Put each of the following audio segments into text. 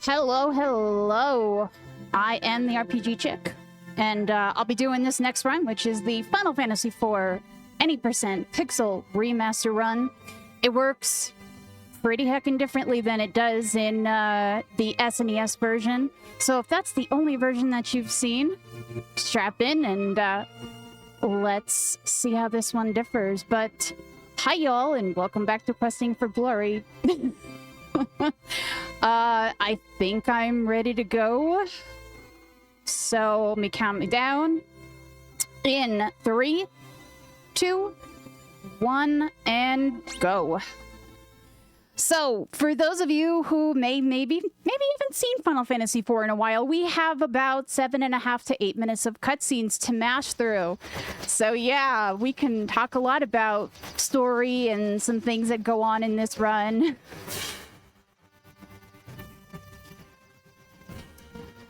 Hello, hello. I am the RPGchick, and I'll be doing this next run, which is the Final Fantasy IV any percent pixel remaster run. It works pretty heckin' differently than it does in the SNES version. So if that's the only version that you've seen, strap in and let's see how this one differs. But hi y'all, and welcome back to Questing for Glory. I think I'm ready to go. So let me count me down. In 3, 2, 1, and go. So, for those of you who maybe haven't seen Final Fantasy IV in a while, we have about 7.5 to 8 minutes of cutscenes to mash through. So yeah, we can talk a lot about story and some things that go on in this run.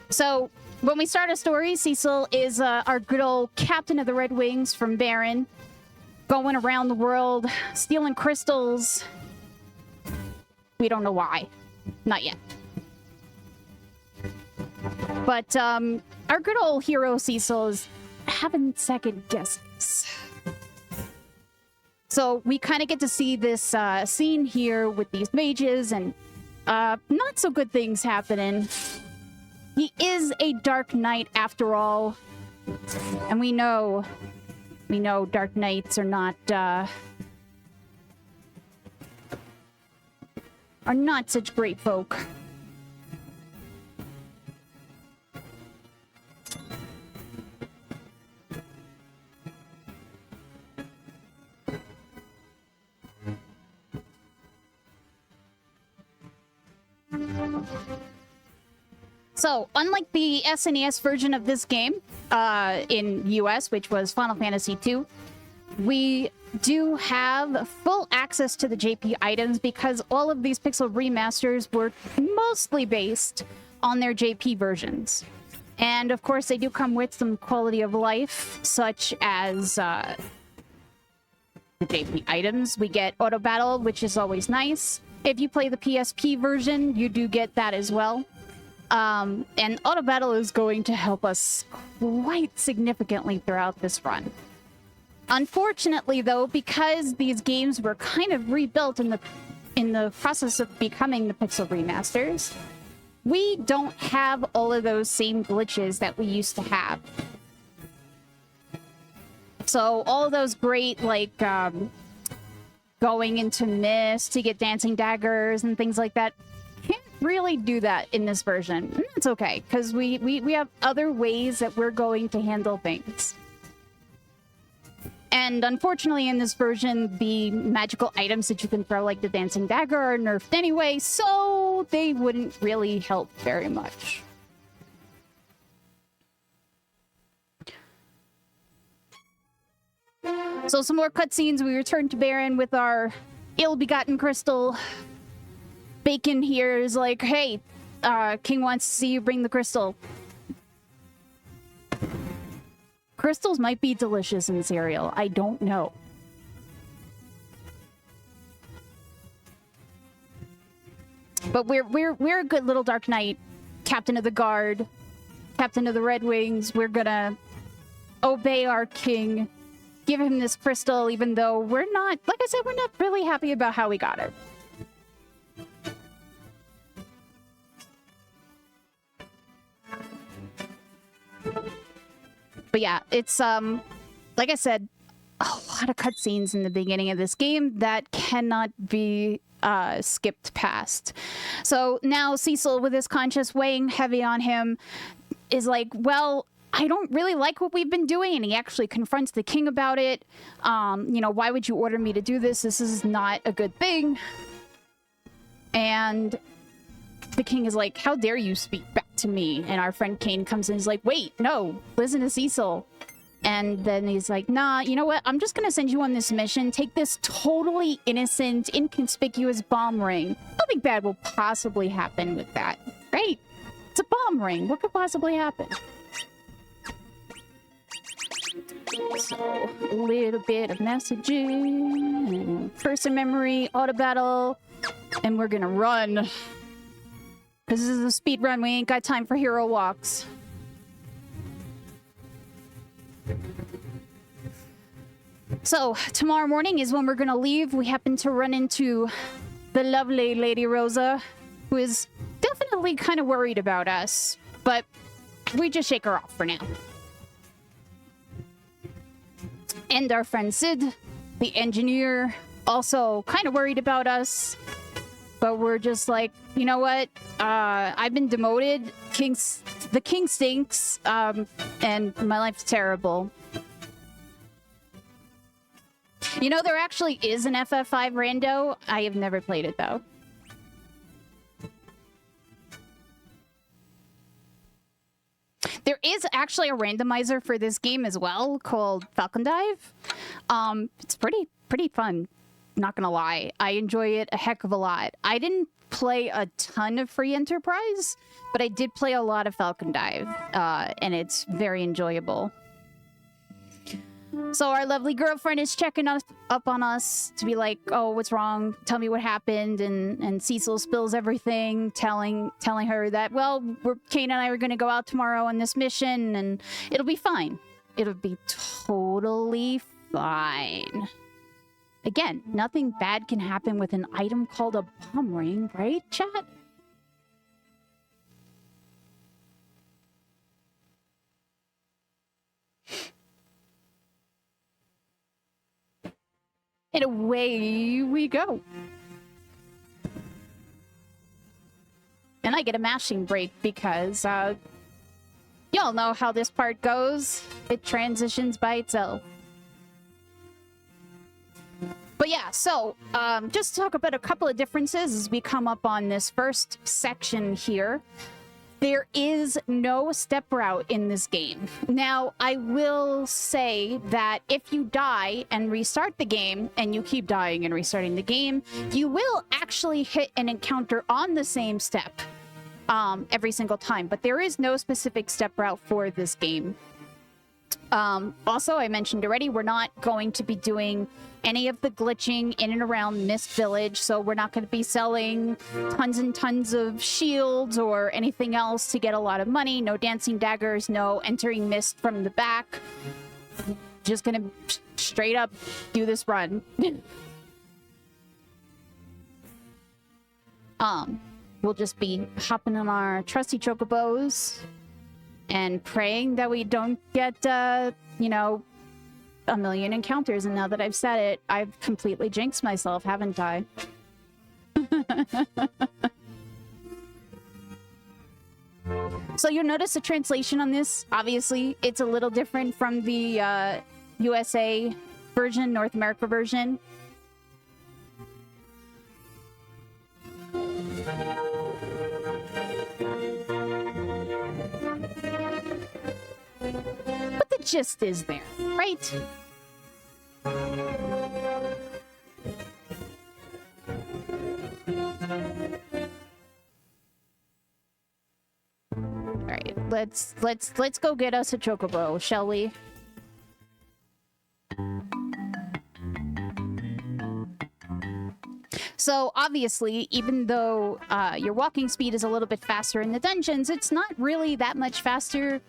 So, when we start a story, Cecil is our good old captain of the Red Wings from Baron, going around the world, stealing crystals. We don't know why. Not yet. But our good old hero Cecil is having second guesses. So we kind of get to see this scene here with these mages and not so good things happening. He is a Dark Knight after all. And we know Dark Knights are not such great folk. So, unlike the SNES version of this game in US, which was Final Fantasy II, we do have full access to the JP items because all of these pixel remasters were mostly based on their JP versions. And of course, they do come with some quality of life, such as the JP items. We get Auto Battle, which is always nice. If you play the PSP version, you do get that as well. And Auto Battle is going to help us quite significantly throughout this run. Unfortunately, though, because these games were kind of rebuilt in the process of becoming the pixel remasters, we don't have all of those same glitches that we used to have. So all of those great, like, going into mist to get dancing daggers and things like that, can't really do that in this version. And that's okay, because we have other ways that we're going to handle things. And unfortunately, in this version, the magical items that you can throw, like the dancing dagger, are nerfed anyway, so they wouldn't really help very much. So some more cutscenes. We return to Baron with our ill-begotten crystal. Bacon here is like, hey, King wants to see you bring the crystal. Crystals might be delicious in cereal. I don't know. But we're a good little Dark Knight, captain of the guard, captain of the Red Wings. We're gonna obey our king, give him this crystal, even though we're not, like I said, we're not really happy about how we got it. But yeah, it's, like I said, a lot of cutscenes in the beginning of this game that cannot be skipped past. So now Cecil, with his conscience weighing heavy on him, is like, well, I don't really like what we've been doing. And he actually confronts the king about it. You know, why would you order me to do this? This is not a good thing. And the king is like, how dare you speak back to me? And our friend Kain comes in and is like, wait, no, listen to Cecil. And then he's like, nah, you know what? I'm just going to send you on this mission. Take this totally innocent, inconspicuous bomb ring. Nothing bad will possibly happen with that, right? It's a bomb ring. What could possibly happen? So, a little bit of messaging, person memory, auto battle, and we're going to run. This is a speed run. We ain't got time for hero walks. So, tomorrow morning is when we're gonna leave. We happen to run into the lovely Lady Rosa, who is definitely kind of worried about us, but we just shake her off for now. And our friend Sid, the engineer, also kind of worried about us, but we're just like, you know what? I've been demoted. The king stinks, and my life's terrible. You know, there actually is an FF5 rando. I have never played it, though. There is actually a randomizer for this game as well called Falcon Dive. It's pretty fun, not gonna lie. I enjoy it a heck of a lot. I didn't play a ton of Free Enterprise, but I did play a lot of Falcon Dive, and it's very enjoyable. So our lovely girlfriend is checking up on us to be like, oh, what's wrong? Tell me what happened. And Cecil spills everything, telling her that, well, Kain and I are going to go out tomorrow on this mission, and it'll be fine. It'll be totally fine. Again, nothing bad can happen with an item called a bomb ring, right, chat? And away we go. And I get a mashing break because, y'all know how this part goes. It transitions by itself. But yeah, so, just to talk about a couple of differences as we come up on this first section here. There is no step route in this game. Now, I will say that if you die and restart the game, and you keep dying and restarting the game, you will actually hit an encounter on the same step every single time. But there is no specific step route for this game. Also, I mentioned already, we're not going to be doing any of the glitching in and around Mist Village, so we're not going to be selling tons and tons of shields or anything else to get a lot of money. No dancing daggers, no entering Mist from the back. Just gonna straight up do this run. We'll just be hopping on our trusty chocobos and praying that we don't get, you know, a million encounters. And now that I've said it, I've completely jinxed myself, haven't I? So you'll notice the translation on this. Obviously, it's a little different from the USA version, North America version. But the gist is there, right? Alright, let's go get us a chocobo, shall we? So obviously, even though your walking speed is a little bit faster in the dungeons, it's not really that much faster.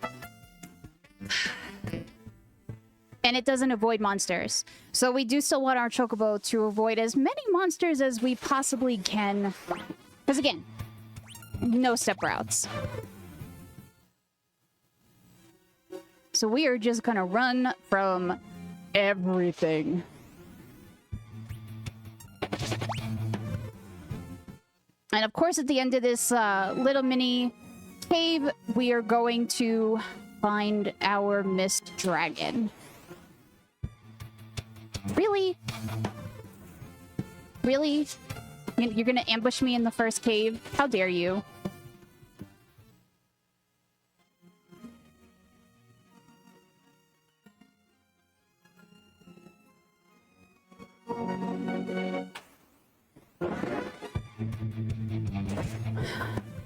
And it doesn't avoid monsters. So we do still want our chocobo to avoid as many monsters as we possibly can. Because again, no step routes. So we are just gonna run from everything. And of course, at the end of this little mini cave, we are going to find our Mist Dragon. Really? Really? You're gonna ambush me in the first cave? How dare you?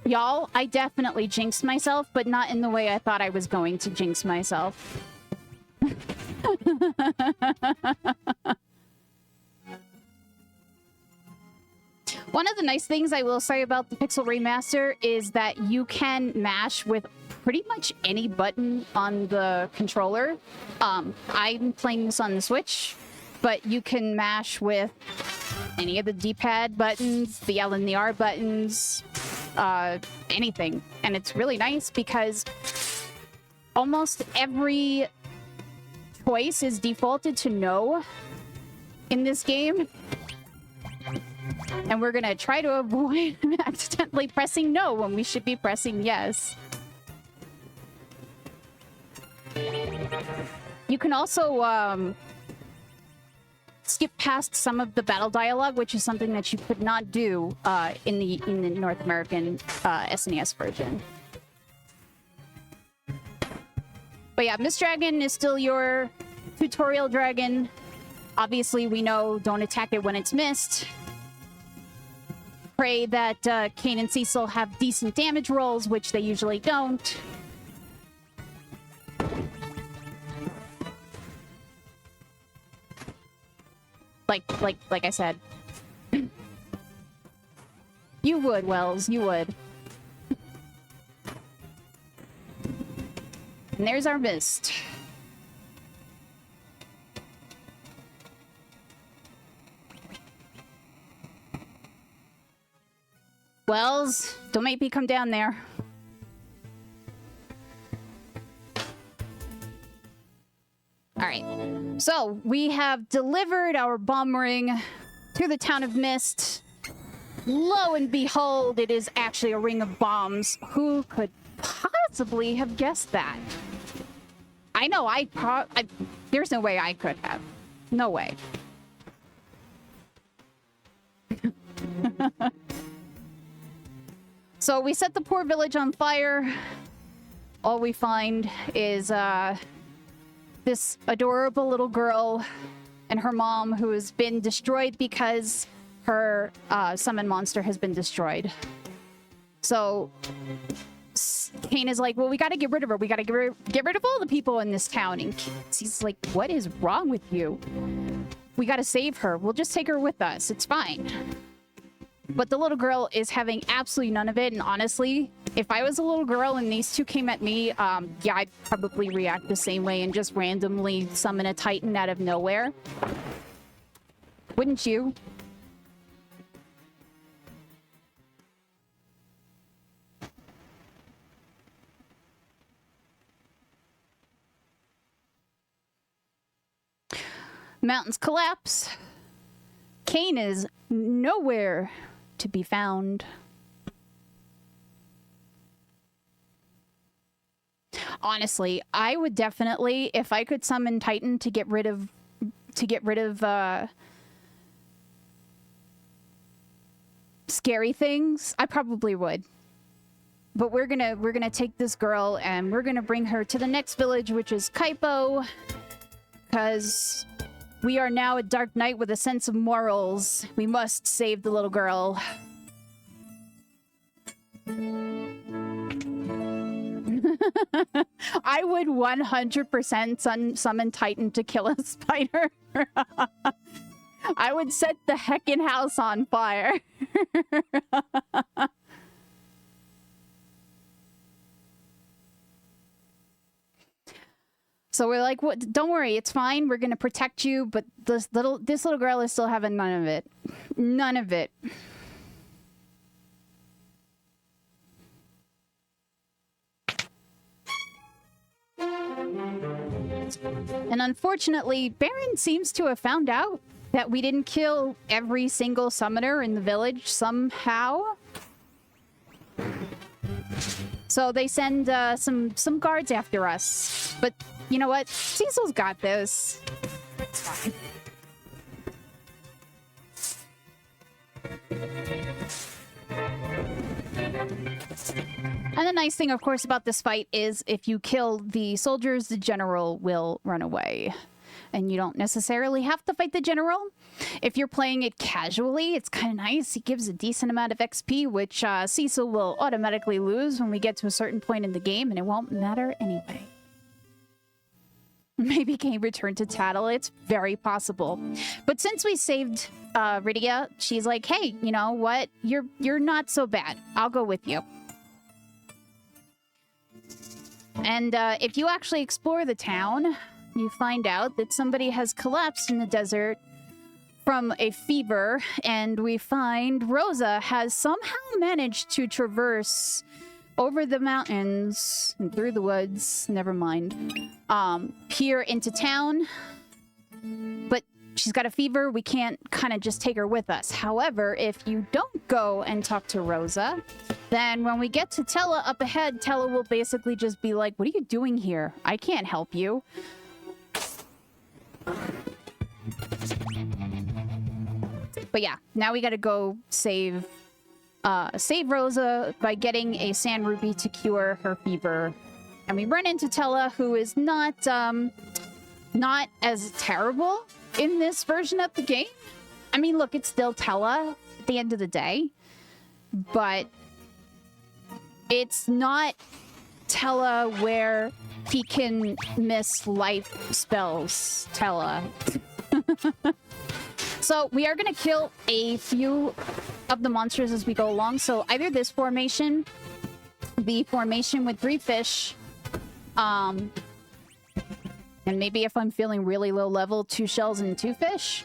Y'all, I definitely jinxed myself, but not in the way I thought I was going to jinx myself. One of the nice things I will say about the Pixel Remaster is that you can mash with pretty much any button on the controller. I'm playing this on the Switch, but you can mash with any of the D-pad buttons, the L and the R buttons, anything. And it's really nice because almost every choice is defaulted to no in this game. And we're gonna try to avoid accidentally pressing no when we should be pressing yes. You can also skip past some of the battle dialogue, which is something that you could not do in the North American SNES version. But yeah, Miss Dragon is still your tutorial dragon. Obviously, we know don't attack it when it's missed. Pray that Kain and Cecil have decent damage rolls, which they usually don't. Like I said. You would, Wells, you would. And there's our mist. Wells, don't make me come down there. Alright, so we have delivered our bomb ring to the town of Mist. Lo and behold, it is actually a ring of bombs. Who could possibly have guessed that? I know, there's no way I could have. No way. So we set the poor village on fire. All we find is this adorable little girl and her mom who has been destroyed because her summon monster has been destroyed. So Kain is like, well, we gotta get rid of her. We gotta get rid of all the people in this town. And he's like, what is wrong with you? We gotta save her. We'll just take her with us. It's fine. But the little girl is having absolutely none of it. And honestly, if I was a little girl and these two came at me, yeah, I'd probably react the same way and just randomly summon a Titan out of nowhere. Wouldn't you? Mountains collapse. Kain is nowhere to be found. Honestly, I would definitely, if I could summon Titan to get rid of scary things, I probably would. But we're gonna take this girl and we're gonna bring her to the next village, which is Kaipo, because we are now a dark knight with a sense of morals. We must save the little girl. I would 100% summon Titan to kill a spider. I would set the heckin' house on fire. So we're like, "What? Don't worry, it's fine. We're gonna protect you." But this little girl is still having none of it. None of it. And unfortunately, Baron seems to have found out that we didn't kill every single summoner in the village somehow. So they send some guards after us. But you know what? Cecil's got this. It's fine. And the nice thing, of course, about this fight is if you kill the soldiers, the general will run away. And you don't necessarily have to fight the general. If you're playing it casually, it's kind of nice. He gives a decent amount of XP, which Cecil will automatically lose when we get to a certain point in the game, and it won't matter anyway. maybe Kain returned to Tattle. It's very possible. But since we saved Rydia, she's like, hey, you know what? You're not so bad. I'll go with you. And if you actually explore the town, you find out that somebody has collapsed in the desert from a fever, and we find Rosa has somehow managed to traverse over the mountains and through the woods, never mind, here into town. But she's got a fever. We can't kind of just take her with us. However, if you don't go and talk to Rosa, then when we get to Tella up ahead, Tella will basically just be like, what are you doing here? I can't help you. But yeah, now we gotta go save Rosa by getting a sand ruby to cure her fever. And we run into Tella, who is not as terrible in this version of the game. I mean, look, it's still Tella at the end of the day, but it's not Tella where he can miss life spells Tella. So we are going to kill a few of the monsters as we go along. So either this formation, the formation with 3 fish, and maybe if I'm feeling really low level, 2 shells and 2 fish.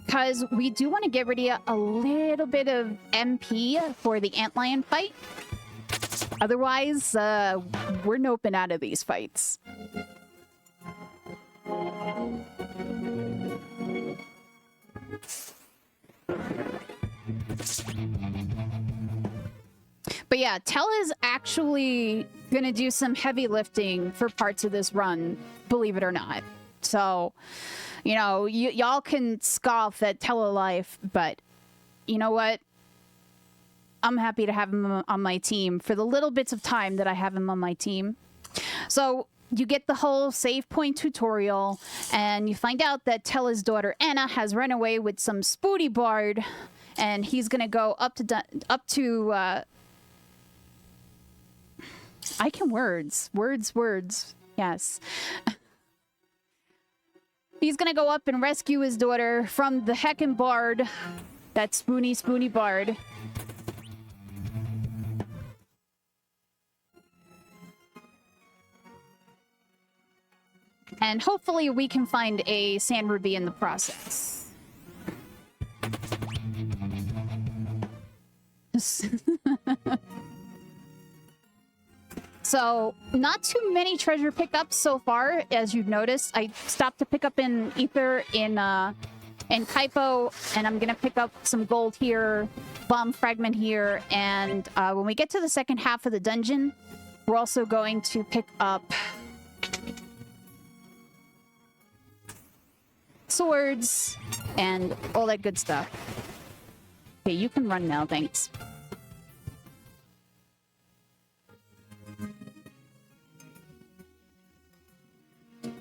Because we do want to get rid of a little bit of MP for the Antlion fight. Otherwise, we're noping out of these fights. But yeah, Tella's actually gonna do some heavy lifting for parts of this run, believe it or not. So, you know, y'all can scoff at Tella life, but you know what? I'm happy to have him on my team for the little bits of time that I have him on my team. So you get the whole save point tutorial, and you find out that Tella's daughter Anna has run away with some Spooty Bard, and he's gonna go up to I can words. Yes. He's gonna go up and rescue his daughter from the heckin' bard, that spoony bard. And hopefully we can find a sand ruby in the process. So, not too many treasure pickups so far, as you've noticed. I stopped to pick up in Ether in Kaipo, and I'm gonna pick up some gold here, bomb fragment here, and when we get to the second half of the dungeon, we're also going to pick up swords and all that good stuff. Okay, you can run now, thanks.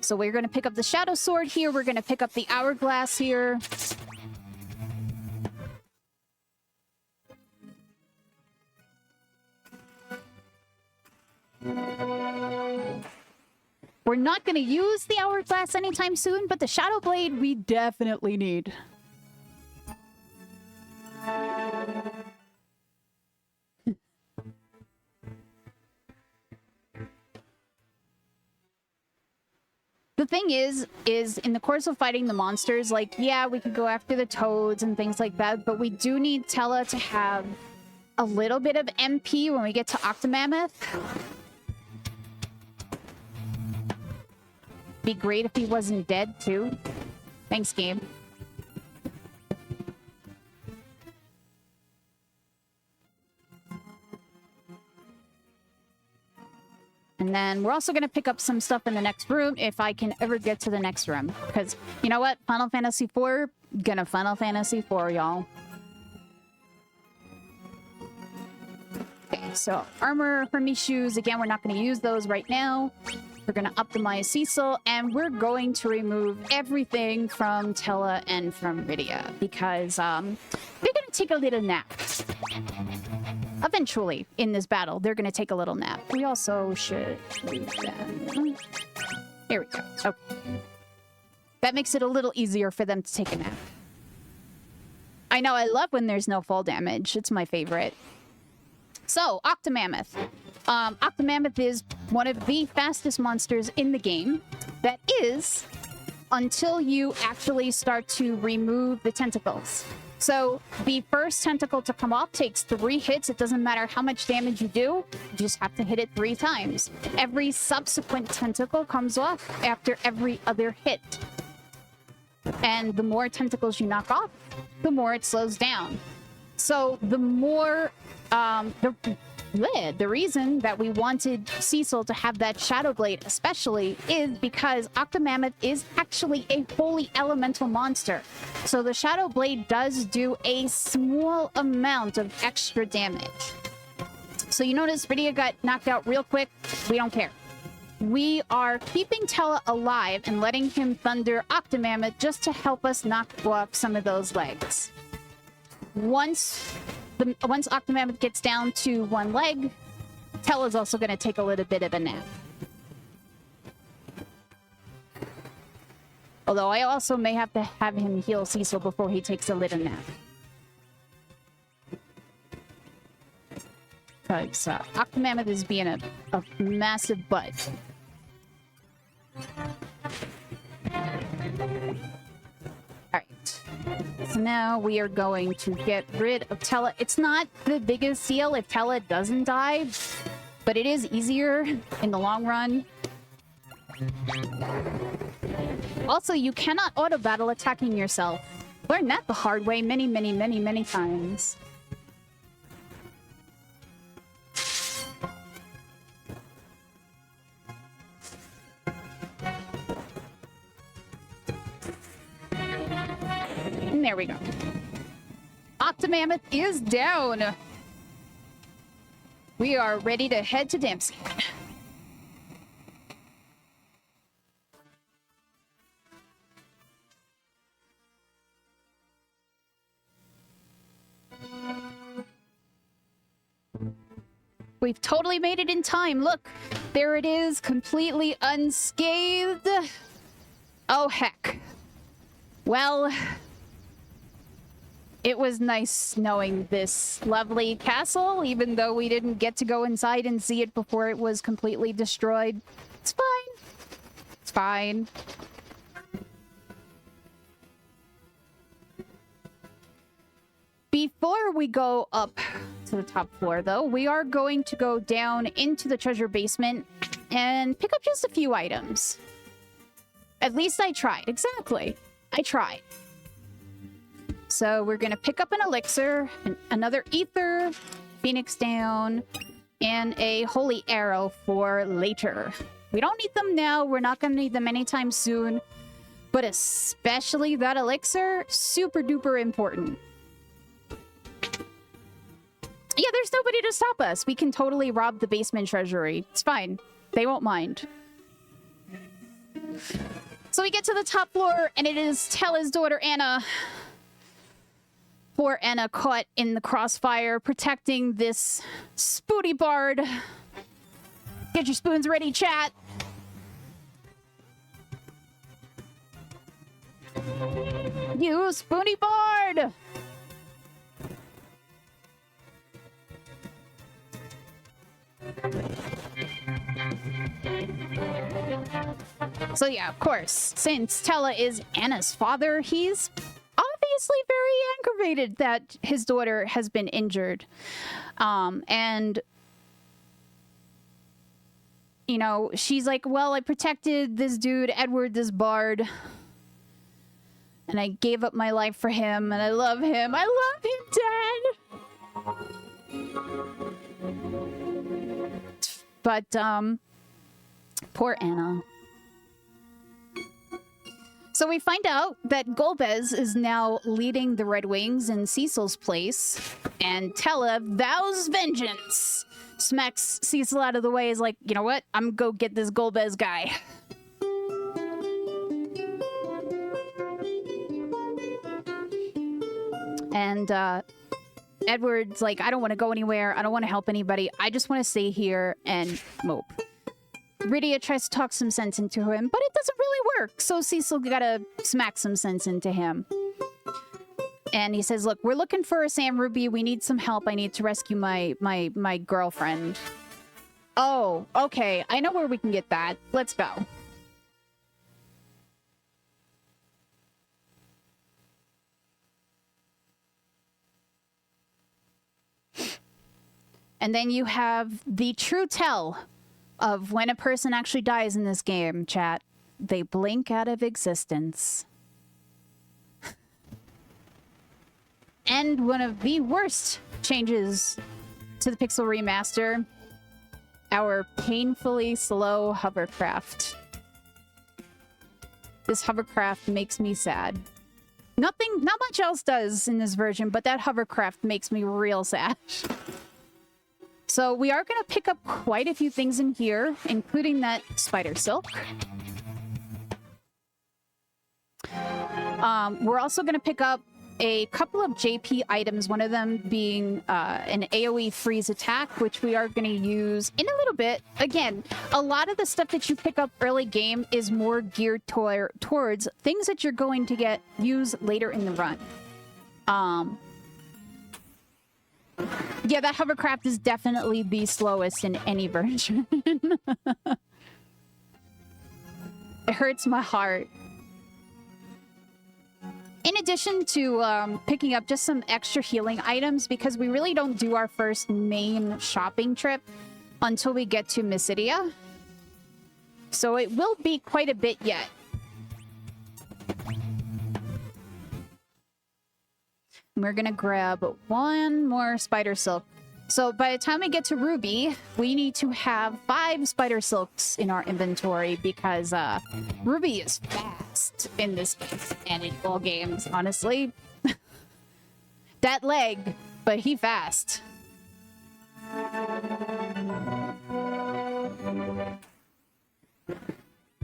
So we're going to pick up the Shadow Sword here. We're going to pick up the Hourglass here. We're not going to use the Hourglass anytime soon, but the Shadow Blade we definitely need. The thing is in the course of fighting the monsters, like, yeah, we could go after the toads and things like that, but we do need Tella to have a little bit of MP when we get to Octomammoth. Be great if he wasn't dead, too. Thanks, game. And then we're also going to pick up some stuff in the next room if I can ever get to the next room. Because, you know what? Final Fantasy IV, gonna Final Fantasy IV, y'all. Okay, so armor, Hermes shoes. Again, we're not going to use those right now. We're going to optimize Cecil, and we're going to remove everything from Tella and from Rydia. Because they're going to take a little nap. Eventually, in this battle, they're going to take a little nap. We also should move them. Here we go. Okay. That makes it a little easier for them to take a nap. I know, I love when there's no fall damage. It's my favorite. So, Octomammoth. Octomammoth is one of the fastest monsters in the game. That is, until you actually start to remove the tentacles. So, the first tentacle to come off takes 3 hits. It doesn't matter how much damage you do. You just have to hit it 3 times. Every subsequent tentacle comes off after every other hit. And the more tentacles you knock off, the more it slows down. So the more, the reason that we wanted Cecil to have that Shadow Blade especially is because Octomammoth is actually a holy elemental monster. So the Shadow Blade does do a small amount of extra damage. So you notice Rydia got knocked out real quick. We don't care. We are keeping Tella alive and letting him thunder Octomammoth just to help us knock off some of those legs. Once Octomammoth gets down to 1 leg, Tella's also going to take a little bit of a nap. Although I also may have to have him heal Cecil before he takes a little nap. Because Octomammoth is being a massive butt. Alright. So now we are going to get rid of Tella. It's not the biggest deal if Tella doesn't die, but it is easier in the long run. Also, you cannot auto-battle attacking yourself. Learned that the hard way many times. And there we go. Octomammoth is down. We are ready to head to Damcyan. We've totally made it in time. Look, there it is, completely unscathed. Oh, heck. Well, it was nice knowing this lovely castle, even though we didn't get to go inside and see it before it was completely destroyed. It's fine. It's fine. Before we go up to the top floor, though, we are going to go down into the treasure basement and pick up just a few items. At least I tried. Exactly. I tried. So we're going to pick up an elixir, another ether, phoenix down, and a holy arrow for later. We don't need them now. We're not going to need them anytime soon. But especially that elixir, super duper important. Yeah, there's nobody to stop us. We can totally rob the basement treasury. It's fine. They won't mind. So we get to the top floor, and it is Tella's daughter, Anna. Poor Anna caught in the crossfire, protecting this spoony bard. Get your spoons ready, chat. You spoony bard! So yeah, of course, since Tella is Anna's father, he's obviously very aggravated that his daughter has been injured. And, you know, she's like, well, I protected this dude, Edward, this bard, and I gave up my life for him, and I love him. I love him dead! But, poor Anna. So we find out that Golbez is now leading the Red Wings in Cecil's place, and Tella vows vengeance. Smacks Cecil out of the way, is like, you know what? I'm gonna go get this Golbez guy. And, Edward's like, I don't want to go anywhere. I don't want to help anybody. I just want to stay here and mope. Rydia tries to talk some sense into him, but it doesn't really work. So Cecil gotta smack some sense into him. And he says, look, we're looking for a Sand Ruby. We need some help. I need to rescue my girlfriend. Oh, okay. I know where we can get that. Let's go. And then you have the true tell of when a person actually dies in this game, chat. They blink out of existence. And one of the worst changes to the Pixel Remaster, our painfully slow hovercraft. This hovercraft makes me sad. Not much else does in this version, but that hovercraft makes me real sad. So we are going to pick up quite a few things in here, including that spider silk. We're also going to pick up a couple of JP items, one of them being an AoE freeze attack, which we are going to use in a little bit. Again, a lot of the stuff that you pick up early game is more geared towards things that you're going to use later in the run. Yeah, that hovercraft is definitely the slowest in any version. It hurts my heart. In addition to picking up just some extra healing items, because we really don't do our first main shopping trip until we get to Mysidia. So it will be quite a bit yet. We're gonna grab one more spider silk. So by the time we get to Ruby, we need to have 5 spider silks in our inventory because Ruby is fast in this game and in all games, honestly. That leg, but he fast.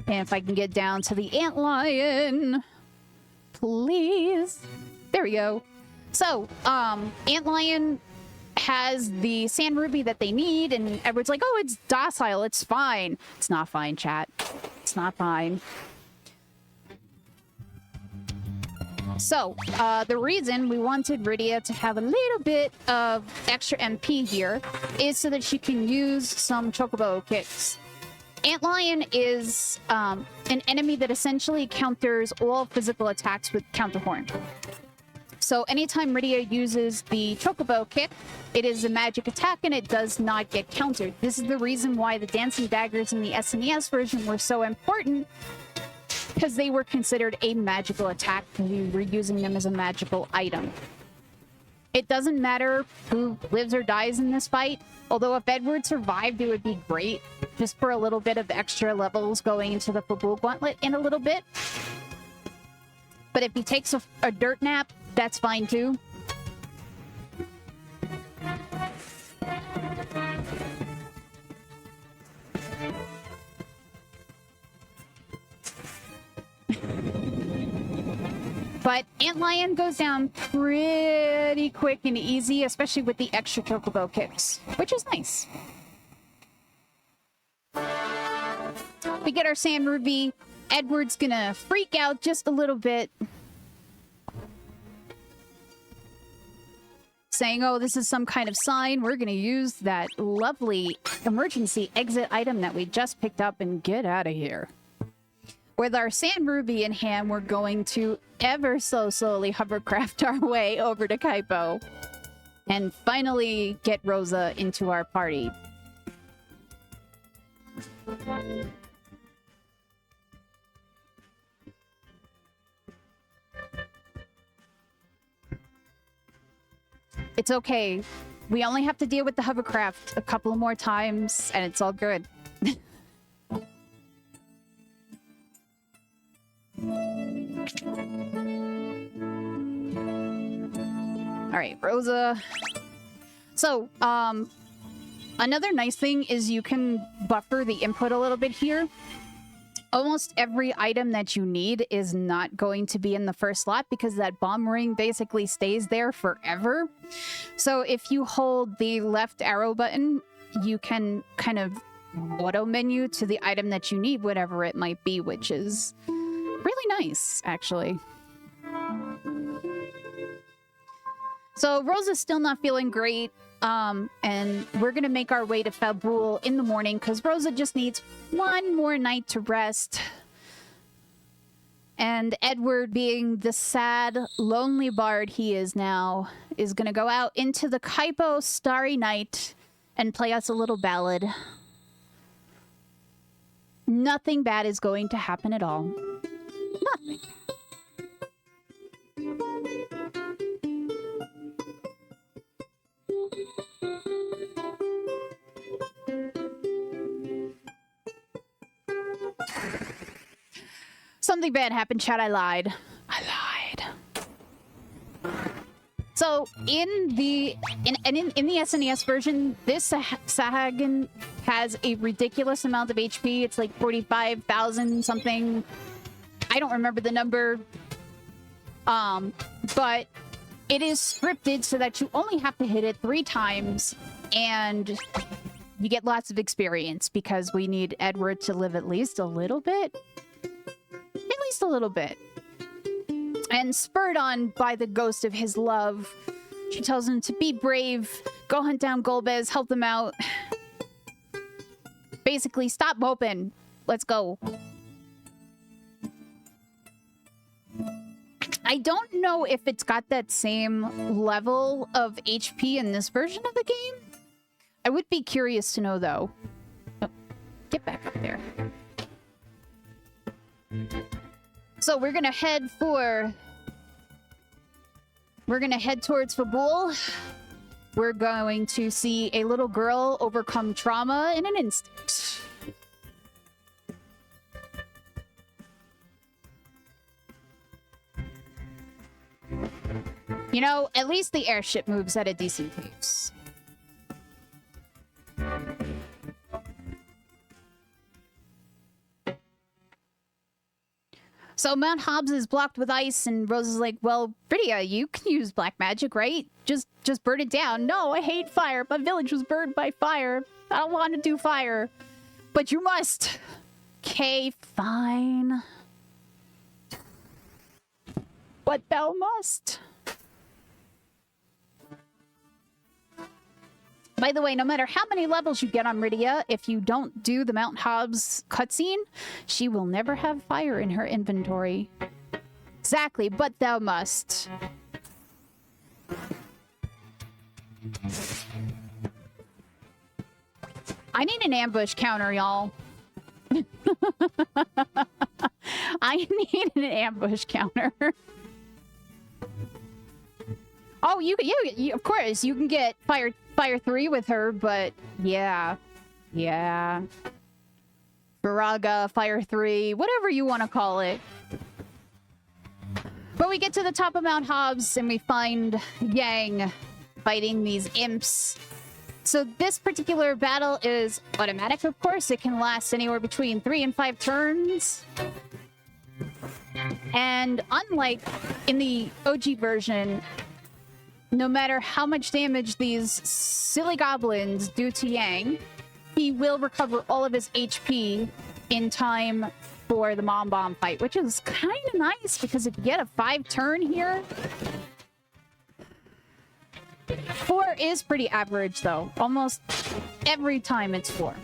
And if I can get down to the Antlion, please. There we go. So, Antlion has the Sand Ruby that they need, and everyone's like, oh, it's docile, it's fine. It's not fine, chat. It's not fine. So, the reason we wanted Rydia to have a little bit of extra MP here is so that she can use some Chocobo kicks. Antlion is an enemy that essentially counters all physical attacks with Counterhorn. So anytime Rydia uses the Chocobo kick, it is a magic attack and it does not get countered. This is the reason why the dancing daggers in the SNES version were so important, because they were considered a magical attack and we were using them as a magical item. It doesn't matter who lives or dies in this fight, although if Edward survived, it would be great, just for a little bit of extra levels going into the Fabul Gauntlet in a little bit. But if he takes a dirt nap, that's fine too. But Antlion goes down pretty quick and easy, especially with the extra Chocobo kicks, which is nice. We get our Sand Ruby. Edward's gonna freak out just a little bit, saying, oh, this is some kind of sign. We're gonna use that lovely emergency exit item that we just picked up and get out of here. With our Sand Ruby in hand, we're going to ever so slowly hovercraft our way over to Kaipo and finally get Rosa into our party. It's okay. We only have to deal with the hovercraft a couple more times, and it's all good. Alright, Rosa. So, another nice thing is you can buffer the input a little bit here. Almost every item that you need is not going to be in the first slot because that bomb ring basically stays there forever. So if you hold the left arrow button, you can kind of auto menu to the item that you need, whatever it might be, which is really nice, actually. So Rosa's still not feeling great, and we're gonna make our way to Fabul in the morning because Rosa just needs one more night to rest. And Edward, being the sad, lonely bard he is now, is gonna go out into the Kaipo starry night and play us a little ballad. Nothing bad is going to happen at all. Nothing. Something bad happened, chat. I lied. So in the SNES version, this Sahagan has a ridiculous amount of HP. It's like 45,000 something. I don't remember the number. But it is scripted so that you only have to hit it 3 times and you get lots of experience because we need Edward to live at least a little bit. At least a little bit. And spurred on by the ghost of his love, she tells him to be brave, go hunt down Golbez, help them out. Basically, stop moping. Let's go. I don't know if it's got that same level of HP in this version of the game. I would be curious to know, though. Oh, get back up there. So we're gonna head towards Fabul. We're going to see a little girl overcome trauma in an instant. You know, at least the airship moves at a decent pace. So Mount Hobbs is blocked with ice, and Rose is like, well, Bridia, you can use black magic, right? Just burn it down. No, I hate fire. My village was burned by fire. I don't want to do fire. But you must. Okay, fine. But thou must. By the way, no matter how many levels you get on Rydia, if you don't do the Mount Hobbs cutscene, she will never have fire in her inventory. Exactly, but thou must. I need an ambush counter, y'all. I need an ambush counter. Oh, you of course, you can get Fire 3 with her, but yeah. Baraga, Fire 3, whatever you want to call it. But we get to the top of Mount Hobbs and we find Yang fighting these imps. So this particular battle is automatic, of course. It can last anywhere between 3 and 5 turns. And unlike in the OG version, no matter how much damage these silly goblins do to Yang, he will recover all of his HP in time for the Mom Bomb fight, which is kind of nice because if you get a 5-turn here... 4 is pretty average, though. Almost every time it's 4.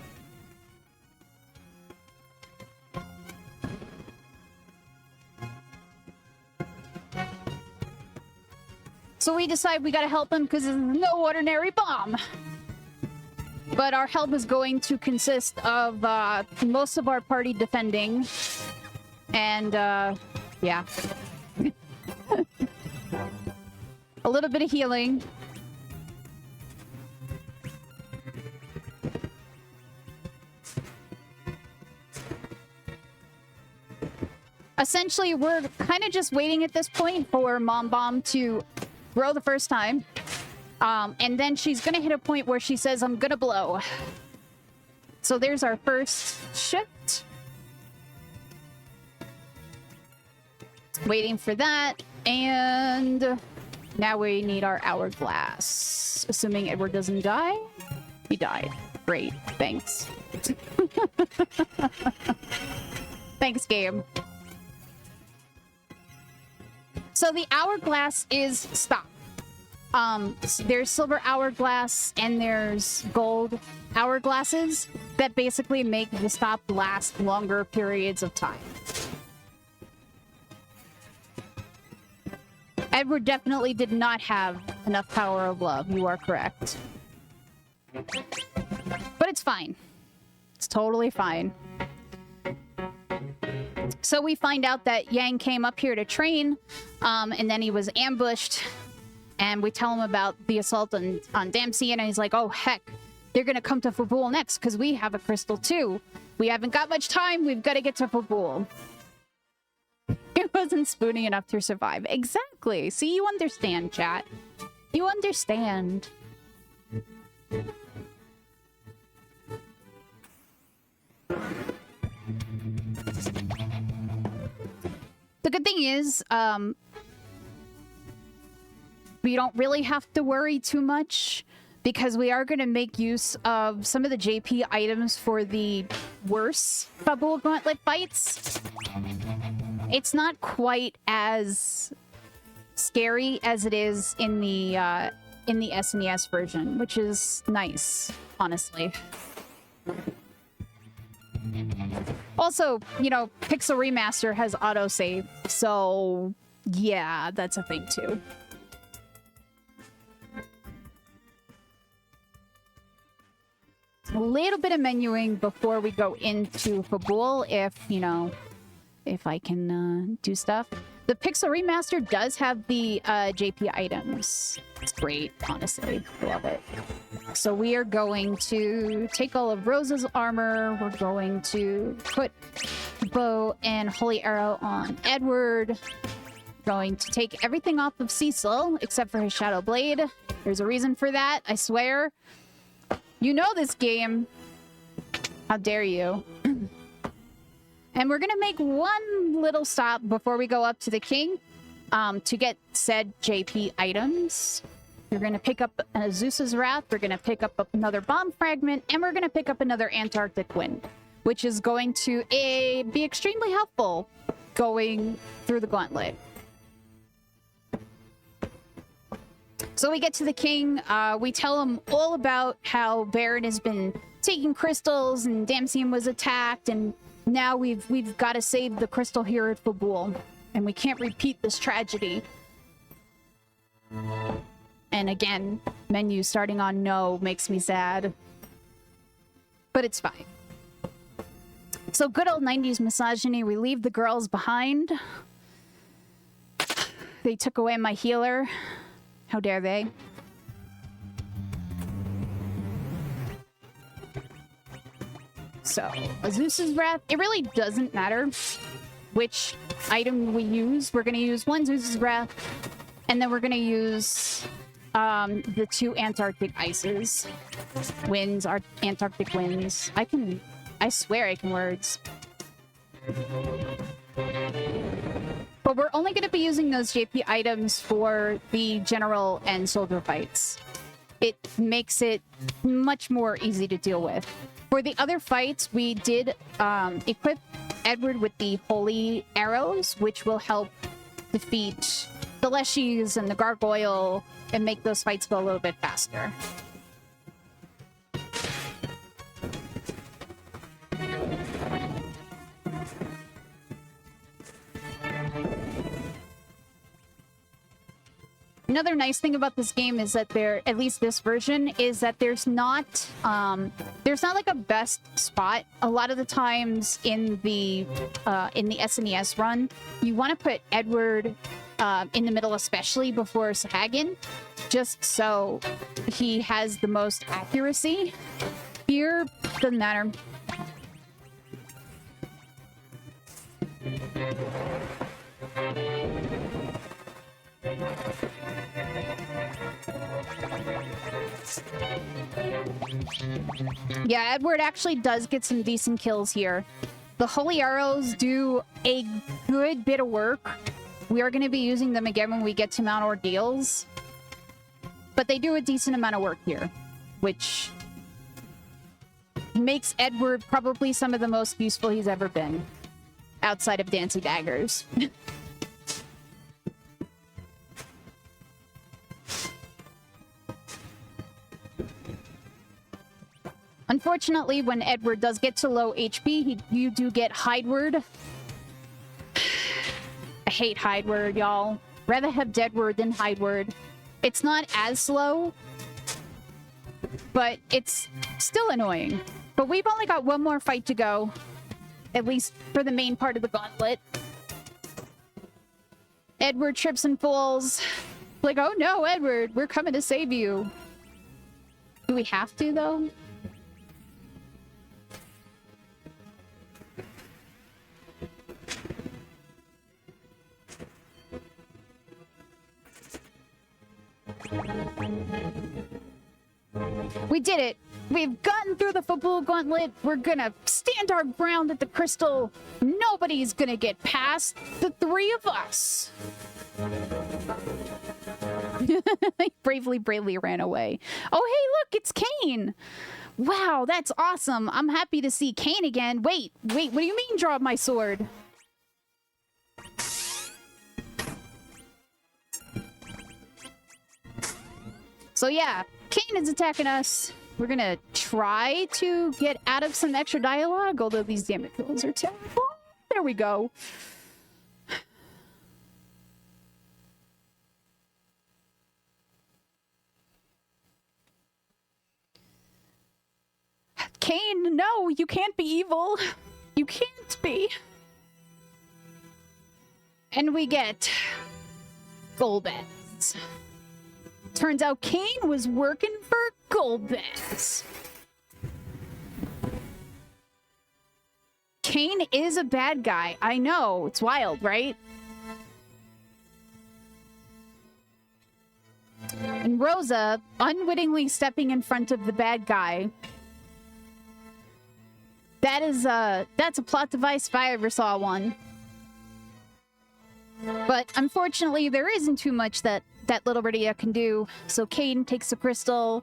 So we decide we gotta help him because it's no ordinary bomb. But our help is going to consist of most of our party defending. And, yeah. A little bit of healing. Essentially, we're kind of just waiting at this point for Mom Bomb to grow the first time. And then she's gonna hit a point where she says, I'm gonna blow. So there's our first shift. Waiting for that. And now we need our hourglass. Assuming Edward doesn't die. He died. Great, thanks. Thanks, game. So the hourglass is stop. There's silver hourglass and there's gold hourglasses that basically make the stop last longer periods of time. Edward definitely did not have enough power of love. You are correct. But it's fine. It's totally fine. So we find out that Yang came up here to train, and then he was ambushed. And we tell him about the assault on Damcyan, and he's like, oh, heck, they're going to come to Fabul next because we have a crystal too. We haven't got much time. We've got to get to Fabul. It wasn't spoony enough to survive. Exactly. See, you understand, chat. You understand. The good thing is, we don't really have to worry too much because we are going to make use of some of the JP items for the worse Fabul Gauntlet fights. It's not quite as scary as it is in the SNES version, which is nice, honestly. Also, you know, Pixel Remaster has autosave, so yeah, that's a thing too. A little bit of menuing before we go into Fabul, if, you know, if I can do stuff. The Pixel Remaster does have the JP items. It's great, honestly. Love it. So we are going to take all of Rose's armor. We're going to put bow and holy arrow on Edward. Going to take everything off of Cecil, except for his shadow blade. There's a reason for that, I swear. You know this game. How dare you? And we're gonna make one little stop before we go up to the king to get said JP items. We're gonna pick up Zeus's Wrath, we're gonna pick up another bomb fragment, and we're gonna pick up another Antarctic Wind, which is going to be extremely helpful going through the gauntlet. So we get to the king, we tell him all about how Baron has been taking crystals and Damcyan was attacked, and now we've got to save the crystal here at Fabul, and we can't repeat this tragedy. And again, menu starting on no makes me sad. But it's fine. So good old 90s misogyny, we leave the girls behind. They took away my healer. How dare they? So, Zeus's Wrath, it really doesn't matter which item we use. We're going to use one Zeus's Wrath, and then we're going to use the two Antarctic ices. Winds, Antarctic winds. I swear I can words. But we're only going to be using those JP items for the general and soldier fights. It makes it much more easy to deal with. For the other fights, we did equip Edward with the holy arrows, which will help defeat the Leshies and the Gargoyle and make those fights go a little bit faster. Another nice thing about this game is that at least this version, is that there's not like a best spot. A lot of the times in the SNES run, you want to put Edward in the middle, especially before Sahagin, just so he has the most accuracy. Here, doesn't matter. Yeah, Edward actually does get some decent kills here. The holy arrows do a good bit of work. We are going to be using them again when we get to Mount Ordeals. But they do a decent amount of work here, which makes Edward probably some of the most useful he's ever been. Outside of dancing daggers. Unfortunately, when Edward does get to low HP, you do get Hideward. I hate Hideward, y'all. Rather have Deadward than Hideward. It's not as slow, but it's still annoying. But we've only got one more fight to go, at least for the main part of the gauntlet. Edward trips and falls. Like, oh no, Edward, we're coming to save you. Do we have to, though? We did it! We've gotten through the Fabul Gauntlet. We're gonna stand our ground at the crystal. Nobody's gonna get past the three of us. Bravely ran away. Oh, hey, look, it's Cain. Wow, that's awesome. I'm happy to see Cain again. Wait, what do you mean drop my sword? So yeah, Cain is attacking us. We're gonna try to get out of some extra dialogue, although these damage rolls are terrible. There we go. Cain, no, you can't be evil. You can't be. And we get Golbez. Turns out Cain was working for Golbez. Cain is a bad guy. I know. It's wild, right? And Rosa, unwittingly stepping in front of the bad guy. That's a plot device if I ever saw one. But unfortunately, there isn't too much that little Rydia can do. So Cain takes the crystal,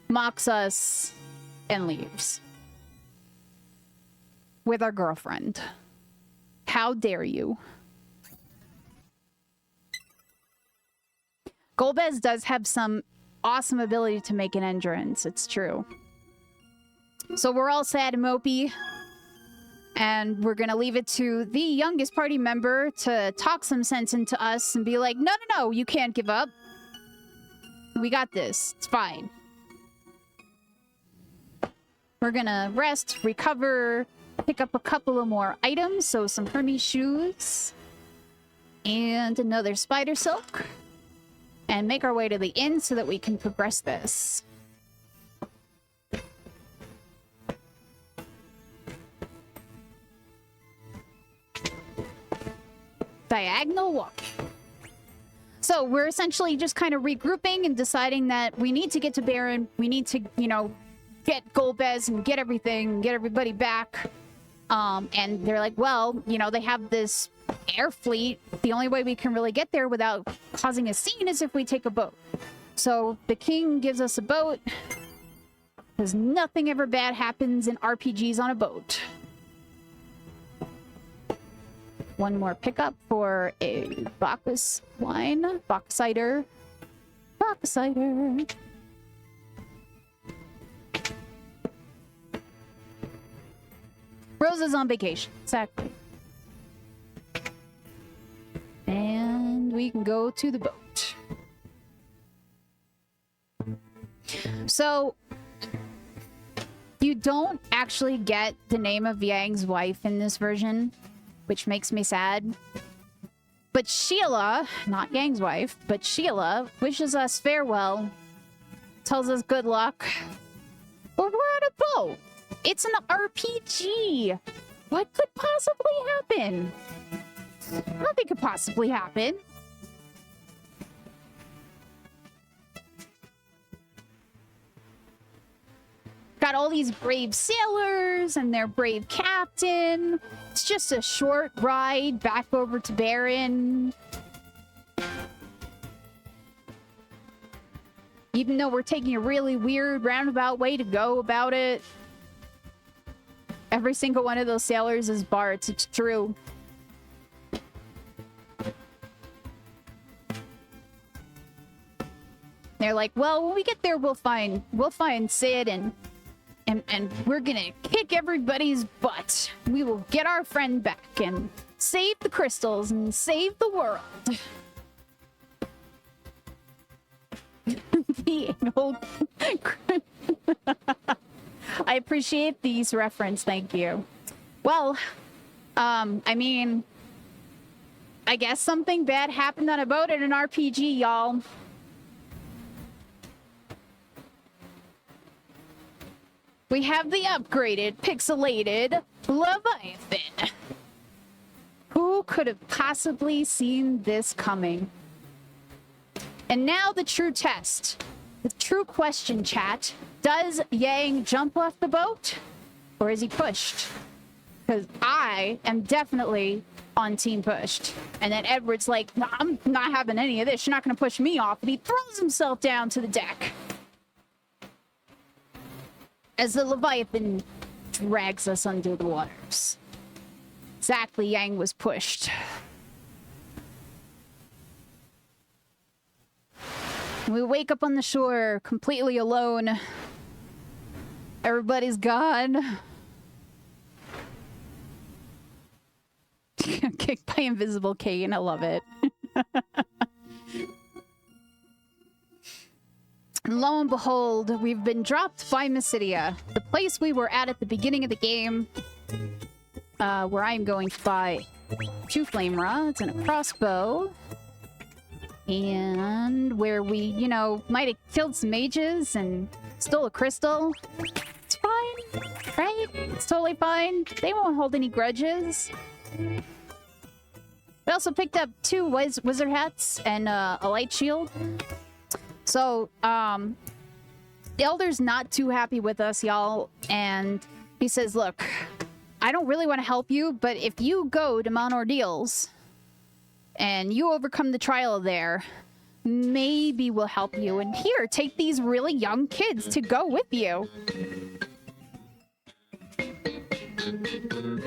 mocks us, and leaves. With our girlfriend. How dare you? Golbez does have some awesome ability to make an entrance. It's true. So we're all sad and mopey. And we're gonna leave it to the youngest party member to talk some sense into us and be like, no, you can't give up. We got this. It's fine. We're gonna rest, recover, pick up a couple of more items. So some Hermes shoes and another spider silk. And make our way to the inn so that we can progress this. Diagonal walking. So we're essentially just kind of regrouping and deciding that we need to get to Baron. We need to, get Golbez and get everything, get everybody back. And they're like, well, they have this air fleet. The only way we can really get there without causing a scene is if we take a boat. So the king gives us a boat, because nothing ever bad happens in RPGs on a boat. One more pickup for a Bacchus wine. Bacchus cider. Bacchus cider. Rosa's on vacation. Exactly. And we can go to the boat. So, you don't actually get the name of Yang's wife in this version, which makes me sad. But Sheila, not Yang's wife, but Sheila wishes us farewell, tells us good luck. But we're on a boat. It's an RPG. What could possibly happen? Nothing could possibly happen. Got all these brave sailors and their brave captain. It's just a short ride back over to Baron. Even though we're taking a really weird roundabout way to go about it. Every single one of those sailors is bards. It's true. They're like, well, when we get there, we'll find Sid and we're gonna kick everybody's butt. We will get our friend back and save the crystals and save the world. The old... I appreciate these reference, thank you. Well, I mean, I guess something bad happened on a boat in an RPG, y'all. We have the upgraded, pixelated Leviathan. Who could have possibly seen this coming? And now the true test. The true question, chat. Does Yang jump off the boat? Or is he pushed? Because I am definitely on team pushed. And then Edward's like, no, I'm not having any of this. You're not going to push me off. And he throws himself down to the deck. As the Leviathan drags us under the waters. Exactly, Yang was pushed. We wake up on the shore, completely alone. Everybody's gone. Kicked by invisible Kain, I love it. And lo and behold, we've been dropped by Mysidia, the place we were at the beginning of the game, where I'm going to buy 2 flame rods and a crossbow, and where we, you know, might have killed some mages and stole a crystal. It's fine, right? It's totally fine. They won't hold any grudges. We also picked up 2 wizard hats and a light shield. So, the Elder's not too happy with us, y'all, and he says, look, I don't really want to help you, but if you go to Mount Ordeals and you overcome the trial there, maybe we'll help you. And here, take these really young kids to go with you.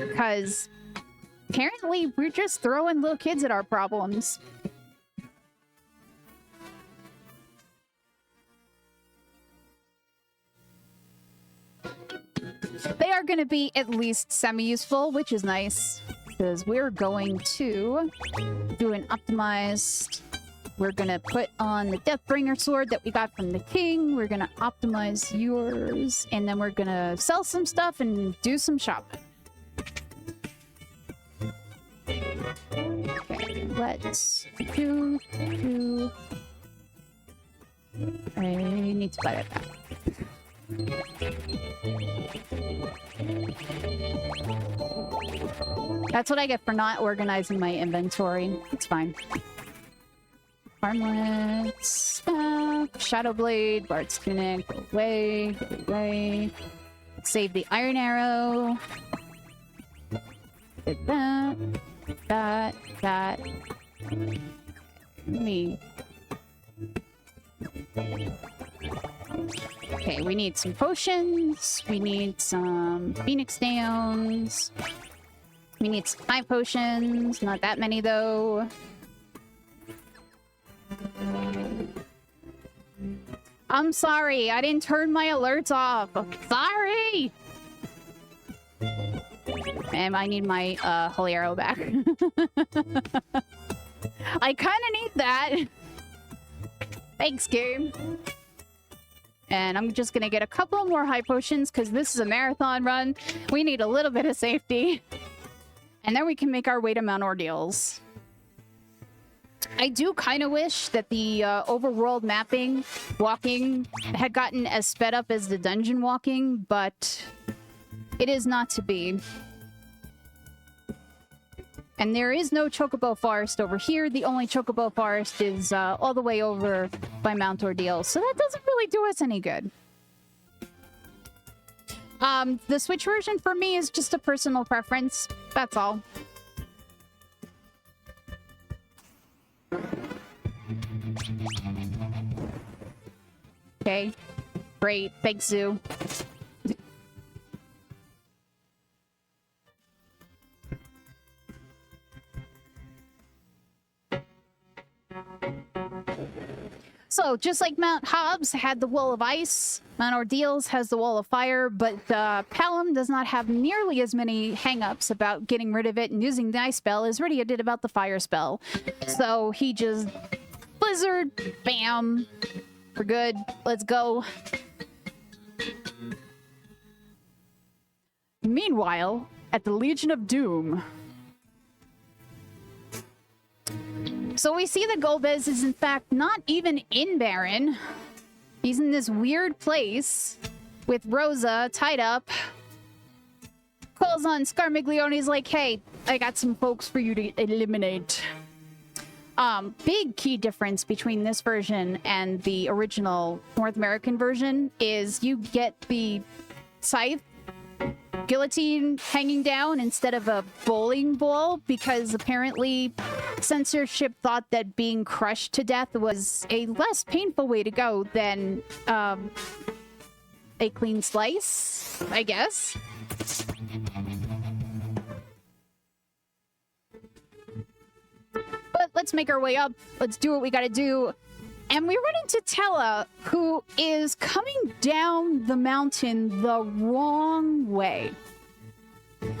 Because apparently we're just throwing little kids at our problems. They are going to be at least semi-useful, which is nice. Because we're going to do an optimized... We're going to put on the Deathbringer sword that we got from the king. We're going to optimize yours. And then we're going to sell some stuff and do some shopping. Okay, let's do... I need to buy that back. That's what I get for not organizing my inventory. It's fine. Armlets, staff, Shadow Blade, Bard's Tunic, go away, go away. Save the Iron Arrow. Did that. That. Me. Okay, we need some potions. We need some Phoenix Downs. We need some 5 potions. Not that many, though. I'm sorry. I didn't turn my alerts off. Sorry! And I need my Holy Arrow back. I kind of need that. Thanks, game. And I'm just gonna get a couple more high potions because this is a marathon run. We need a little bit of safety. And then we can make our way to Mount Ordeals. I do kind of wish that the overworld mapping, walking, had gotten as sped up as the dungeon walking, but it is not to be. And there is no Chocobo Forest over here. The only Chocobo Forest is all the way over by Mount Ordeal. So that doesn't really do us any good. The Switch version for me is just a personal preference. That's all. Okay. Great. Thanks, Zoo. So, just like Mount Hobbs had the Wall of Ice, Mount Ordeals has the Wall of Fire, but Palom does not have nearly as many hang-ups about getting rid of it and using the Ice spell as Rydia did about the Fire spell. So, he just... Blizzard, bam, we're good, let's go. Meanwhile, at the Legion of Doom... So we see that Golbez is in fact not even in Baron. He's in this weird place with Rosa tied up. Calls on Scarmiglione's like, hey, I got some folks for you to eliminate. Big key difference between this version and the original North American version is you get the scythe guillotine hanging down instead of a bowling ball, because apparently censorship thought that being crushed to death was a less painful way to go than a clean slice, I guess. But let's make our way up. Let's do what we gotta do. And we run into Tella, who is coming down the mountain the wrong way.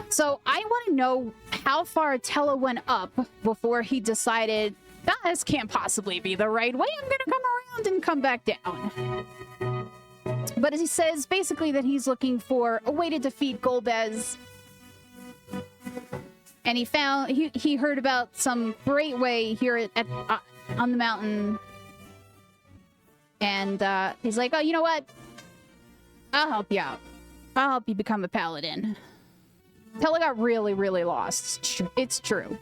So I want to know how far Tella went up before he decided, this can't possibly be the right way. I'm going to come around and come back down. But he says basically that he's looking for a way to defeat Golbez. And he heard about some great way here on the mountain. And he's like, oh, you know what? I'll help you out. I'll help you become a paladin. Tella got really, really lost. It's true.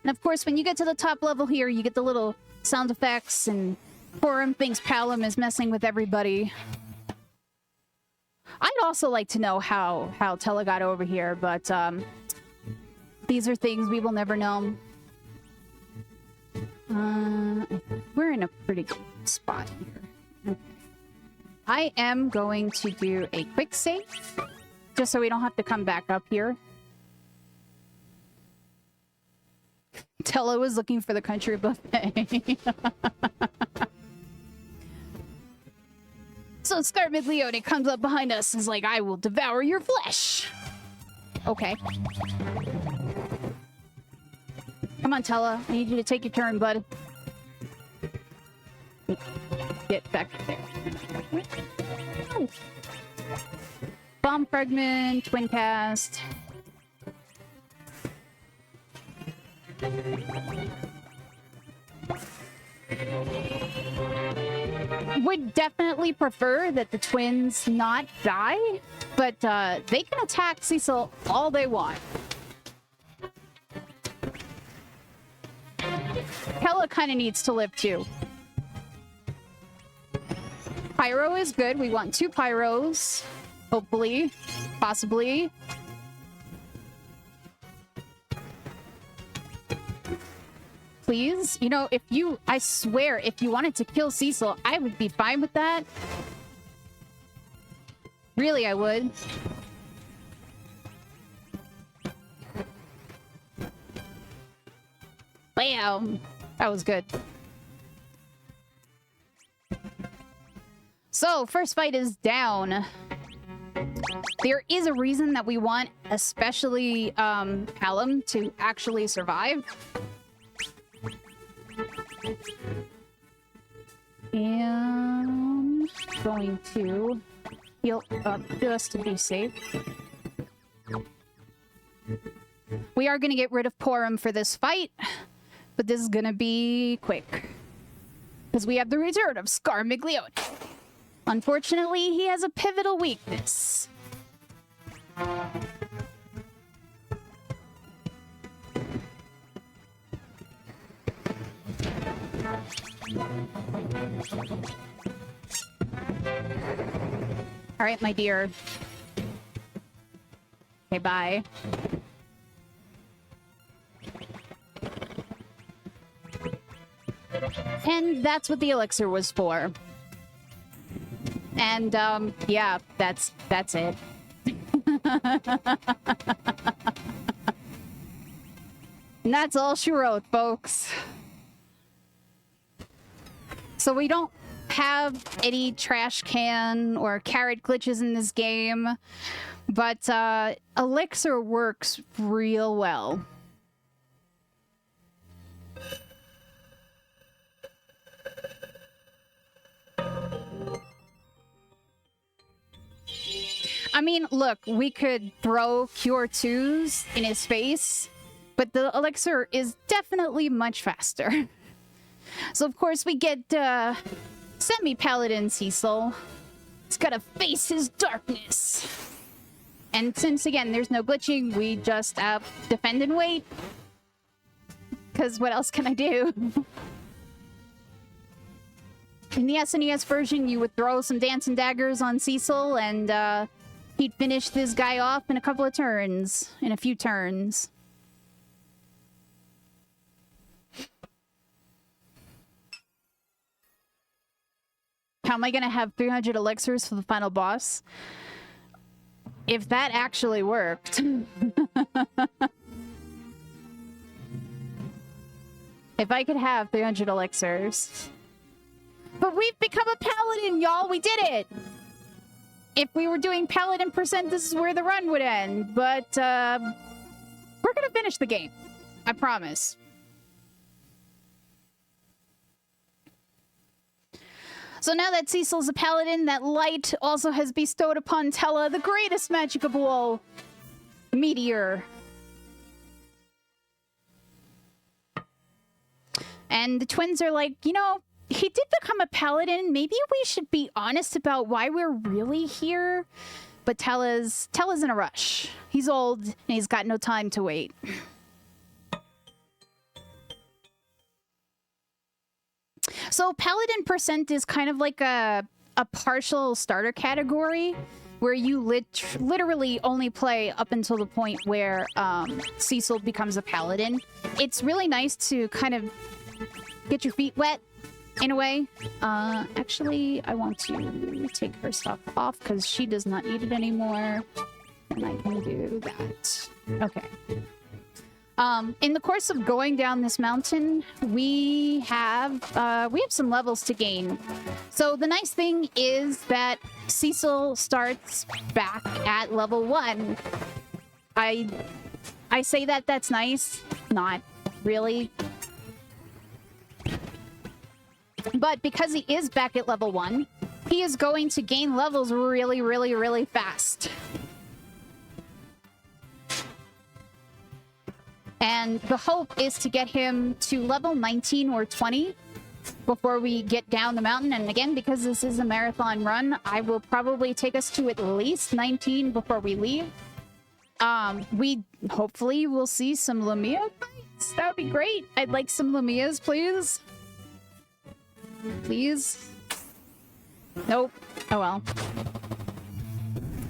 And of course, when you get to the top level here, you get the little sound effects, and Porum thinks Palom is messing with everybody. I'd also like to know how Tella got over here, but these are things we will never know. We're in a pretty good spot here. Okay. I am going to do a quick save, just so we don't have to come back up here. Tella was looking for the country buffet. So Scarmiglione comes up behind us and is like, I will devour your flesh. Okay. Come on, Tella. I need you to take your turn, bud. Get back there. Oh. Bomb fragment, twin cast. Would definitely prefer that the twins not die, but they can attack Cecil all they want. Tella kind of needs to live too. Pyro is good. We want 2 pyros. Hopefully. Possibly. Please. You know, I swear, if you wanted to kill Cecil, I would be fine with that. Really, I would. Bam! That was good. So, first fight is down. There is a reason that we want, especially Palom, to actually survive. And going to heal up just to be safe. We are going to get rid of Porum for this fight, but this is going to be quick. Because we have the return of Scarmiglione. Unfortunately, he has a pivotal weakness. All right, my dear. Okay, bye. And that's what the elixir was for. And, yeah, that's it. And that's all she wrote, folks. So we don't have any trash can or carrot glitches in this game, but Elixir works real well. I mean, look, we could throw Cure 2s in his face, but the Elixir is definitely much faster. So, of course, we get Semi-Paladin Cecil. He's gotta face his darkness. And since, again, there's no glitching, we just defend and wait. Because what else can I do? In the SNES version, you would throw some dancing daggers on Cecil, and he'd finish this guy off in a couple of turns. In a few turns. How am I gonna have 300 elixirs for the final boss? If that actually worked. If I could have 300 elixirs. But we've become a paladin, y'all! We did it! If we were doing paladin percent, this is where the run would end. But, we're gonna finish the game. I promise. So now that Cecil's a paladin, that light also has bestowed upon Tella the greatest magic of all, Meteor. And the twins are like, you know, he did become a paladin. Maybe we should be honest about why we're really here. But Tella's in a rush. He's old and he's got no time to wait. So Paladin percent is kind of like a partial starter category where you literally only play up until the point where Cecil becomes a paladin. It's really nice to kind of get your feet wet in a way. Actually, I want to take her stuff off because she does not need it anymore. And I can do that. Okay. In the course of going down this mountain, we have some levels to gain. So the nice thing is that Cecil starts back at level 1. I say that that's nice. Not really. But because he is back at level 1, he is going to gain levels really, really, really fast. And the hope is to get him to level 19 or 20 before we get down the mountain. And again, because this is a marathon run, I will probably take us to at least 19 before we leave. We hopefully will see some Lumia fights. That would be great. I'd like some Lumias, please. Please. Nope. Oh well.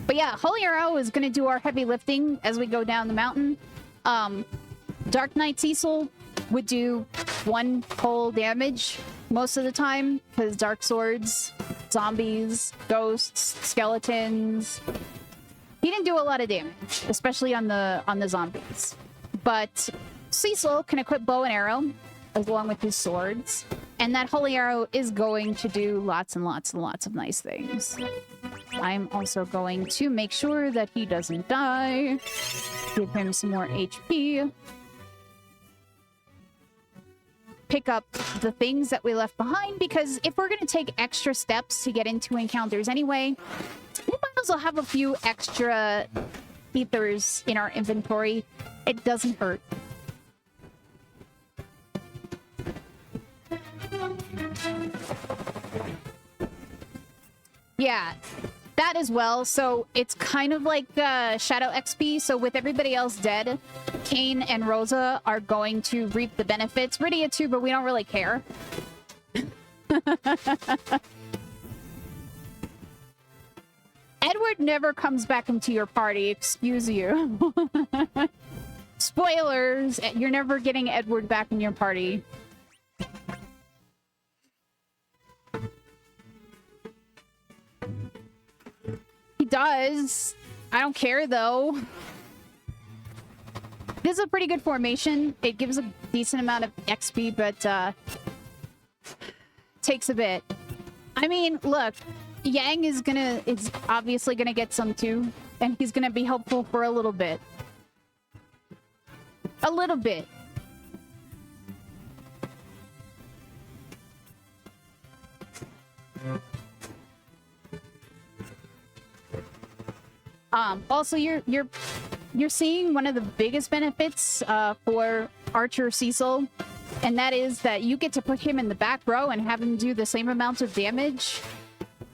But yeah, Holy Arrow is going to do our heavy lifting as we go down the mountain. Dark Knight Cecil would do 1 whole damage most of the time, because dark swords, zombies, ghosts, skeletons. He didn't do a lot of damage, especially on the zombies. But Cecil can equip bow and arrow along with his swords, and that Holy Arrow is going to do lots and lots and lots of nice things. I'm also going to make sure that he doesn't die. Give him some more HP. Pick up the things that we left behind, because if we're going to take extra steps to get into encounters anyway, we might as well have a few extra ethers in our inventory. It doesn't hurt. Yeah, that as well. So it's kind of like Shadow XP. So with everybody else dead, Kain and Rosa are going to reap the benefits. Rydia too, but we don't really care. Edward never comes back into your party, excuse you. Spoilers, you're never getting Edward back in your party. does. I don't care, though. This is a pretty good formation. It gives a decent amount of XP, but takes a bit. I mean, look, Yang is obviously gonna get some too, and he's gonna be helpful for a little bit. A little bit. Also, you're seeing one of the biggest benefits for Archer Cecil, and that is that you get to put him in the back row and have him do the same amount of damage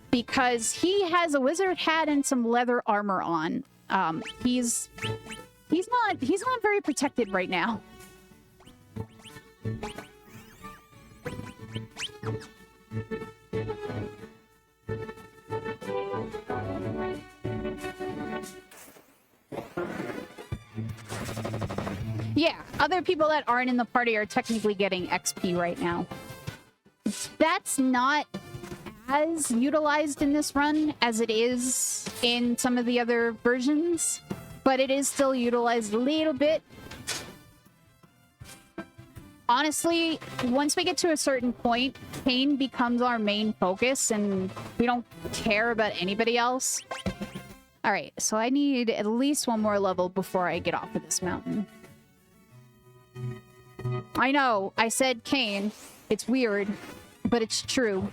because he has a wizard hat and some leather armor on. He's not very protected right now. Yeah, other people that aren't in the party are technically getting XP right now. That's not as utilized in this run as it is in some of the other versions, but it is still utilized a little bit. Honestly, once we get to a certain point, Kain becomes our main focus and we don't care about anybody else. All right, so I need at least one more level before I get off of this mountain. I know, I said Kain. It's weird, but it's true.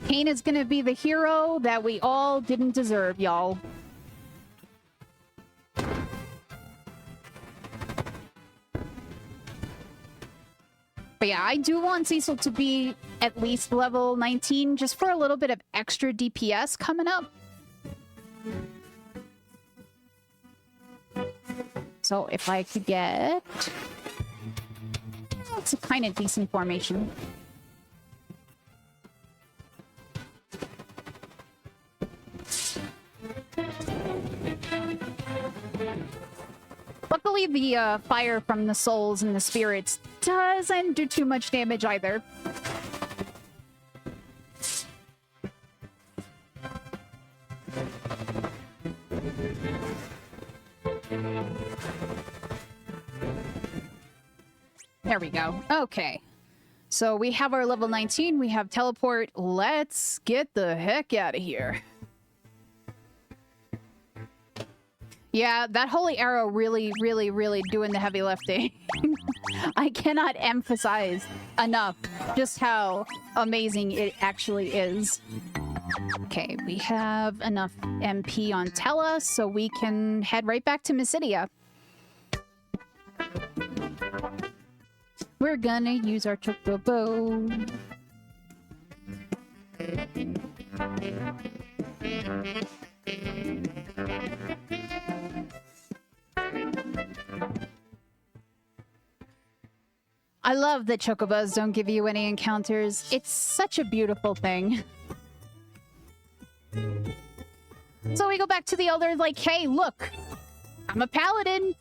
Kain is gonna be the hero that we all didn't deserve, y'all. But yeah, I do want Cecil to be at least level 19 just for a little bit of extra DPS coming up. So if I could get... It's a kind of decent formation. Luckily, the fire from the souls and the spirits doesn't do too much damage either. There we go. Okay. So we have our level 19. We have teleport. Let's get the heck out of here. Yeah, that holy arrow really doing the heavy lifting. I cannot emphasize enough just how amazing it actually is. Okay, we have enough MP on Tella, so we can head right back to Mysidia. We're gonna use our chocobo. I love that chocobos don't give you any encounters. It's such a beautiful thing. So we go back to the Elder like, hey, look, I'm a paladin.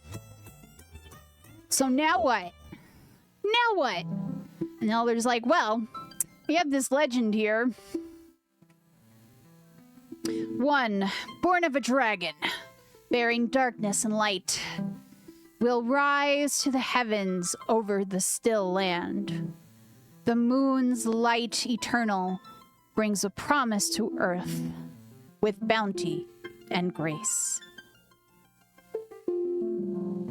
So now what? Now what? And the Elder's like, well, we have this legend here. One, born of a dragon, bearing darkness and light, will rise to the heavens over the still land. The moon's light eternal brings a promise to earth with bounty and grace.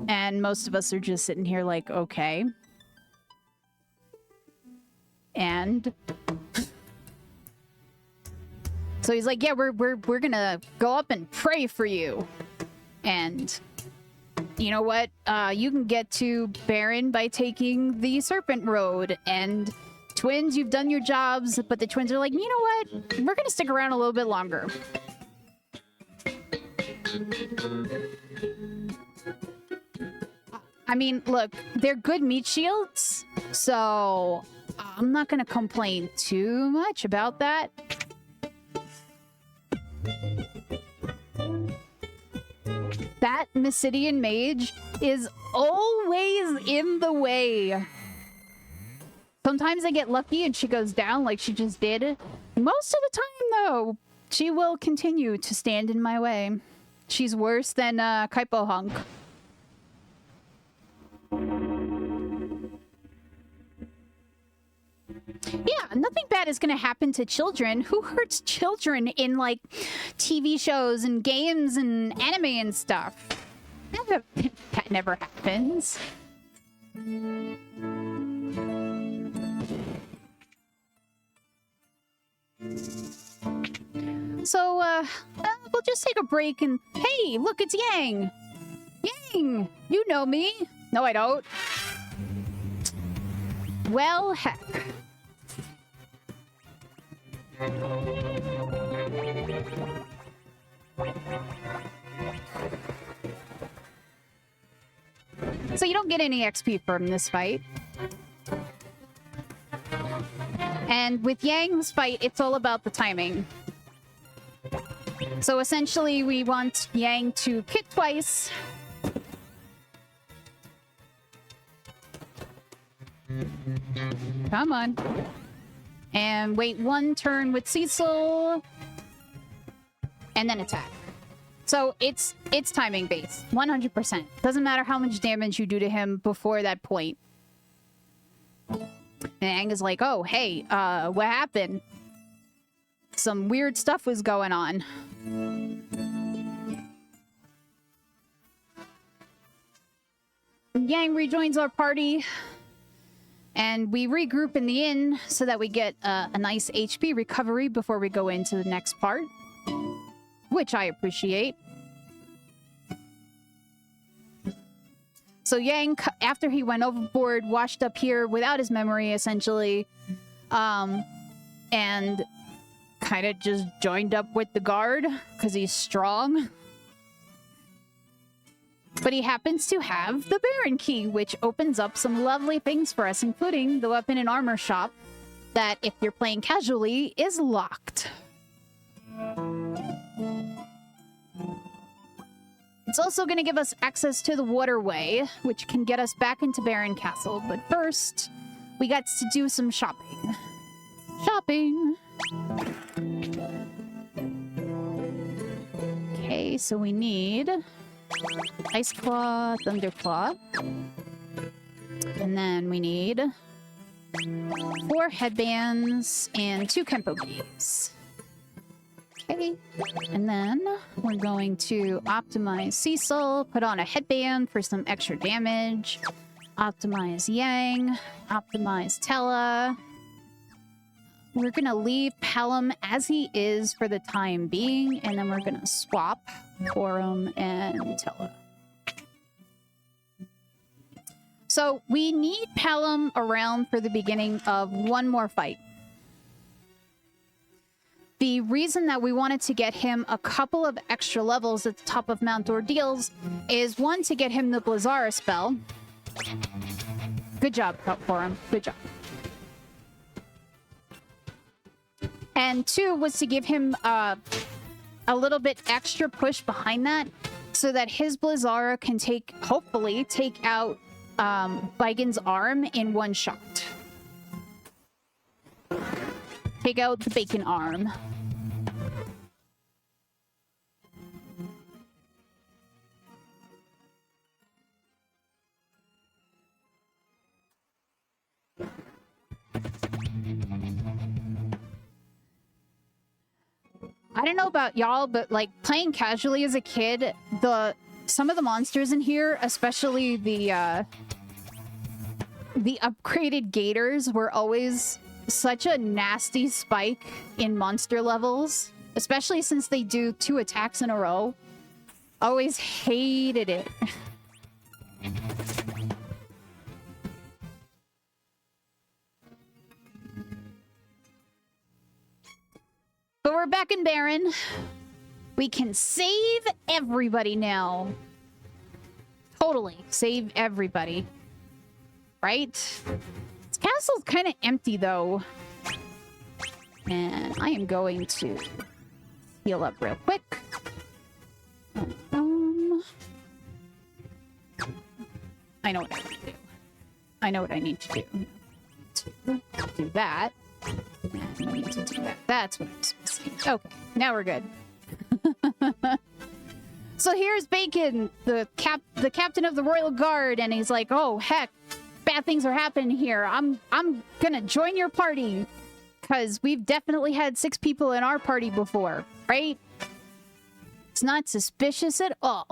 And most of us are just sitting here like, okay. And so he's like, yeah, we're gonna go up and pray for you. And you know what? You can get to Baron by taking the Serpent Road. And twins, you've done your jobs, but the twins are like, you know what? We're gonna stick around a little bit longer. I mean, look, they're good meat shields, so I'm not gonna complain too much about that. That Mysidian mage is always in the way. Sometimes I get lucky and she goes down like she just did. Most of the time, though, she will continue to stand in my way. She's worse than Kaipo Hunk. Yeah, nothing bad is gonna happen to children. Who hurts children in, like, TV shows and games and anime and stuff? That never happens. So, we'll just take a break and... Hey, look, it's Yang! Yang! You know me! No, I don't. Well, heck. So you don't get any XP from this fight. And with Yang's fight, it's all about the timing. So essentially, we want Yang to kick twice. Come on. And wait one turn with Cecil. And then attack. So it's timing based. 100%. Doesn't matter how much damage you do to him before that point. And Yang is like, oh, hey, what happened? Some weird stuff was going on. Yang rejoins our party. And we regroup in the inn so that we get a nice HP recovery before we go into the next part. Which I appreciate. So Yang, after he went overboard, washed up here without his memory, essentially. And kind of just joined up with the guard, because he's strong. But he happens to have the Baron key, which opens up some lovely things for us, including the weapon and armor shop that, if you're playing casually, is locked. It's also going to give us access to the waterway, which can get us back into Baron Castle. But first, we got to do some shopping. Shopping! Okay, so we need Ice Claw, Thunder Claw. And then we need 4 headbands and 2 Kempo keys. Okay, and then we're going to optimize Cecil, put on a headband for some extra damage, optimize Yang, optimize Tella. We're gonna leave Pelham as he is for the time being, and then we're gonna swap Corum and Tella. So we need Pelham around for the beginning of one more fight. The reason that we wanted to get him a couple of extra levels at the top of Mount Ordeals is, one, to get him the Blizzara spell. Good job, Corum. Good job. And 2 was to give him a little bit extra push behind that, so that his Blizzara can hopefully take out Bigen's arm in one shot. Take out the bacon arm. I don't know about y'all, but like playing casually as a kid, some of the monsters in here, especially the upgraded gators, were always such a nasty spike in monster levels, especially since they do 2 attacks in a row. Always hated it. But we're back in Baron. We can save everybody now. Totally. Save everybody. Right? This castle's kind of empty, though. And I am going to heal up real quick. I know what I need to do. I know what I need to do. do that. And I need to do that. That's what I'm supposed to do. Okay, now we're good. So here's Bacon, the captain of the Royal Guard, and he's like, "Oh heck, bad things are happening here. I'm gonna join your party, because we've definitely had 6 people in our party before, right? It's not suspicious at all."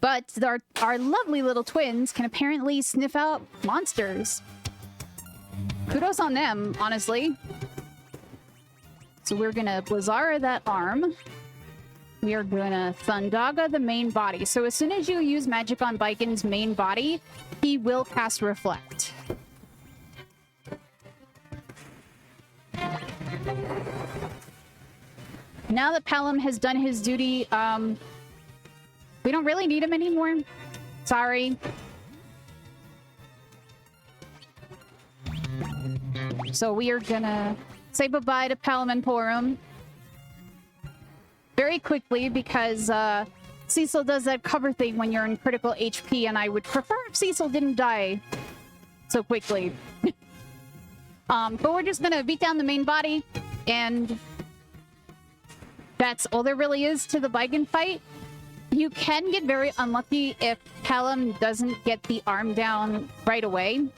But our lovely little twins can apparently sniff out monsters. Kudos on them, honestly. So we're gonna Blizzara that arm. We are gonna Thundaga the main body. So as soon as you use magic on Bacon's main body, he will cast Reflect. Now that Palom has done his duty, we don't really need him anymore. Sorry. So we are gonna say bye-bye to Palom and Porum very quickly, because Cecil does that cover thing when you're in critical HP, and I would prefer if Cecil didn't die so quickly. But we're just gonna beat down the main body, and that's all there really is to the Baigan fight. You can get very unlucky if Palom doesn't get the arm down right away.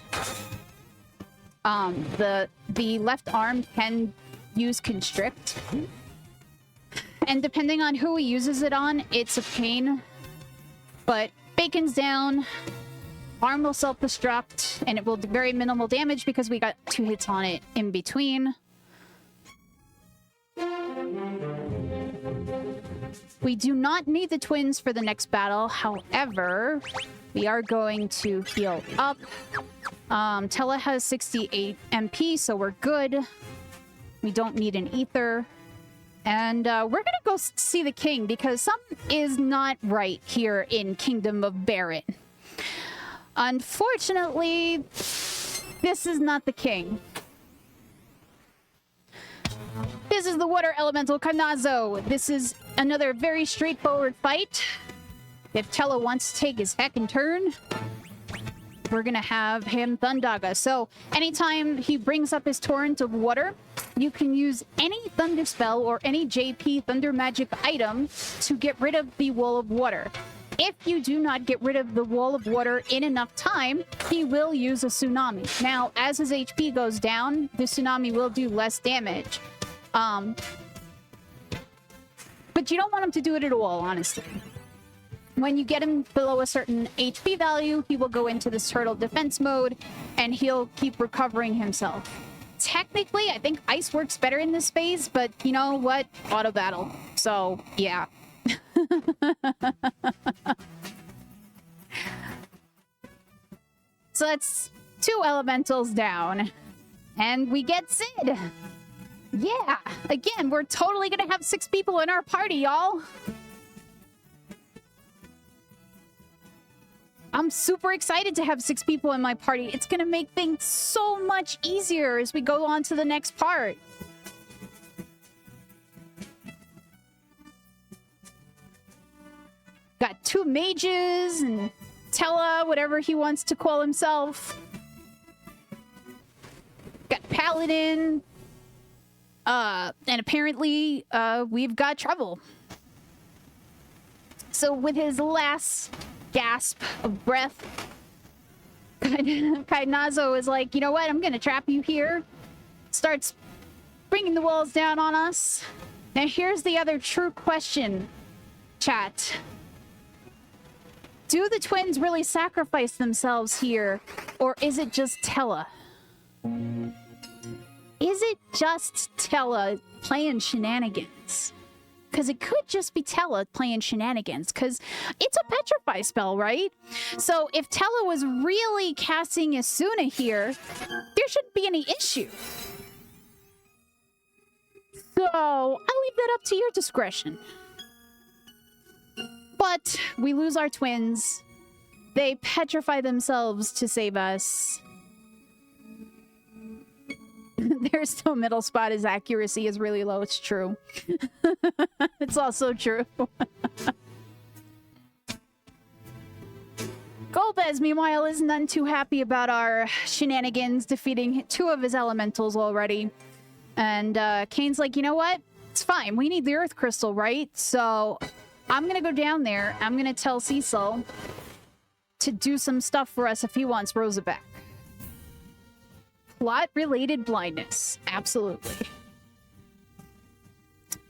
The left arm can use Constrict. And depending on who he uses it on, it's a pain. But Bacon's down, arm will self-destruct, and it will do very minimal damage because we got 2 hits on it in between. We do not need the twins for the next battle. However, we are going to heal up. Tella has 68 MP, so we're good. We don't need an ether. And we're gonna go see the king, because something is not right here in Kingdom of Barret. Unfortunately, this is not the king. This is the water elemental Cagnazzo. This is another very straightforward fight. If Tella wants to take his heckin' turn, we're gonna have him Thundaga. So anytime he brings up his torrent of water, you can use any thunder spell or any JP thunder magic item to get rid of the wall of water. If you do not get rid of the wall of water in enough time, he will use a tsunami. Now, as his HP goes down, the tsunami will do less damage. But you don't want him to do it at all, honestly. When you get him below a certain HP value, he will go into this turtle defense mode, and he'll keep recovering himself. Technically, I think ice works better in this phase, but you know what? Auto battle. So, yeah. So that's 2 elementals down. And we get Sid. Yeah, again, we're totally gonna have 6 people in our party, y'all. I'm super excited to have 6 people in my party. It's gonna make things so much easier as we go on to the next part. Got 2 mages and Tella, whatever he wants to call himself. Got Paladin. And apparently, we've got trouble. So with his last gasp of breath, Cagnazzo is like, you know what? I'm gonna trap you here. Starts bringing the walls down on us. Now here's the other true question, chat. Do the twins really sacrifice themselves here, or is it just Tella? Is it just Tella playing shenanigans? Because it could just be Tella playing shenanigans, because it's a petrify spell, right? So if Tella was really casting Asuna here, there shouldn't be any issue. So I'll leave that up to your discretion. But we lose our twins. They petrify themselves to save us. Their still middle spot, his accuracy is really low. It's true. It's also true. Golbez, meanwhile, is none too happy about our shenanigans, defeating 2 of his elementals already. And Kane's like, you know what? It's fine. We need the Earth Crystal, right? So I'm going to go down there. I'm going to tell Cecil to do some stuff for us if he wants Rosa back. Plot-related blindness. Absolutely.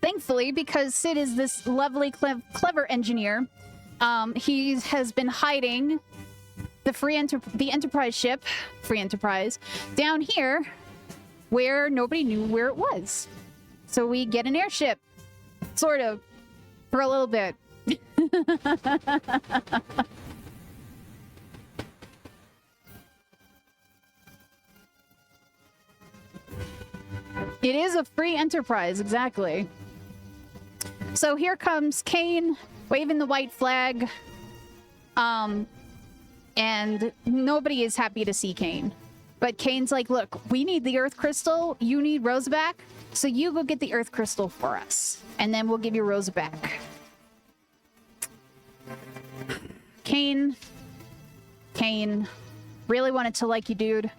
Thankfully, because Sid is this lovely, clever engineer, he has been hiding the Enterprise ship, Free Enterprise, down here where nobody knew where it was. So we get an airship, sort of, for a little bit. It is a free enterprise, exactly. So here comes Kain, waving the white flag. And nobody is happy to see Kain. But Kane's like, look, we need the Earth Crystal. You need Rosa back. So you go get the Earth Crystal for us. And then we'll give you Rosa back. Kain. Really wanted to like you, dude.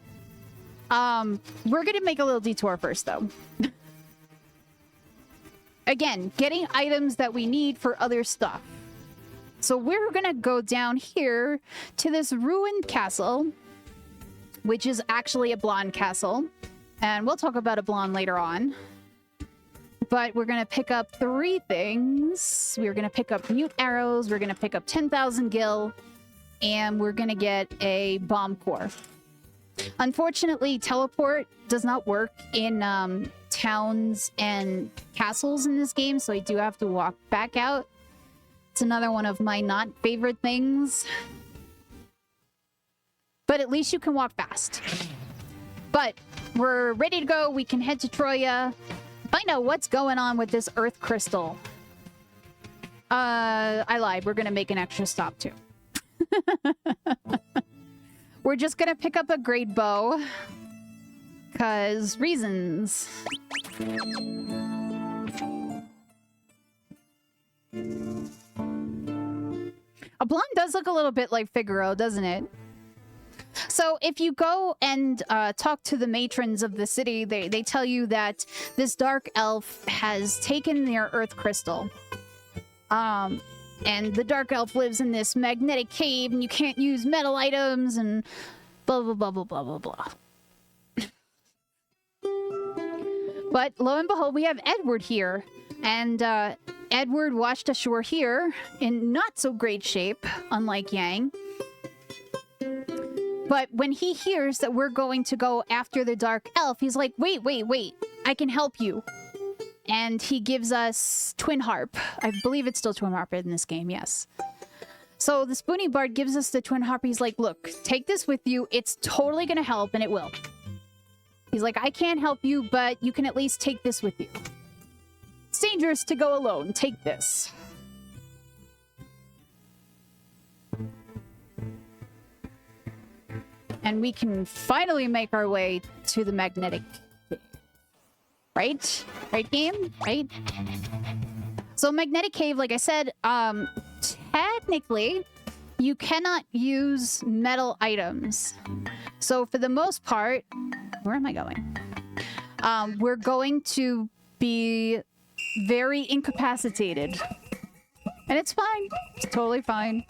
We're gonna make a little detour first, though. Again, getting items that we need for other stuff. So we're gonna go down here to this ruined castle, which is actually a blonde castle. And we'll talk about a blonde later on. But we're gonna pick up 3 things. We're gonna pick up mute arrows, we're gonna pick up 10,000 gil, and we're gonna get a bomb core. Unfortunately, teleport does not work in towns and castles in this game, so I do have to walk back out. It's another one of my not favorite things. But at least you can walk fast. But we're ready to go. We can head to Troya. Find out what's going on with this Earth Crystal. I lied. We're going to make an extra stop, too. We're just going to pick up a great bow. Because reasons. A blonde does look a little bit like Figaro, doesn't it? So if you go and talk to the matrons of the city, they tell you that this dark elf has taken their Earth Crystal. And the dark elf lives in this magnetic cave, and you can't use metal items, and blah, blah, blah, blah, blah, blah, blah. But lo and behold, we have Edward here. And Edward washed ashore here in not so great shape, unlike Yang. But when he hears that we're going to go after the Dark Elf, he's like, wait, I can help you. And he gives us Twin Harp. I believe it's still Twin Harp in this game, yes. So the Spoony Bard gives us the Twin Harp. He's like, look, take this with you. It's totally going to help, and it will. He's like, I can't help you, but you can at least take this with you. It's dangerous to go alone. Take this. And we can finally make our way to the magnetic cave. Right? Right, game? Right? So magnetic cave, like I said, technically, you cannot use metal items. So for the most part, where am I going? We're going to be very incapacitated. And it's fine. It's totally fine.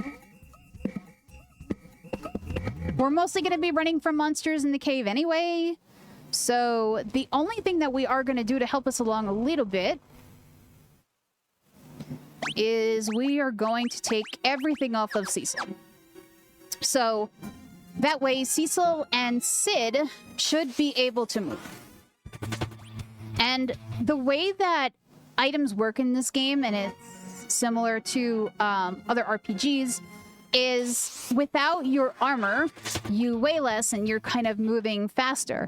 We're mostly going to be running from monsters in the cave anyway. So the only thing that we are going to do to help us along a little bit is we are going to take everything off of Cecil. So that way Cecil and Sid should be able to move. And the way that items work in this game, and it's similar to other RPGs, is without your armor, you weigh less and you're kind of moving faster.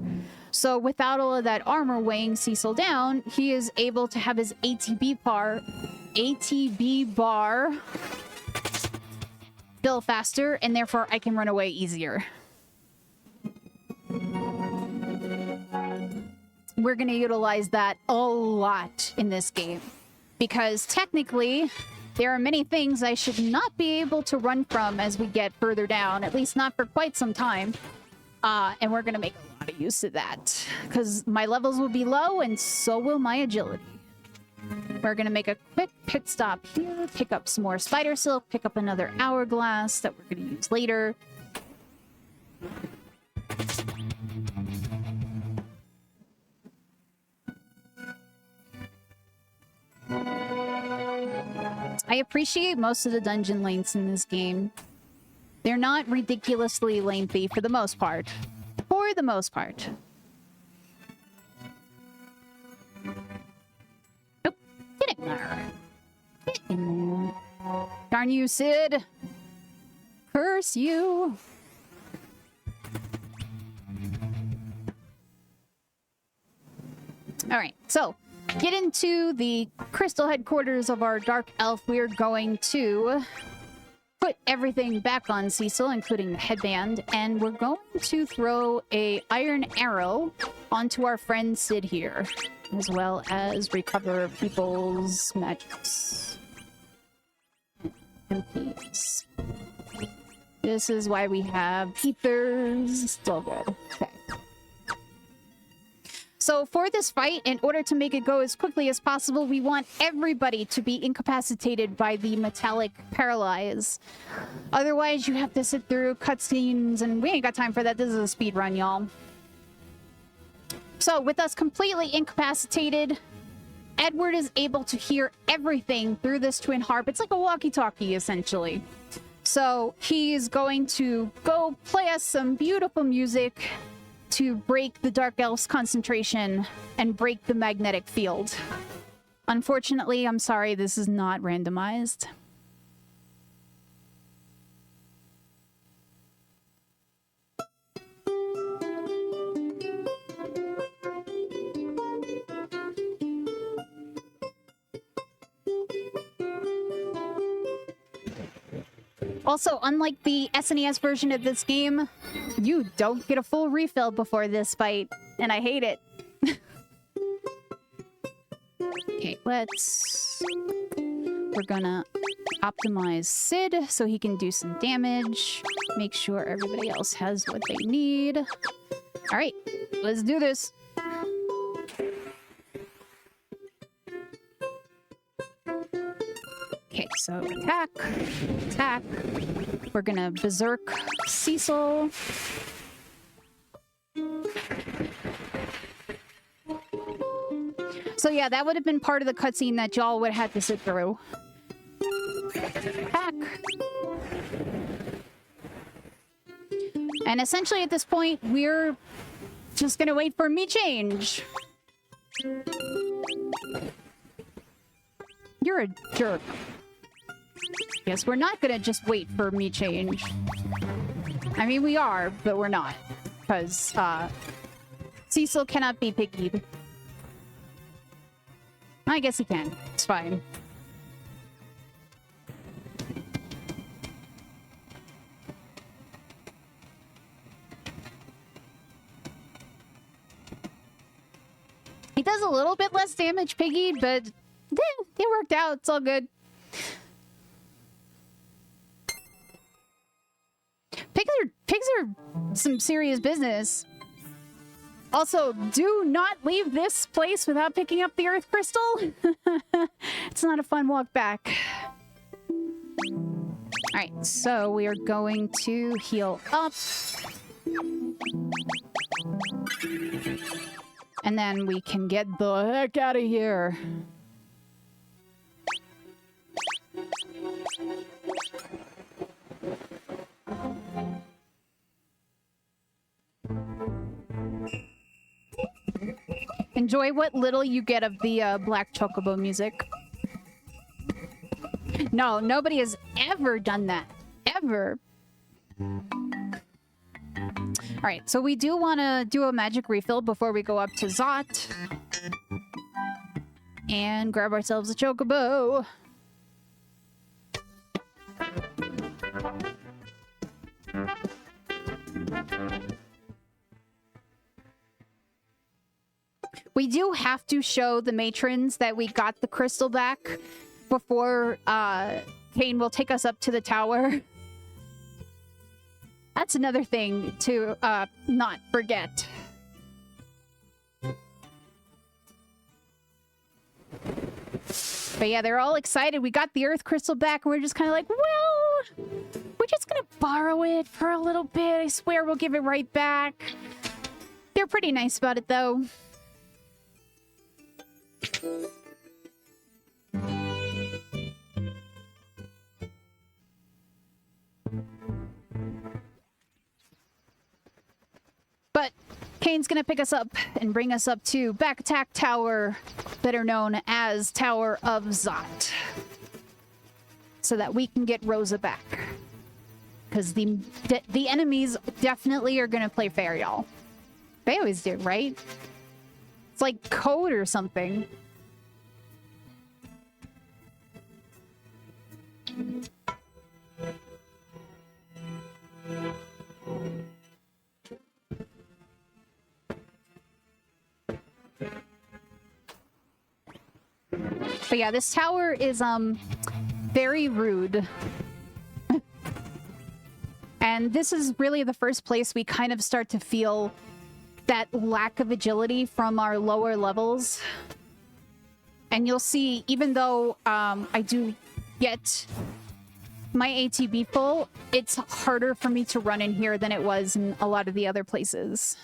So without all of that armor weighing Cecil down, he is able to have his ATB bar fill faster, and therefore I can run away easier. We're going to utilize that a lot in this game. Because technically, there are many things I should not be able to run from as we get further down, at least not for quite some time. And we're gonna make a lot of use of that, because my levels will be low, and so will my agility. We're gonna make a quick pit stop here, pick up some more spider silk, pick up another hourglass that we're gonna use later. I appreciate most of the dungeon lengths in this game. They're not ridiculously lengthy for the most part. For the most part. Nope. Get in there. Get in there. Darn you, Sid. Curse you. Alright, so get into the crystal headquarters of our dark elf. We're going to put everything back on Cecil, including the headband, and we're going to throw a iron arrow onto our friend Sid here, as well as recover people's magics. MPs. This is why we have ethers. Still good. Okay. So for this fight, in order to make it go as quickly as possible, we want everybody to be incapacitated by the metallic paralyze. Otherwise, you have to sit through cutscenes, and we ain't got time for that. This is a speed run, y'all. So with us completely incapacitated, Edward is able to hear everything through this twin harp. It's like a walkie-talkie, essentially. So he's going to go play us some beautiful music to break the Dark Elf's concentration and break the magnetic field. Unfortunately, I'm sorry, this is not randomized. Also, unlike the SNES version of this game, you don't get a full refill before this fight, and I hate it. Okay, we're gonna optimize Sid so he can do some damage. Make sure everybody else has what they need. Alright, let's do this. Okay, so attack, attack. We're gonna berserk Cecil. So yeah, that would have been part of the cutscene that y'all would have had to sit through. Attack. And essentially at this point, we're just gonna wait for me change. You're a jerk. Yes, we're not gonna just wait for me change. I mean, we are, but we're not. Because, Cecil cannot be pickied. I guess he can. It's fine. He does a little bit less damage, piggied, but it worked out. It's all good. Pigs are some serious business. Also, do not leave this place without picking up the earth crystal. It's not a fun walk back. Alright, so we are going to heal up. And then we can get the heck out of here. Enjoy what little you get of the Black Chocobo music. No, nobody has ever done that. Ever. Alright, so we do want to do a magic refill before we go up to Zot. And grab ourselves a Chocobo. We do have to show the matrons that we got the crystal back, before Kain will take us up to the tower. That's another thing to not forget. But yeah, they're all excited. We got the Earth Crystal back, and we're just kind of like, well, we're just gonna borrow it for a little bit. I swear we'll give it right back. They're pretty nice about it, though. But Kain's gonna pick us up and bring us up to Back Attack Tower, better known as Tower of Zot, so that we can get Rosa back. Because the enemies definitely are gonna play fair, y'all. They always do, right? It's like code or something. But yeah, this tower is very rude. And this is really the first place we kind of start to feel that lack of agility from our lower levels. And you'll see, even though I do get my ATB full, it's harder for me to run in here than it was in a lot of the other places.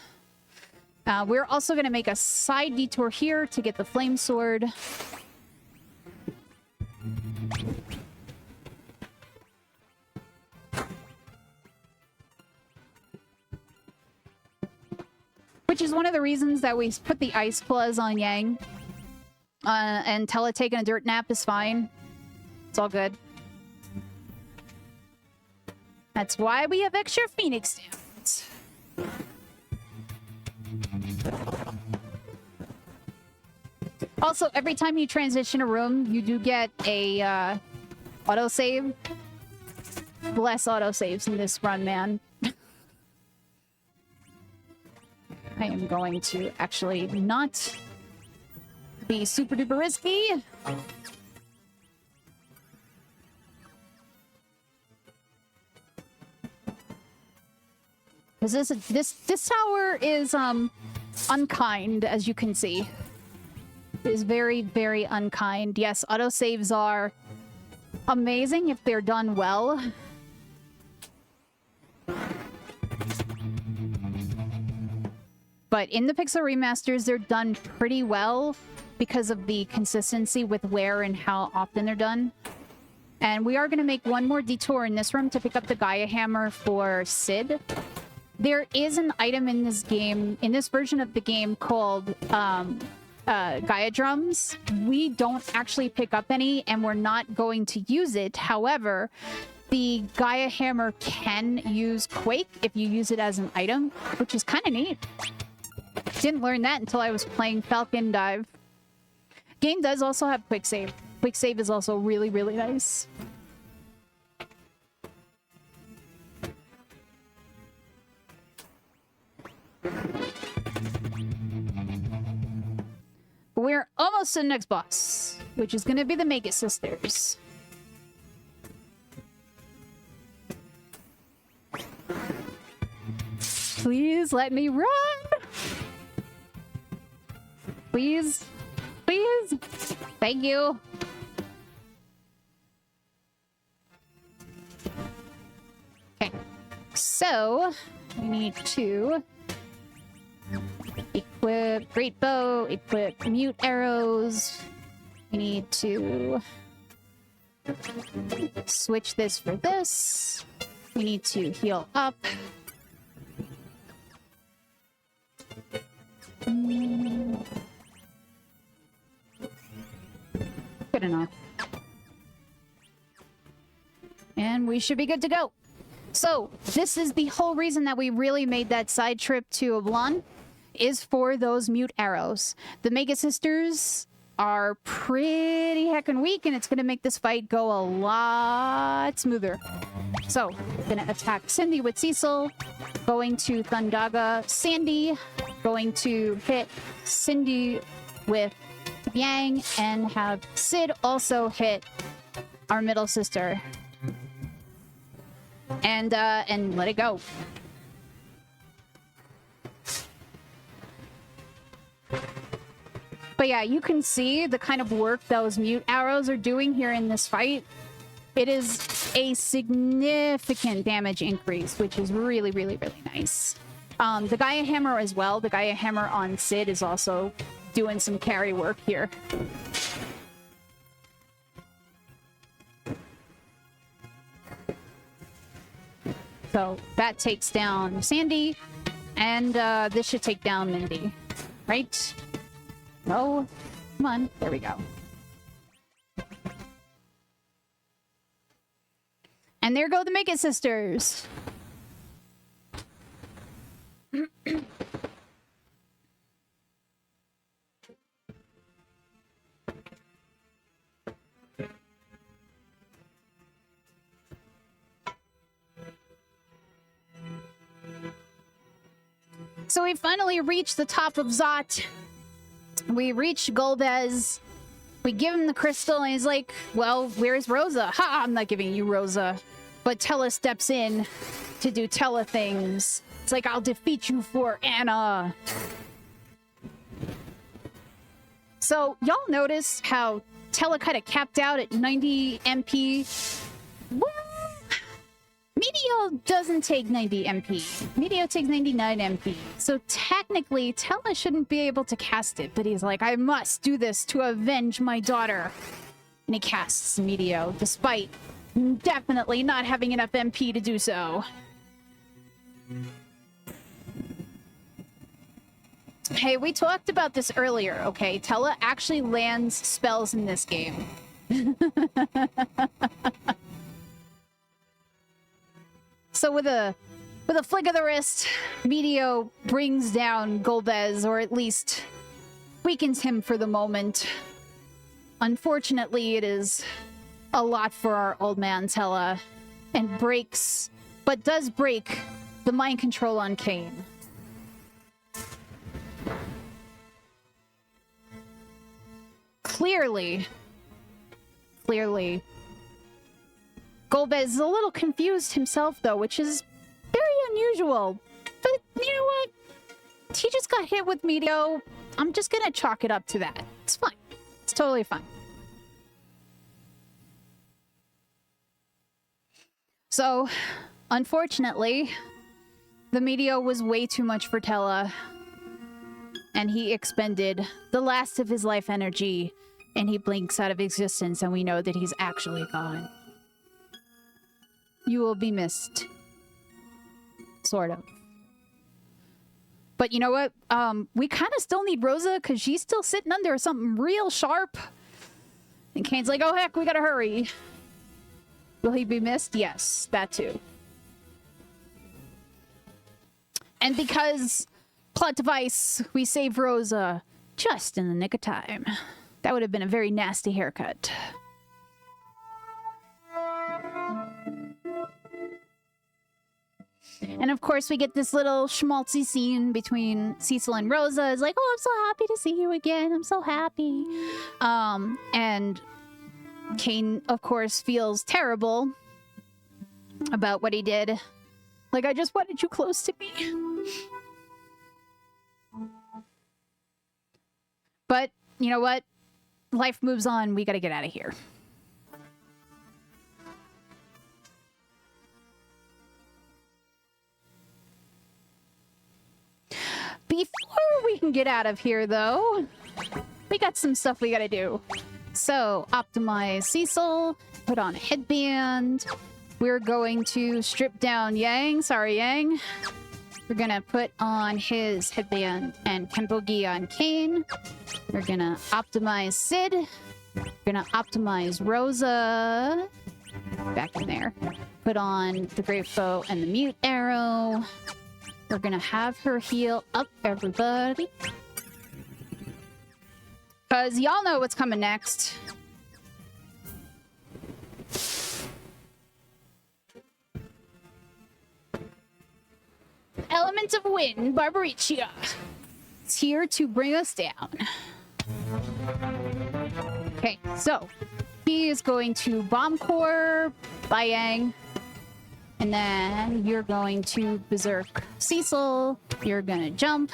We're also going to make a side detour here to get the Flame Sword. Which is one of the reasons that we put the Ice Claws on Yang. And tell it taking a dirt nap is fine. It's all good. That's why we have extra Phoenix Downs. Also, every time you transition a room, you do get a autosave. Less autosaves in this run, man. I am going to actually not be super duper risky. Because this tower is unkind, as you can see. It is very, very unkind. Yes, autosaves are amazing if they're done well. But in the Pixel remasters, they're done pretty well because of the consistency with where and how often they're done. And we are going to make one more detour in this room to pick up the Gaia Hammer for Sid. There is an item in this game, in this version of the game, called Gaia Drums. We don't actually pick up any, and we're not going to use it. However, the Gaia Hammer can use Quake if you use it as an item, which is kind of neat. Didn't learn that until I was playing Falcon Dive. Game does also have Quick Save. Quick Save is also really, really nice. We're almost to the next boss, which is going to be the Mega Sisters. Please let me run! Please? Please? Thank you. Okay. So, we need to equip Great Bow, equip Mute Arrows. We need to switch this for this. We need to heal up. Good enough. And we should be good to go. So, this is the whole reason that we really made that side trip to Oblon, is for those mute arrows. The Mega Sisters are pretty heckin' weak, and it's gonna make this fight go a lot smoother. So, gonna attack Cindy with Cecil, going to Thundaga Sandy, going to hit Cindy with have Yang and have Sid also hit our middle sister. And let it go. But yeah, you can see the kind of work those mute arrows are doing here in this fight. It is a significant damage increase, which is really, really, really nice. The Gaia Hammer as well. The Gaia Hammer on Sid is also doing some carry work here. So that takes down Sandy, and this should take down Mindy, right? No, come on, there we go. And there go the Mega Sisters. So we finally reached the top of Zot. We reach Golbez. We give him the crystal, and he's like, well, where's Rosa? Ha! I'm not giving you Rosa. But Tella steps in to do Tella things. It's like, I'll defeat you for Anna. So, y'all notice how Tella kind of capped out at 90 MP? Well, Medio doesn't take 90 MP. Medio takes 99 MP. So technically, Tella shouldn't be able to cast it, but he's like, I must do this to avenge my daughter. And he casts Medio, despite definitely not having enough MP to do so. Hey, we talked about this earlier, okay? Tella actually lands spells in this game. So with a flick of the wrist, Medio brings down Golbez, or at least weakens him for the moment. Unfortunately, it is a lot for our old man Tella, and breaks, but does break, the mind control on Cain. Clearly, Golbez is a little confused himself, though, which is very unusual. But you know what? He just got hit with Medio. I'm just gonna chalk it up to that. It's fine. It's totally fine. So, unfortunately, the Medio was way too much for Tella, and he expended the last of his life energy, and he blinks out of existence, and we know that he's actually gone. You will be missed. Sort of. But you know what? We kind of still need Rosa, because she's still sitting under something real sharp. And Kane's like, oh heck, we gotta hurry. Will he be missed? Yes, that too. And because plot device, we save Rosa just in the nick of time. That would have been a very nasty haircut. And of course, we get this little schmaltzy scene between Cecil and Rosa. It's like, oh, I'm so happy to see you again. I'm so happy. And Cain, of course, feels terrible about what he did. Like, I just wanted you close to me. But, you know what? Life moves on. We gotta get out of here. Before we can get out of here, though, we got some stuff we gotta do. So, optimize Cecil, put on a headband. We're going to strip down Yang. Sorry, Yang. We're gonna put on his headband and Kenpo-gi on Cain. We're gonna optimize Sid. We're gonna optimize Rosa. Back in there. Put on the Great Foe and the Mute Arrow. We're gonna have her heal up everybody. Because y'all know what's coming next. Element of Wind, Barbariccia. It's here to bring us down. Okay, so he is going to Bomb Core, Bayang, and then you're going to Berserk Cecil. You're gonna jump.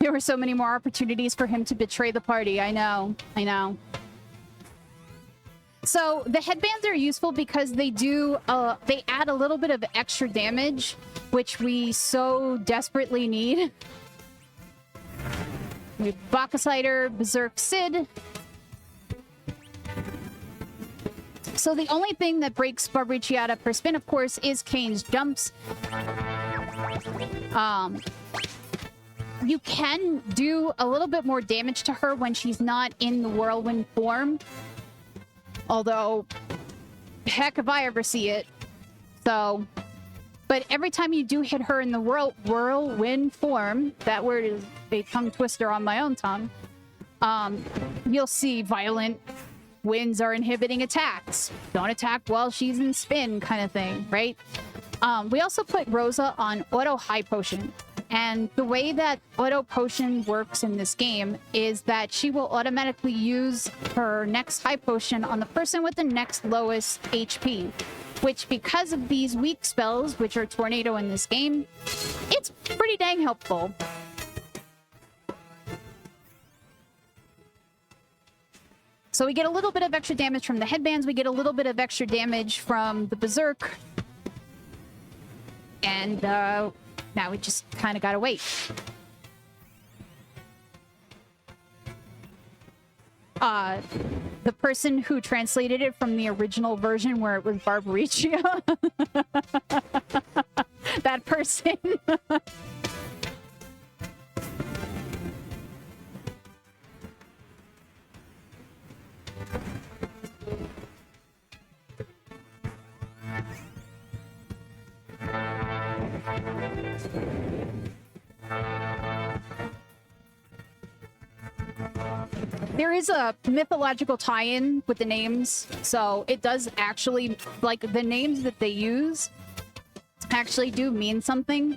There were so many more opportunities for him to betray the party. I know. So the headbands are useful because they do, they add a little bit of extra damage, which we so desperately need. We have Bakasider, Berserk Sid. So the only thing that breaks Barbariccia per spin, of course, is Kain's jumps. You can do a little bit more damage to her when she's not in the whirlwind form. Although, heck if I ever see it. So, but every time you do hit her in the whirlwind form, that word is a tongue twister on my own tongue, you'll see violent winds are inhibiting attacks. Don't attack while she's in spin kind of thing, right? We also put Rosa on auto high potion. And the way that auto potion works in this game is that she will automatically use her next high potion on the person with the next lowest HP, which because of these weak spells, which are tornado in this game, it's pretty dang helpful. So we get a little bit of extra damage from the headbands, we get a little bit of extra damage from the Berserk, and now we just kind of gotta wait. The person who translated it from the original version where it was Barbariccia. That person. There is a mythological tie-in with the names, so it does actually, like, the names that they use actually do mean something.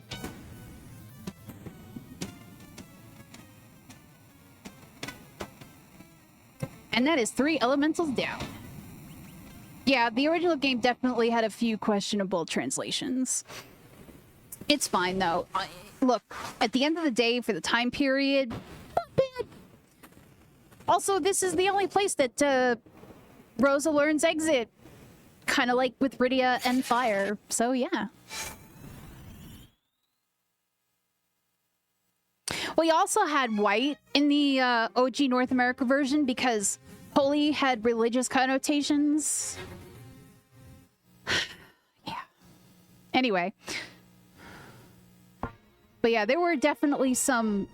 And that is 3 elementals down. Yeah, the original game definitely had a few questionable translations. It's fine, though. Look, at the end of the day, for the time period, not bad. Also, this is the only place that Rosa learns exit. Kind of like with Rydia and Fire. So, yeah. We also had white in the OG North America version because holy had religious connotations. Yeah. Anyway. But yeah, there were definitely some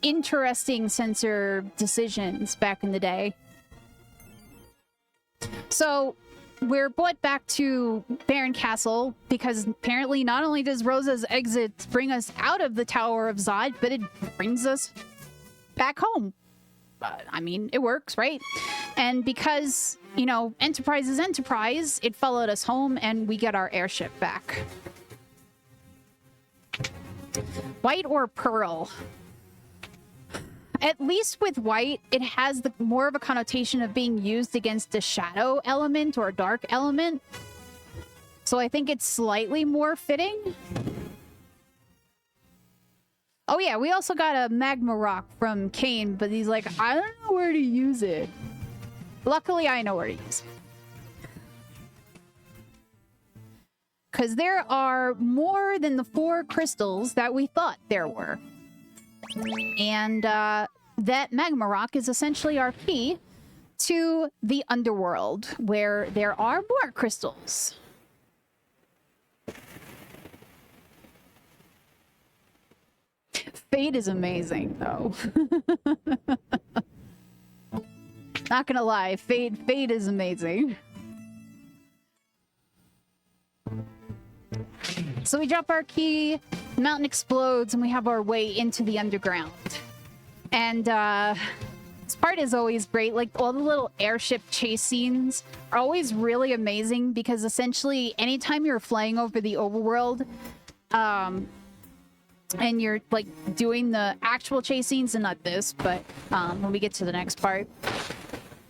interesting censor decisions back in the day. So we're brought back to Baron Castle because apparently not only does Rosa's exit bring us out of the Tower of Zod, but it brings us back home. I mean, it works, right? And because, you know, Enterprise is Enterprise, it followed us home and we get our airship back. White or Pearl? At least with white, it has the more of a connotation of being used against a shadow element or a dark element. So I think it's slightly more fitting. Oh yeah, we also got a magma rock from Cain, but he's like, I don't know where to use it. Luckily, I know where to use it. Because there are more than the 4 crystals that we thought there were. And that magma rock is essentially our key to the Underworld, where there are more crystals. Fate is amazing, though. Not gonna lie, Fate is amazing. So we drop our key, the mountain explodes, and we have our way into the underground. And this part is always great. Like, all the little airship chase scenes are always really amazing because essentially anytime you're flying over the overworld, and you're like doing the actual chase scenes, and not this, but when we get to the next part,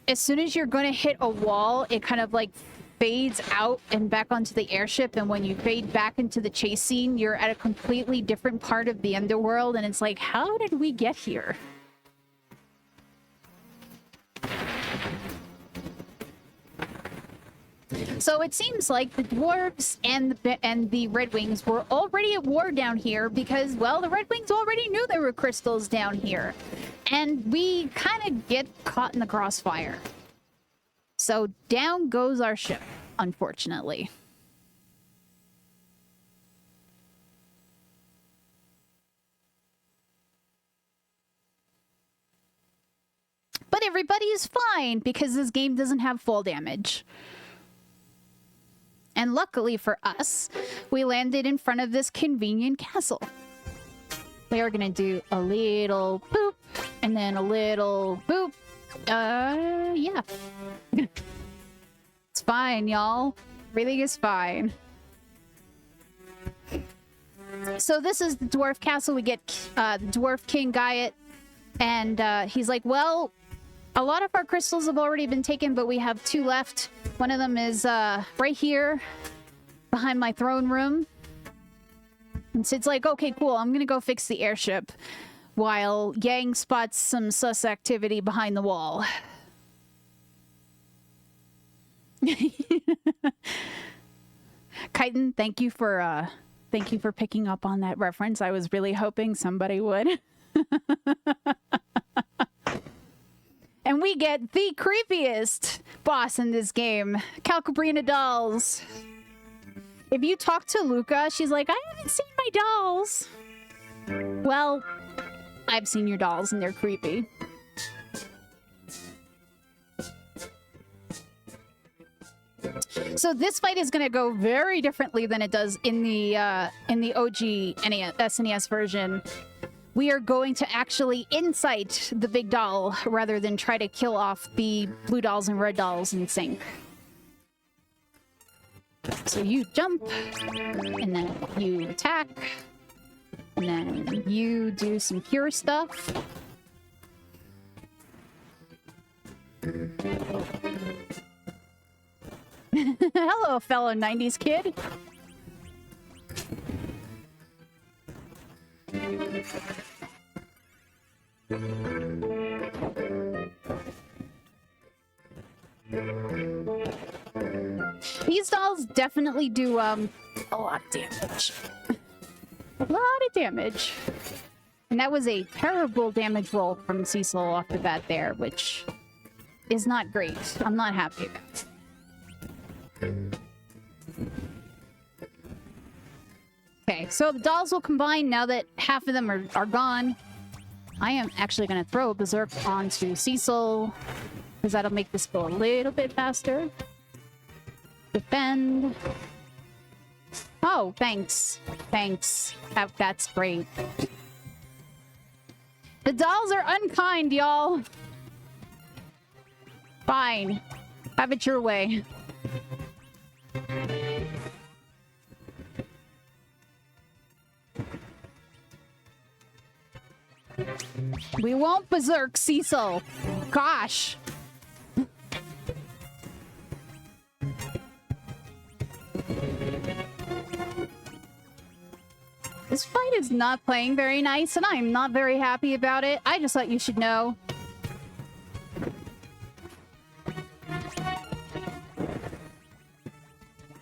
as soon as you're going to hit a wall, it kind of like fades out and back onto the airship, and when you fade back into the chase scene, you're at a completely different part of the underworld, and it's like, how did we get here? So it seems like the dwarves and the Red Wings were already at war down here because, well, the Red Wings already knew there were crystals down here. And we kind of get caught in the crossfire. So down goes our ship, unfortunately. But everybody is fine because this game doesn't have fall damage. And luckily for us, we landed in front of this convenient castle. We are gonna do a little boop, and then a little boop. Yeah. It's fine, y'all. Everything is fine. So this is the dwarf castle. We get the dwarf King Gaiet, and he's like, well, a lot of our crystals have already been taken, but we have 2 left. One of them is right here behind my throne room. And Sid's like, okay, cool, I'm gonna go fix the airship while Yang spots some sus activity behind the wall. Kaiten, thank you for picking up on that reference. I was really hoping somebody would. And we get the creepiest boss in this game, Calcabrina dolls. If you talk to Luca, she's like, I haven't seen my dolls. Well, I've seen your dolls and they're creepy. So this fight is going to go very differently than it does in the OG SNES version. We are going to actually incite the big doll rather than try to kill off the blue dolls and red dolls in sync. So you jump, and then you attack, and then you do some cure stuff. Hello, fellow 90s kid. These dolls definitely do a lot of damage. A lot of damage. And that was a terrible damage roll from Cecil off the bat there, which is not great. I'm not happy about it. Okay, so the dolls will combine now that half of them are gone. I am actually going to throw a Berserk onto Cecil, because that'll make this go a little bit faster. Defend. Oh, thanks. Thanks. That's great. The dolls are unkind, y'all. Fine. Have it your way. We won't berserk Cecil. Gosh. This fight is not playing very nice, and I'm not very happy about it. I just thought you should know.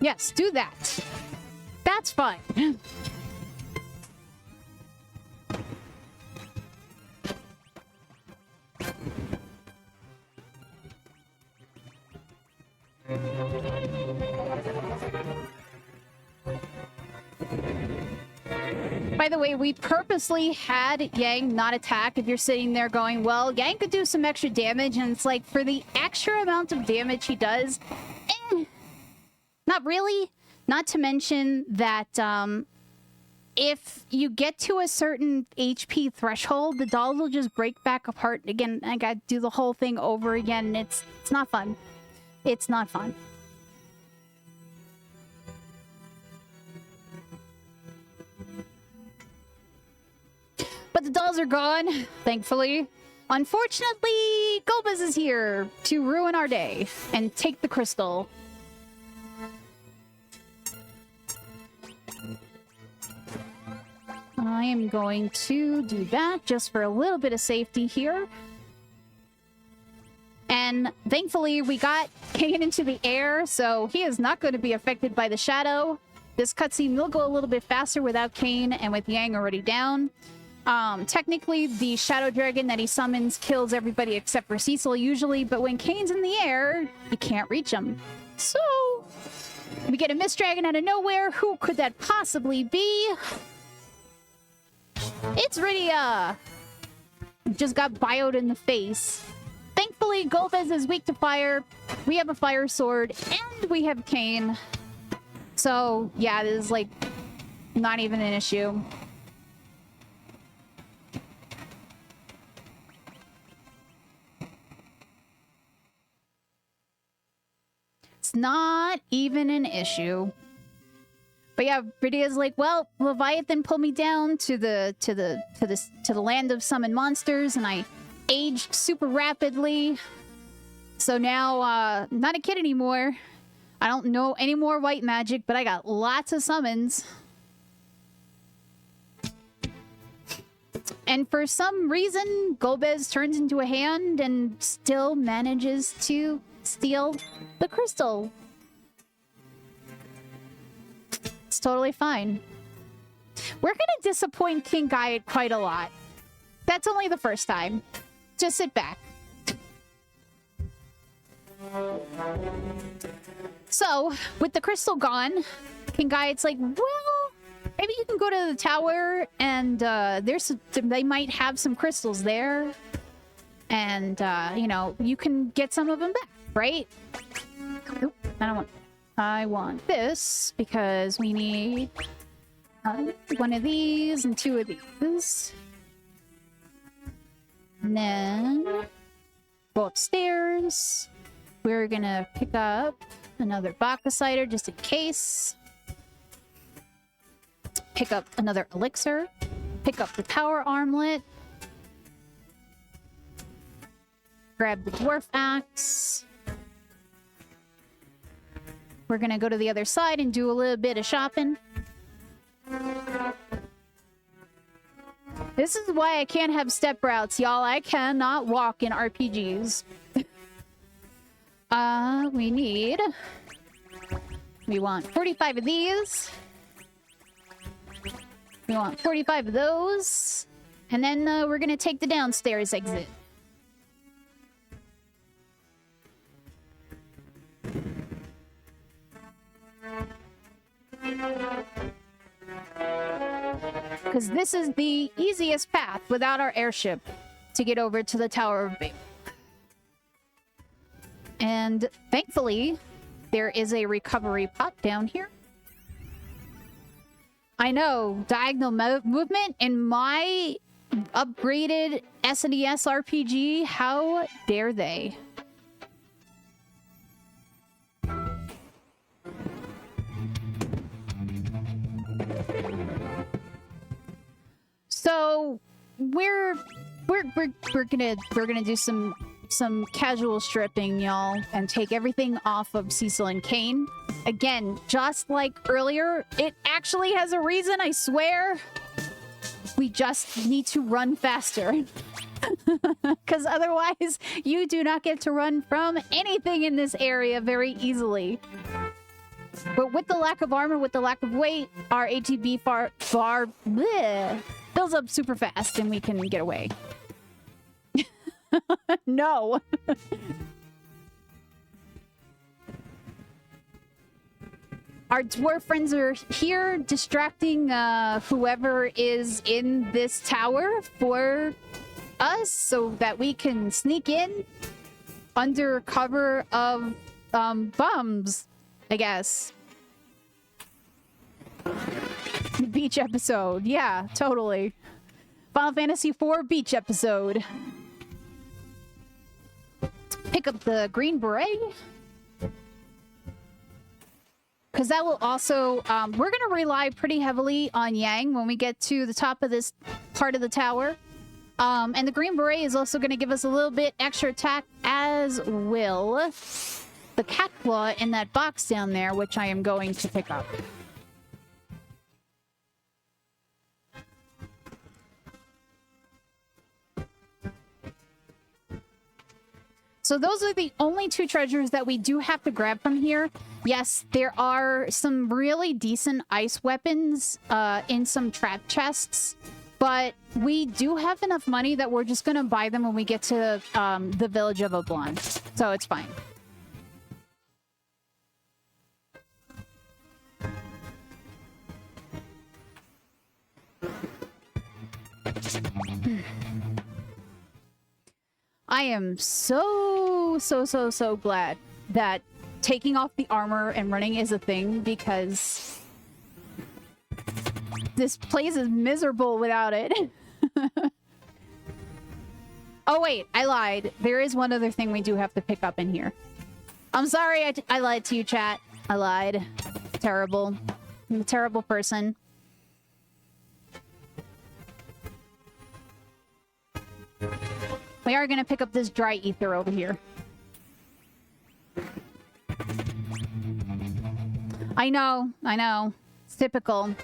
Yes, do that. That's fine. By the way, we purposely had Yang not attack. If you're sitting there going, well, Yang could do some extra damage, and it's like, for the extra amount of damage he does, not really. Not to mention that if you get to a certain HP threshold, the dolls will just break back apart again. I gotta do the whole thing over again. It's not fun. It's not fun. the dolls are gone, thankfully. Unfortunately, Golbez is here to ruin our day and take the crystal. I am going to do that just for a little bit of safety here. And thankfully, we got Kain into the air, so he is not going to be affected by the shadow. This cutscene will go a little bit faster without Kain and with Yang already down. Technically, the Shadow Dragon that he summons kills everybody except for Cecil usually, but when Kain's in the air, you can't reach him. So, we get a Mist Dragon out of nowhere. Who could that possibly be? It's Rydia! Just got bioed in the face. Thankfully, Golbez is weak to fire. We have a fire sword, and we have Kain. So, yeah, this is, like, not even an issue. It's not even an issue. But yeah, Rydia's like, well, Leviathan pulled me down to the land of summoned monsters, and I aged super rapidly. So now, not a kid anymore. I don't know any more white magic, but I got lots of summons. And for some reason, Golbez turns into a hand and still manages to steal the crystal. It's totally fine. We're gonna disappoint King Gaiad quite a lot. That's only the first time. Just sit back. So, with the crystal gone, King Gaiad's like, well, maybe you can go to the tower and they might have some crystals there. And, you know, you can get some of them back, right? Oop, I want this because we need one of these and two of these. And then go upstairs. We're gonna pick up another Baka cider just in case. Pick up another elixir. Pick up the power armlet. Grab the dwarf axe. We're gonna go to the other side and do a little bit of shopping. This is why I can't have step routes, y'all. I cannot walk in RPGs. We want 45 of these. We want 45 of those. And then we're gonna take the downstairs exit. Because this is the easiest path without our airship to get over to the Tower of Babel. And thankfully, there is a recovery pot down here. I know, diagonal movement in my upgraded SNES RPG, how dare they? So we're gonna do some casual stripping, y'all, and take everything off of Cecil and Kain. Again, just like earlier, it actually has a reason, I swear. We just need to run faster. Because otherwise, you do not get to run from anything in this area very easily. But with the lack of armor, with the lack of weight, our ATB builds up super fast and we can get away. No. Our dwarf friends are here distracting whoever is in this tower for us so that we can sneak in under cover of bombs, I guess. Beach episode. Yeah, totally. Final Fantasy IV beach episode. Pick up the green beret. Because because that will also, we're going to rely pretty heavily on Yang when we get to the top of this part of the tower. And the Green Beret is also going to give us a little bit extra attack, as will the Cat Claw in that box down there, which I am going to pick up. So those are the only two treasures that we do have to grab from here. Yes, there are some really decent ice weapons in some trap chests, but we do have enough money that we're just going to buy them when we get to the village of Oblon. So it's fine. I am so glad that taking off the armor and running is a thing, because this place is miserable without it. Oh wait, I lied. There is one other thing we do have to pick up in here. I'm sorry, I lied to you, chat. I lied. Terrible. I'm a terrible person. We are going to pick up this dry ether over here. I know. It's typical.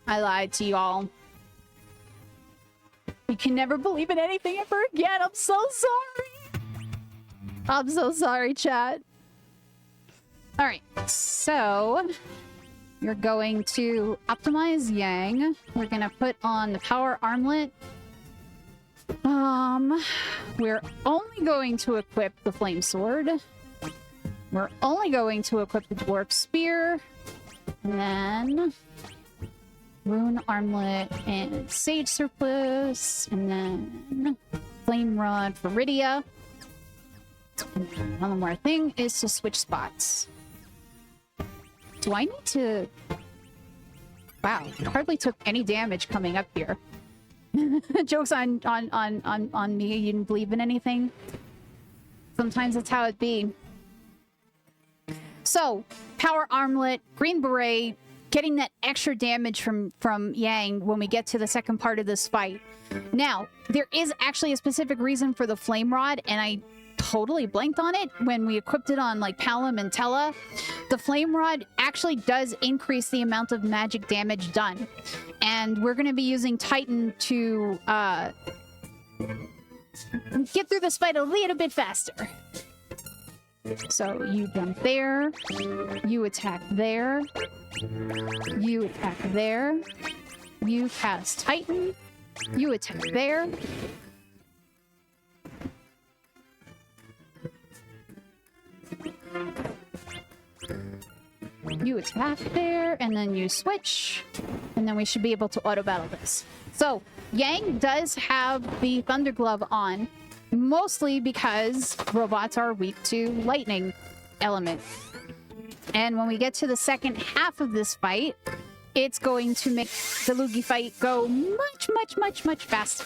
I lied to you all. You can never believe in anything ever again. I'm so sorry. I'm so sorry, chat. Alright, so you're going to optimize Yang. We're going to put on the power armlet. We're only going to equip the flame sword. We're only going to equip the dwarf spear. And then rune armlet and sage surplice. And then flame rod for Rydia. And then one more thing is to switch spots. Do I need to... Wow, it hardly took any damage coming up here. Joke's on me. You didn't believe in anything. Sometimes that's how it be. So, power armlet, green beret, getting that extra damage from Yang when we get to the second part of this fight. Now, there is actually a specific reason for the flame rod, and I totally blanked on it when we equipped it on like Palom and Tella. The flame rod actually does increase the amount of magic damage done. And we're going to be using Titan to get through this fight a little bit faster. So you jump there, you attack there, you attack there, you cast Titan, you attack there. You attack there, and then you switch, and then we should be able to auto-battle this. So, Yang does have the Thunder Glove on, mostly because robots are weak to lightning element. And when we get to the second half of this fight, it's going to make the Lugae fight go much faster.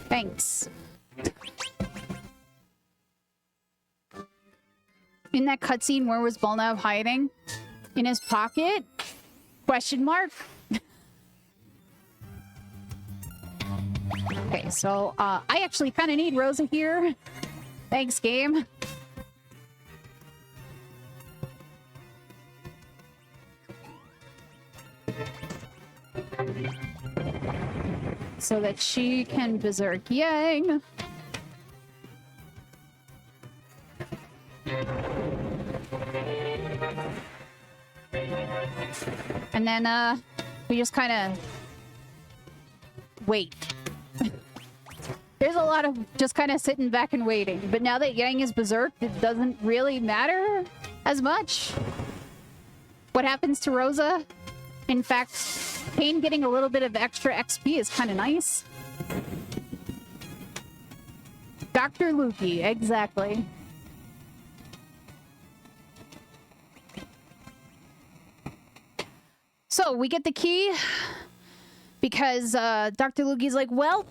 Thanks. In that cutscene, where was Bolnav hiding? In his pocket? Question mark? Okay, so I actually kind of need Rosa here. Thanks, game. So that she can berserk Yang. And then we just kind of wait. There's a lot of just kind of sitting back and waiting. But now that Yang is berserked, it doesn't really matter as much. What happens to Rosa? In fact, Kain getting a little bit of extra XP is kind of nice. Dr. Lugae, exactly. So we get the key because Dr. Lugae's like, well,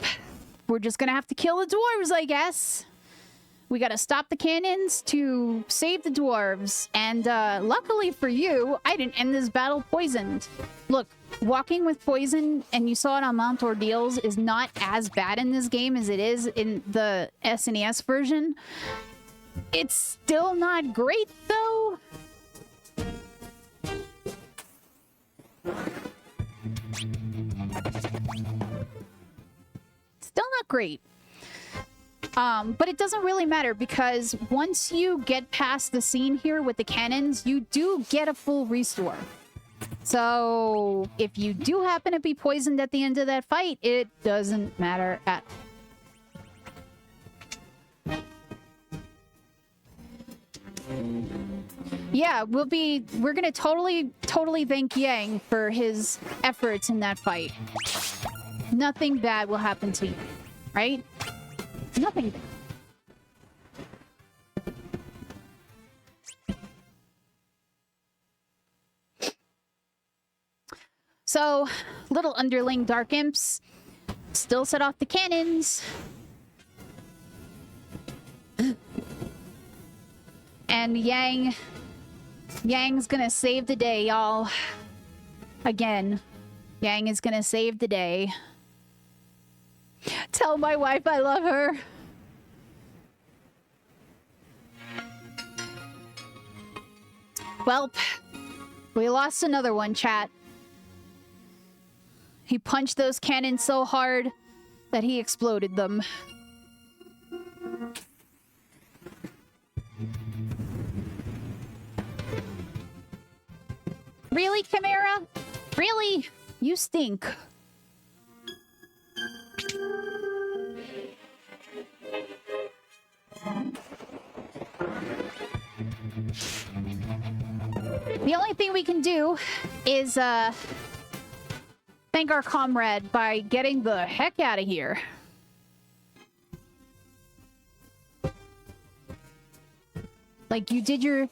we're just gonna have to kill the dwarves, I guess. We gotta stop the cannons to save the dwarves. And luckily for you, I didn't end this battle poisoned. Look, walking with poison, and you saw it on Mount Ordeals, is not as bad in this game as it is in the SNES version. It's still not great, though. Still not great. But it doesn't really matter, because once you get past the scene here with the cannons, you do get a full restore. So if you do happen to be poisoned at the end of that fight, it doesn't matter at all. Yeah, we're gonna totally thank Yang for his efforts in that fight. Nothing bad will happen to you, right? Nothing bad. So, little underling Dark Imps still set off the cannons. And Yang's gonna save the day, y'all. Again, Yang is gonna save the day. Tell my wife I love her. Welp, we lost another one, chat. He punched those cannons so hard that he exploded them. Really, Chimera? Really? You stink. The only thing we can do is, thank our comrade by getting the heck out of here. Like, you did your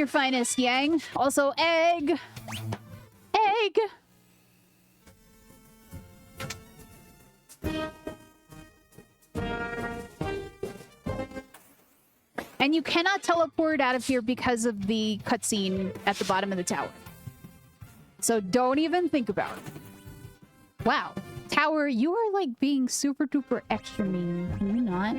finest, Yang. Also, egg. Egg. And you cannot teleport out of here because of the cutscene at the bottom of the tower. So don't even think about it. Wow. Tower, you are like being super duper extra mean. Can you not?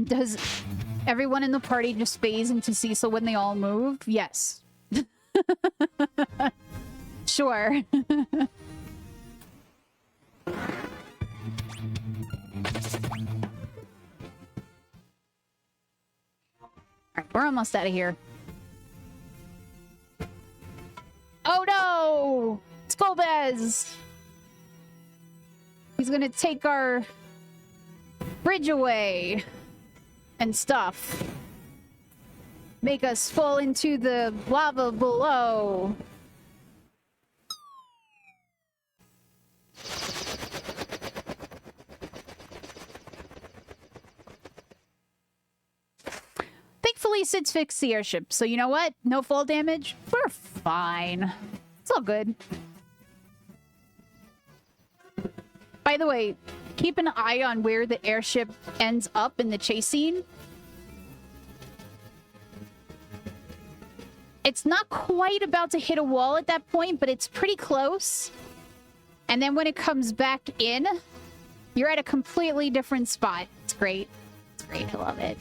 Does everyone in the party just phase into Cecil when they all move? Yes. Sure. Alright, we're almost out of here. Oh no! It's Golbez! He's gonna take our bridge away and stuff. Make us fall into the lava below. Thankfully, Sid's fixed the airship, so you know what? No fall damage. We're fine. It's all good. By the way, keep an eye on where the airship ends up in the chase scene. It's not quite about to hit a wall at that point, but it's pretty close. And then when it comes back in, you're at a completely different spot. It's great. It's great. I love it.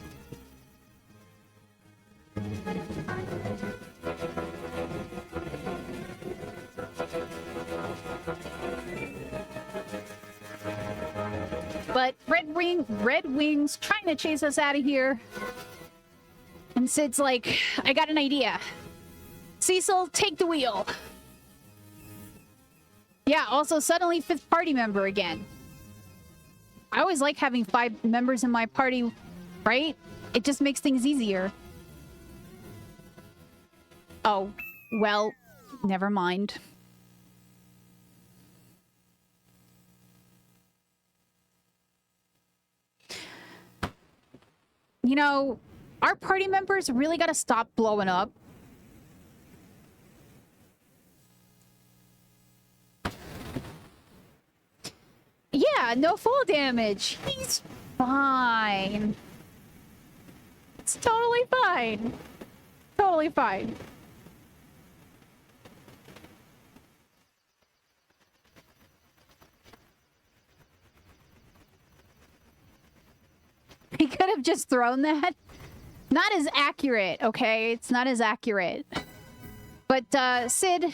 But Red Wing's trying to chase us out of here. And Sid's like, I got an idea. Cecil, take the wheel. Yeah, also suddenly 5th party member again. I always like having 5 members in my party, right? It just makes things easier. Oh, well, never mind. You know, Our party members really gotta stop blowing up. Yeah, no fall damage. He's fine. It's totally fine. Totally fine. He could have just thrown that. Not as accurate, okay? It's not as accurate. But Sid,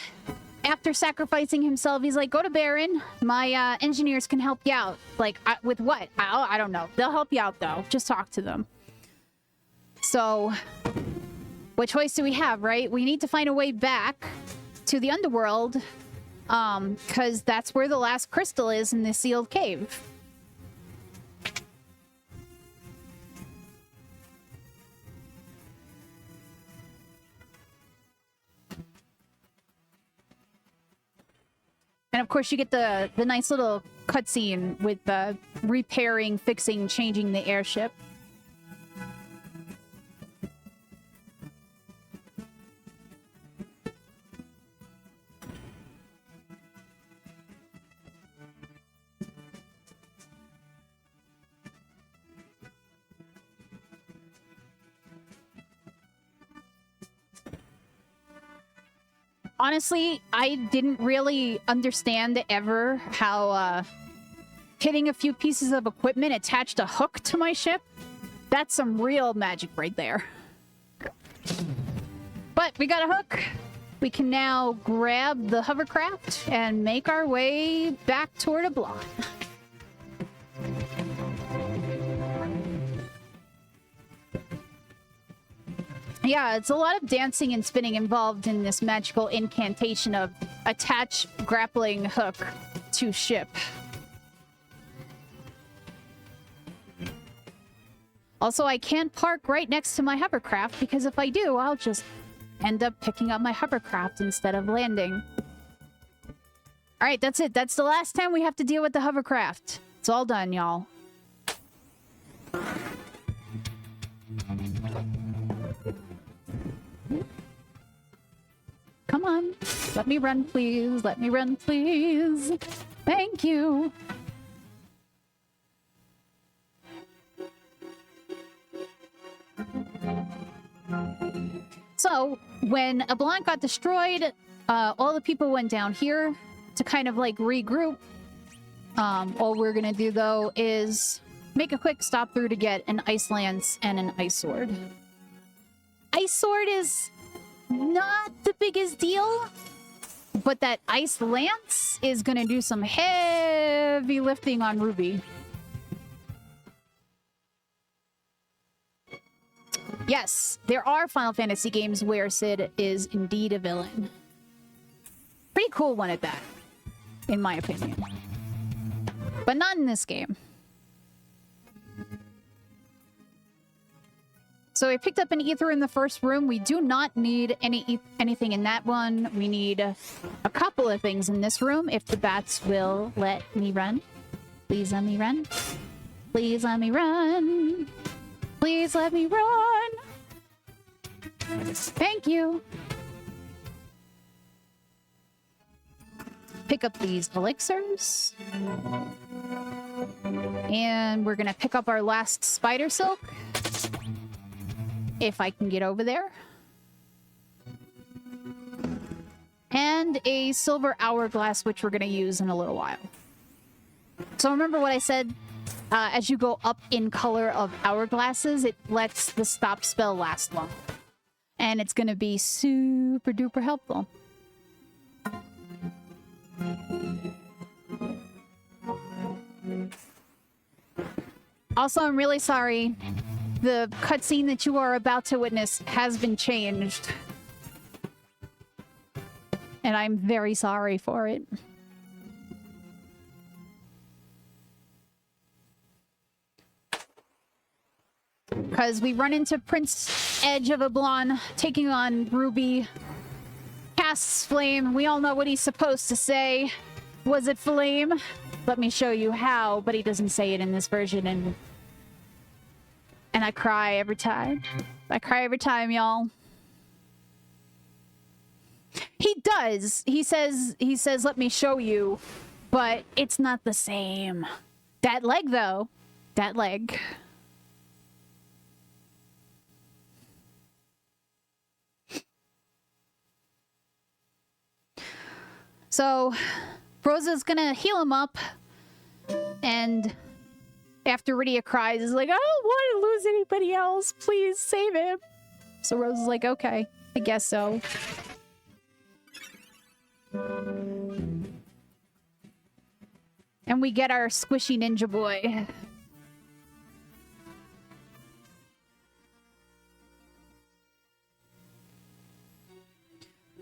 after sacrificing himself, he's like, go to Baron. My engineers can help you out. Like, with what? I don't know. They'll help you out, though. Just talk to them. So, what choice do we have, right? We need to find a way back to the Underworld. Because that's where the last crystal is in the sealed cave. And of course, you get the nice little cutscene with repairing, fixing, changing the airship. Honestly, I didn't really understand ever how hitting a few pieces of equipment attached a hook to my ship. That's some real magic right there. But we got a hook. We can now grab the hovercraft and make our way back toward Ablon. Yeah, it's a lot of dancing and spinning involved in this magical incantation of attach grappling hook to ship. Also, I can't park right next to my hovercraft because if I do, I'll just end up picking up my hovercraft instead of landing. Alright, that's it. That's the last time we have to deal with the hovercraft. It's all done, y'all. Come on. Let me run, please. Let me run, please. Thank you. So, when Ablon got destroyed, all the people went down here to kind of like regroup. All we're gonna do though is make a quick stop through to get an Ice Lance and an Ice Sword. Ice Sword is not the biggest deal, but that Ice Lance is gonna do some heavy lifting on Ruby. Yes, there are Final Fantasy games where Cid is indeed a villain. Pretty cool one at that, in my opinion. But not in this game. So I picked up an ether in the first room. We do not need anything in that one. We need a couple of things in this room if the bats will let me run. Please let me run. Please let me run. Please let me run. Thank you. Pick up these elixirs. And we're gonna pick up our last spider silk. If I can get over there. And a silver hourglass, which we're gonna use in a little while. So remember what I said? As you go up in color of hourglasses, it lets the stop spell last long. And it's gonna be super duper helpful. Also, I'm really sorry. The cutscene that you are about to witness has been changed. And I'm very sorry for it. Because we run into Prince Edge of Ablon taking on Ruby. Casts Flame. We all know what he's supposed to say. Was it Flame? Let me show you how, but he doesn't say it in this version, and I cry every time. I cry every time, y'all. He does. He says, let me show you, but it's not the same. That leg, though. That leg. So, Rosa's gonna heal him up, and after Rydia cries, is like, I don't want to lose anybody else. Please save him. So Rosa's like, okay, I guess so. And we get our squishy ninja boy.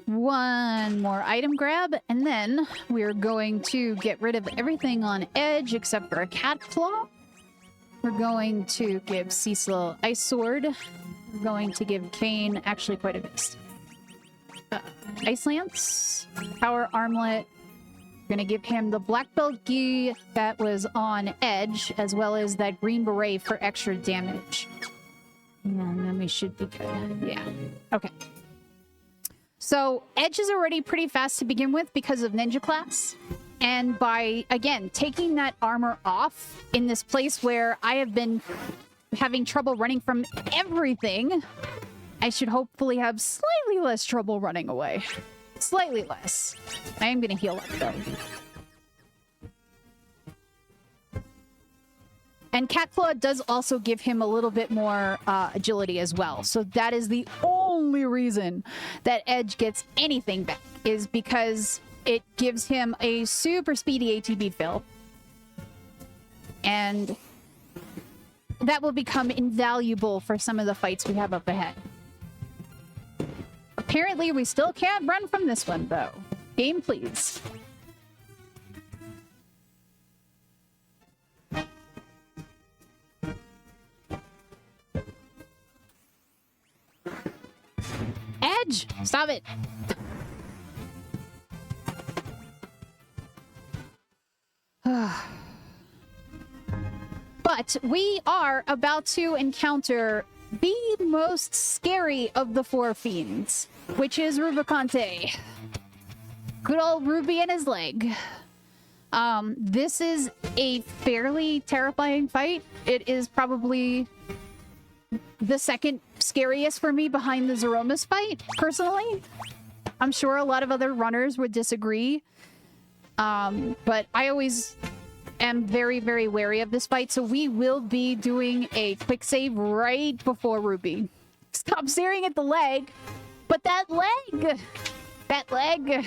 One more item grab, and then we're going to get rid of everything on edge except for a cat claw. We're going to give Cecil Ice Sword. We're going to give Cain actually quite a bit. Ice Lance, Power Armlet. We're gonna give him the Black Belt Gi that was on edge, as well as that Green Beret for extra damage. And then we should be good. Yeah. Okay. So, Edge is already pretty fast to begin with because of Ninja class. And by, again, taking that armor off in this place where I have been having trouble running from everything, I should hopefully have slightly less trouble running away. Slightly less. I am going to heal up, though. And Catclaw does also give him a little bit more agility as well. So that is the only reason that Edge gets anything back, is because it gives him a super speedy ATB fill. And that will become invaluable for some of the fights we have up ahead. Apparently, we still can't run from this one, though. Game, please. Edge! Stop it! But we are about to encounter the most scary of the four fiends, which is Rubicante. Good old Ruby and his leg. This is a fairly terrifying fight. It is probably the second scariest for me behind the Zeromus fight, personally. I'm sure a lot of other runners would disagree. But I always am very, very wary of this fight, so we will be doing a quick save right before Ruby. Stop staring at the leg! But that leg! That leg!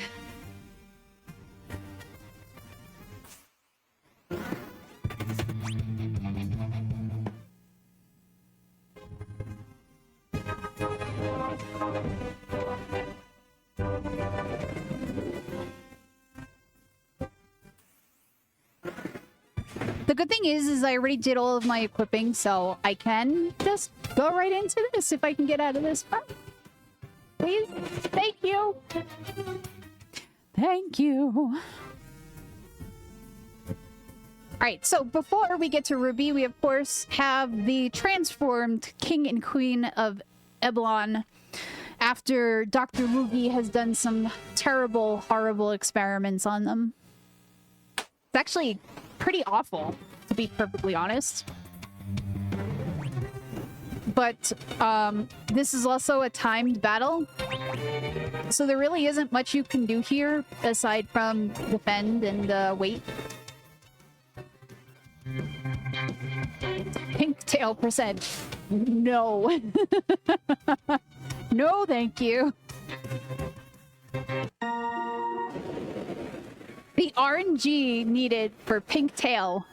The good thing is I already did all of my equipping, so I can just go right into this if I can get out of this fight. Please? Thank you! Thank you! Alright, so before we get to Ruby, we of course have the transformed King and Queen of Eblon after Dr. Lugae has done some terrible, horrible experiments on them. It's actually pretty awful, to be perfectly honest. But this is also a timed battle, so there really isn't much you can do here aside from defend and wait. Pink tail percent. No. No, thank you. The RNG needed for pink tail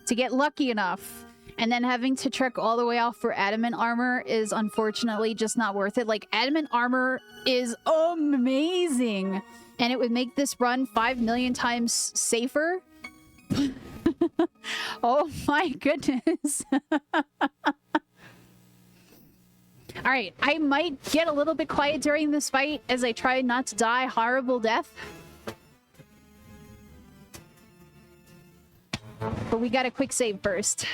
to get lucky enough, and then having to trek all the way off for adamant armor is unfortunately just not worth it. Like, adamant armor is amazing, and it would make this run 5 million times safer. Oh my goodness. Alright, I might get a little bit quiet during this fight as I try not to die horrible death. But we got a quick save first.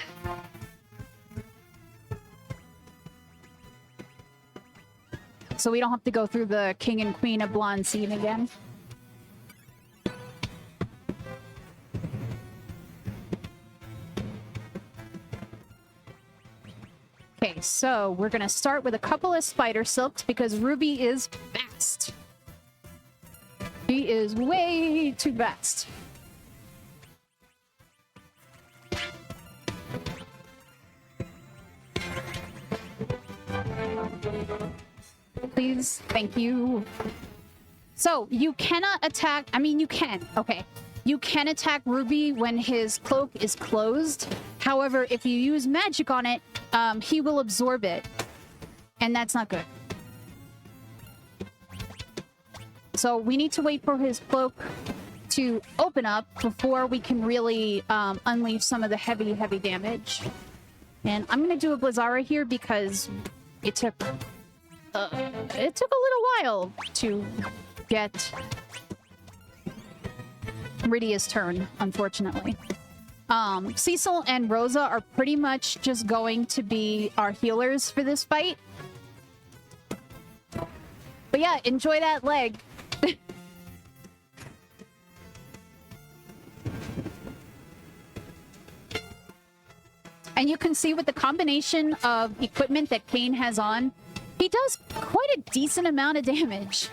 So we don't have to go through the King and Queen of Blonde scene again. Okay, so we're gonna start with a couple of spider silks because Ruby is fast. She is way too fast. Please, thank you. So you cannot attack, I mean you can, okay. You can attack Ruby when his cloak is closed. However, if you use magic on it, he will absorb it. And that's not good. So we need to wait for his cloak to open up before we can really unleash some of the heavy damage. And I'm gonna do a Blizzara here because it took a little while to get Rydia's turn, unfortunately. Cecil and Rosa are pretty much just going to be our healers for this fight. But yeah, enjoy that leg. And you can see with the combination of equipment that Kain has on, he does quite a decent amount of damage.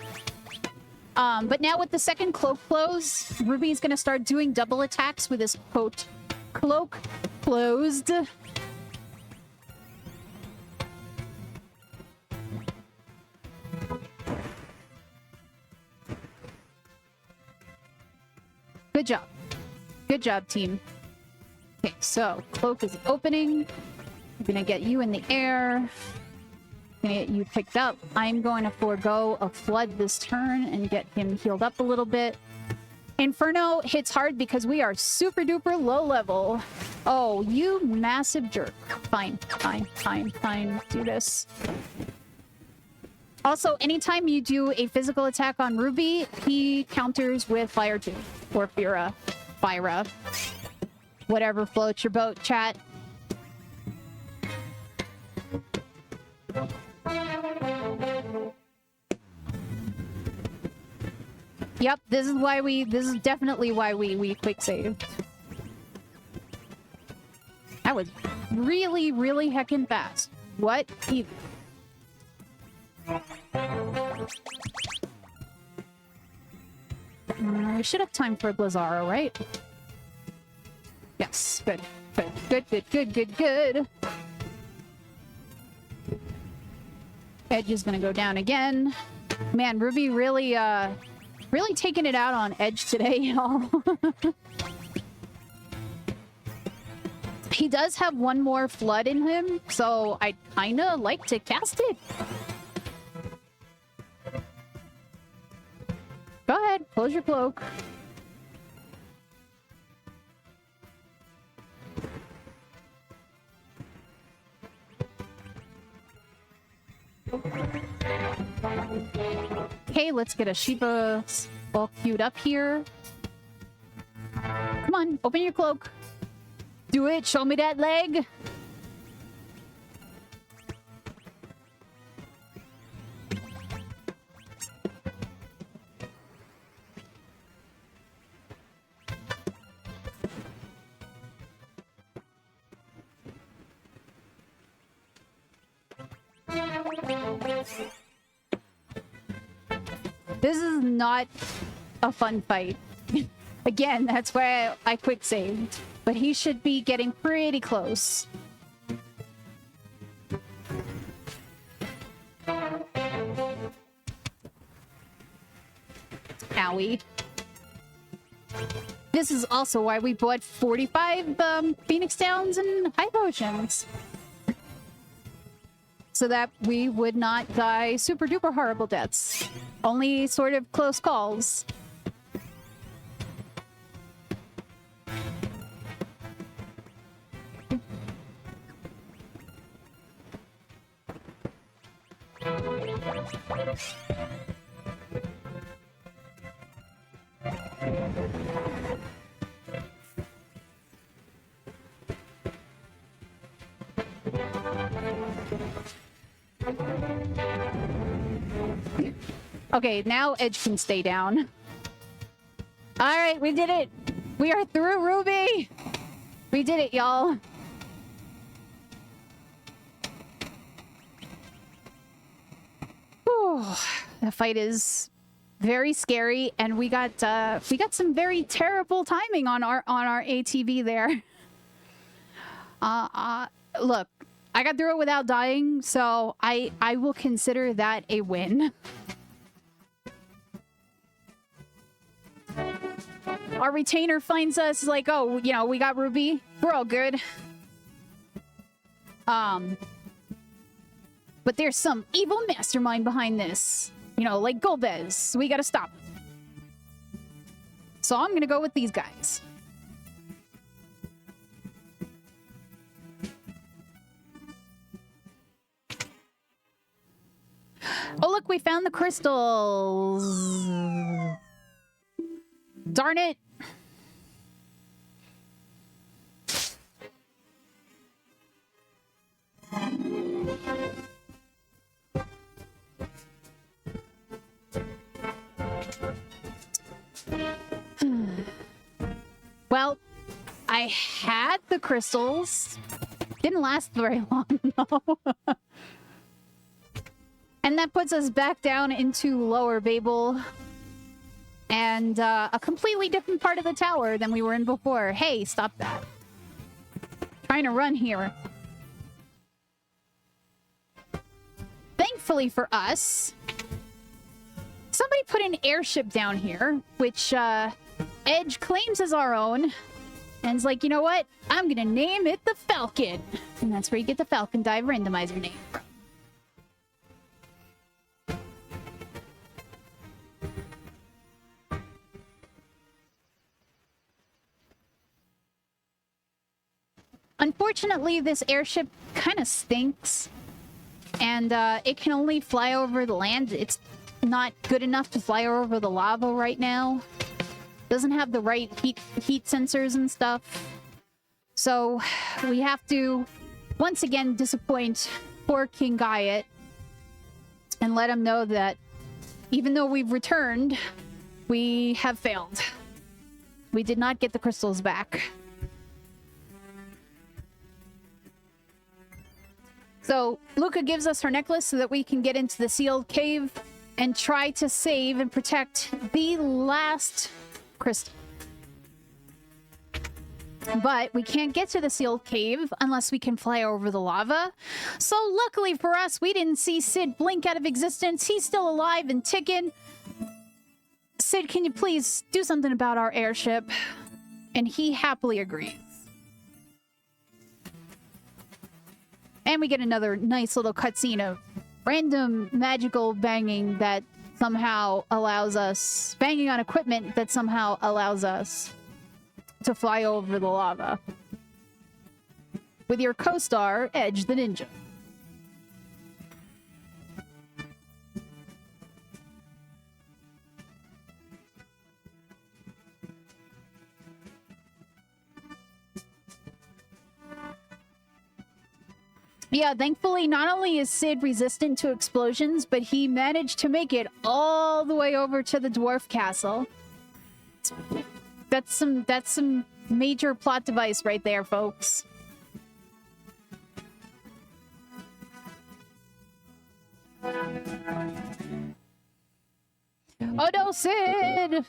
But now with the second cloak close, Ruby's gonna start doing double attacks with his cloak closed. Good job. Good job, team. Okay, so cloak is opening. I'm gonna get you in the air. Gonna get you picked up. I'm going to forego a flood this turn and get him healed up a little bit. Inferno hits hard because we are super duper low level. Oh, you massive jerk. Fine. Do this. Also, anytime you do a physical attack on Ruby, he counters with Fire 2 or Fira. Whatever floats your boat, chat. Yep, this is definitely why we quick saved. That was really heckin' fast. What even? We should have time for Blizzara, right? Yes, good. Edge is gonna go down again. Man, Ruby really taking it out on Edge today, y'all. He does have one more flood in him, so I'd kinda like to cast it. Go ahead, close your cloak. Okay, let's get a Shiva all queued up here. Come on, open your cloak. Do it, show me that leg. This is not a fun fight. Again, that's why I quick saved. But he should be getting pretty close. Owie. This is also why we bought 45 Phoenix Downs and High Potions. So that we would not die super duper horrible deaths. Only sort of close calls. Okay, now Edge can stay down. Alright, we did it! We are through Ruby! We did it, y'all. The fight is very scary, and we got some very terrible timing on our ATV there. Look, I got through it without dying, so I will consider that a win. Our retainer finds us like, oh, you know, we got Ruby. We're all good. But there's some evil mastermind behind this. You know, like Golbez. We gotta stop. So I'm gonna go with these guys. Oh, look, we found the crystals. Darn it. Well, I had the crystals. Didn't last very long, though. And that puts us back down into Lower Babel. And a completely different part of the tower than we were in before. Hey, stop that. Trying to run here. Thankfully for us, somebody put an airship down here, which Edge claims as our own. And it's like, you know what? I'm gonna name it the Falcon. And that's where you get the Falcon Dive randomizer name from. Unfortunately, this airship kind of stinks. And it can only fly over the land. It's not good enough to fly over the lava right now. Doesn't have the right heat sensors and stuff. So we have to once again disappoint poor King Gaiet and let him know that even though we've returned, we have failed. We did not get the crystals back. So Luca gives us her necklace so that we can get into the sealed cave and try to save and protect the last crystal. But we can't get to the sealed cave unless we can fly over the lava. So luckily for us, we didn't see Sid blink out of existence. He's still alive and ticking. Sid, can you please do something about our airship? And he happily agrees. And we get another nice little cutscene of random magical banging that somehow allows us... Banging on equipment that somehow allows us to fly over the lava. With your co-star, Edge the Ninja. Yeah, thankfully, not only is Sid resistant to explosions, but he managed to make it all the way over to the dwarf castle. That's some major plot device right there, folks. Oh no, Sid!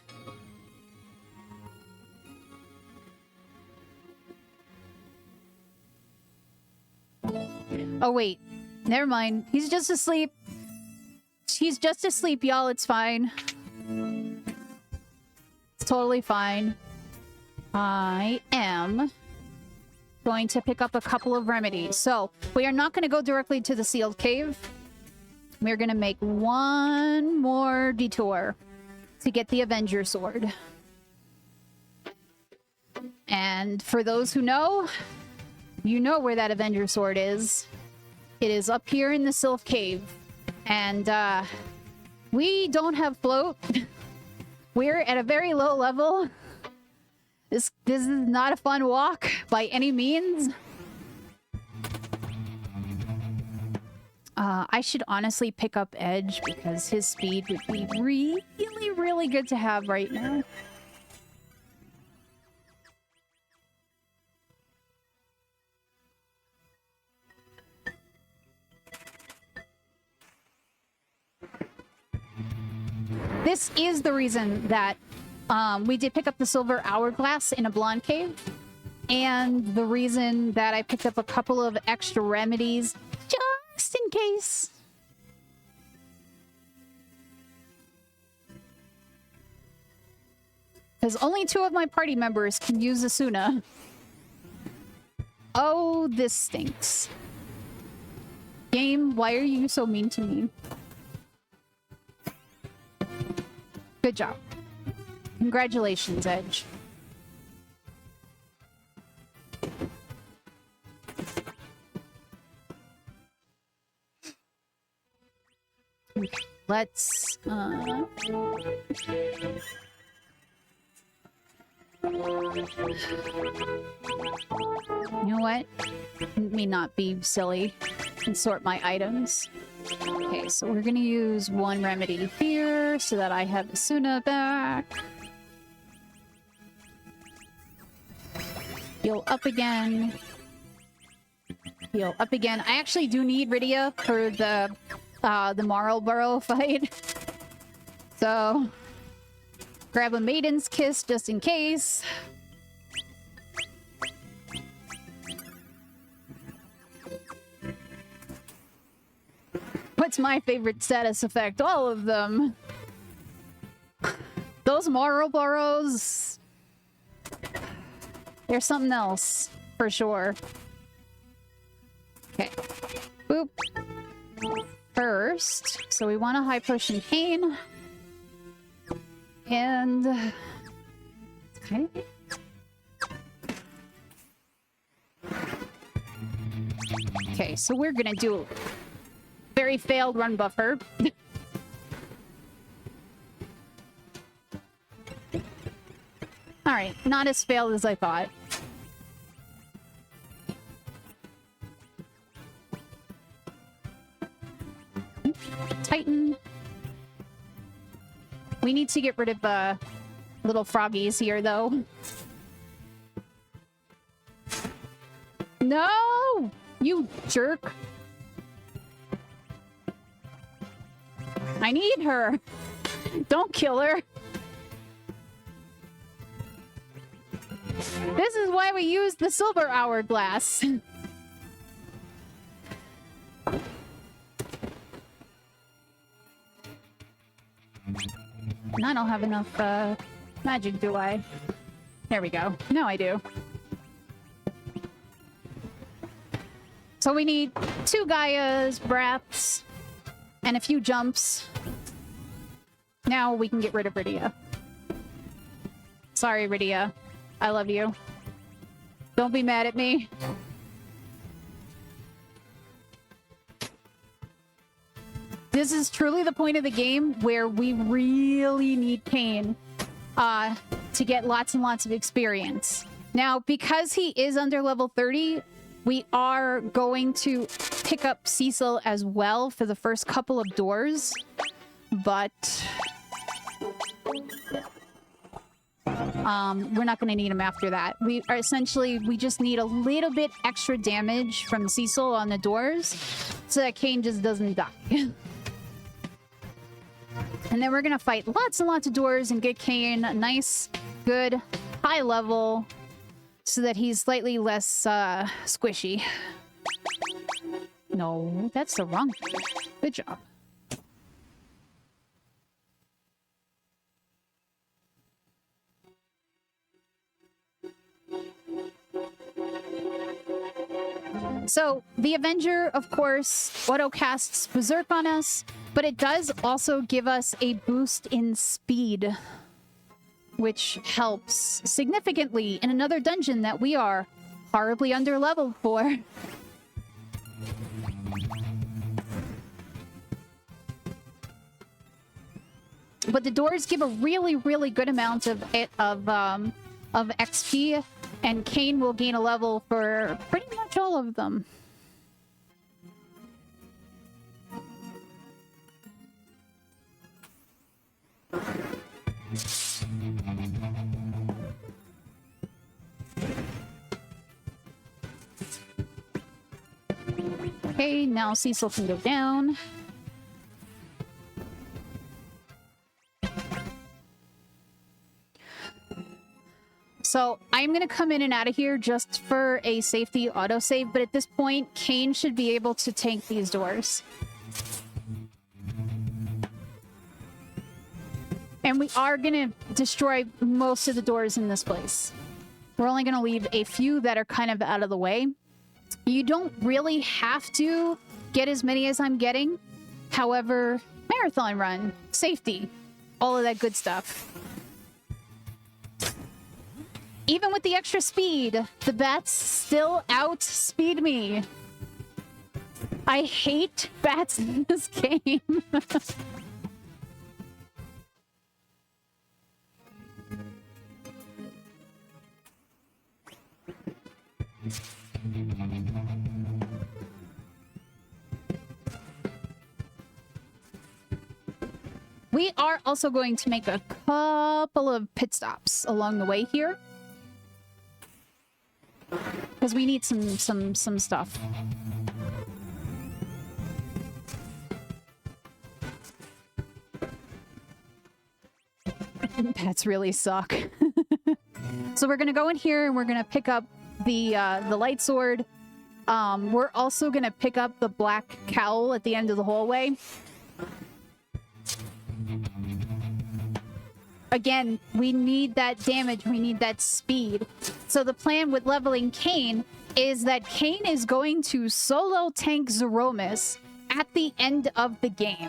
Oh, wait. Never mind. He's just asleep. He's just asleep, y'all. It's fine. It's totally fine. I am going to pick up a couple of remedies. So, we are not going to go directly to the sealed cave. We're going to make one more detour to get the Avenger Sword. And for those who know... You know where that Avenger Sword is. It is up here in the Sylph Cave. And, we don't have float. We're at a very low level. This is not a fun walk by any means. I should honestly pick up Edge because his speed would be really, really good to have right now. This is the reason that we did pick up the Silver Hourglass in a Blonde Cave, and the reason that I picked up a couple of extra remedies just in case. Because only 2 of my party members can use Asuna. Oh, this stinks. Game, why are you so mean to me? Good job. Congratulations, Edge. Let's, You know what? Let me not be silly and sort my items. Okay, so we're gonna use 1 remedy here so that I have Asuna back. Heal up again. Heal up again. I actually do need Rydia for the Marlborough fight. So grab a Maiden's Kiss just in case. What's my favorite status effect? All of them. Those Marlboros, they're something else, for sure. Okay. Boop. First, so we want a high potion Kain. And... okay. Okay, so we're gonna do very failed run buffer. Alright, not as failed as I thought. Titan. We need to get rid of little froggies here, though. No! You jerk! I need her! Don't kill her! This is why we use the Silver Hourglass. And I don't have enough magic, do I? There we go. Now I do. So we need 2 Gaia's breaths and a few jumps. Now we can get rid of Rydia. Sorry, Rydia. I love you. Don't be mad at me. This is truly the point of the game where we really need Kain to get lots and lots of experience. Now, because he is under level 30, we are going to pick up Cecil as well for the first couple of doors, but we're not going to need him after that. We are essentially, we just need a little bit extra damage from Cecil on the doors so that Kain just doesn't die. And then we're going to fight lots and lots of doors and get Kain a nice, good, high level so that he's slightly less squishy. No, that's the wrong thing. Good job. So, the Avenger, of course, auto-casts Berserk on us, but it does also give us a boost in speed, which helps significantly in another dungeon that we are horribly under-leveled for. But the doors give a really, really good amount of XP, and Kain will gain a level for pretty much all of them. Okay, now Cecil can go down. So I'm going to come in and out of here just for a safety autosave, but at this point, Kain should be able to tank these doors. And we are going to destroy most of the doors in this place. We're only going to leave a few that are kind of out of the way. You don't really have to get as many as I'm getting. However, marathon run, safety, all of that good stuff. Even with the extra speed, the bats still outspeed me. I hate bats in this game. We are also going to make a couple of pit stops along the way here. Because we need some stuff. Pets really suck. So we're gonna go in here and we're gonna pick up the light sword. We're also gonna pick up the black cowl at the end of the hallway. Again, we need that damage, we need that speed. So the plan with leveling Kain is that Kain is going to solo tank Zeromus at the end of the game.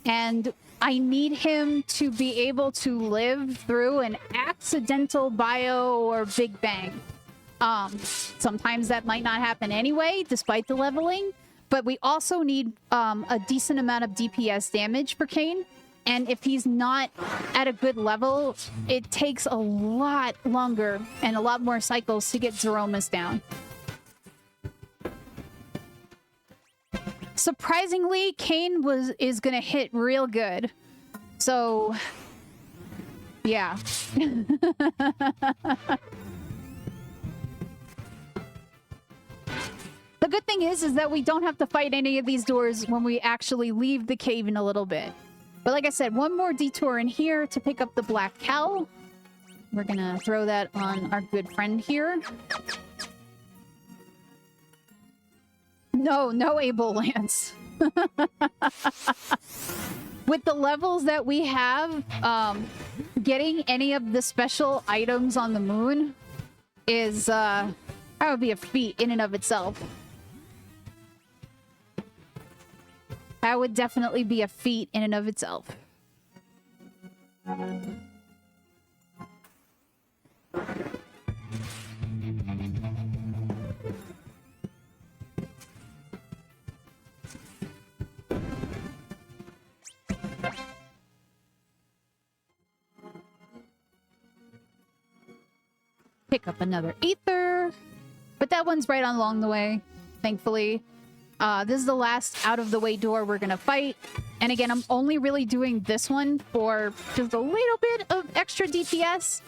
And I need him to be able to live through an accidental bio or big bang. Sometimes that might not happen anyway, despite the leveling. But we also need a decent amount of DPS damage for Kain. And if he's not at a good level, it takes a lot longer and a lot more cycles to get Zeromus down. Surprisingly, Kain is gonna hit real good. So, yeah. The good thing is that we don't have to fight any of these doors when we actually leave the cave in a little bit. But like I said, one more detour in here to pick up the black cowl. We're gonna throw that on our good friend here. No Able Lance. With the levels that we have, getting any of the special items on the moon is, that would be a feat in and of itself. That would definitely be a feat in and of itself. Pick up another ether. But that one's right on along the way, thankfully. This is the last out-of-the-way door we're gonna fight. And again, I'm only really doing this one for just a little bit of extra DPS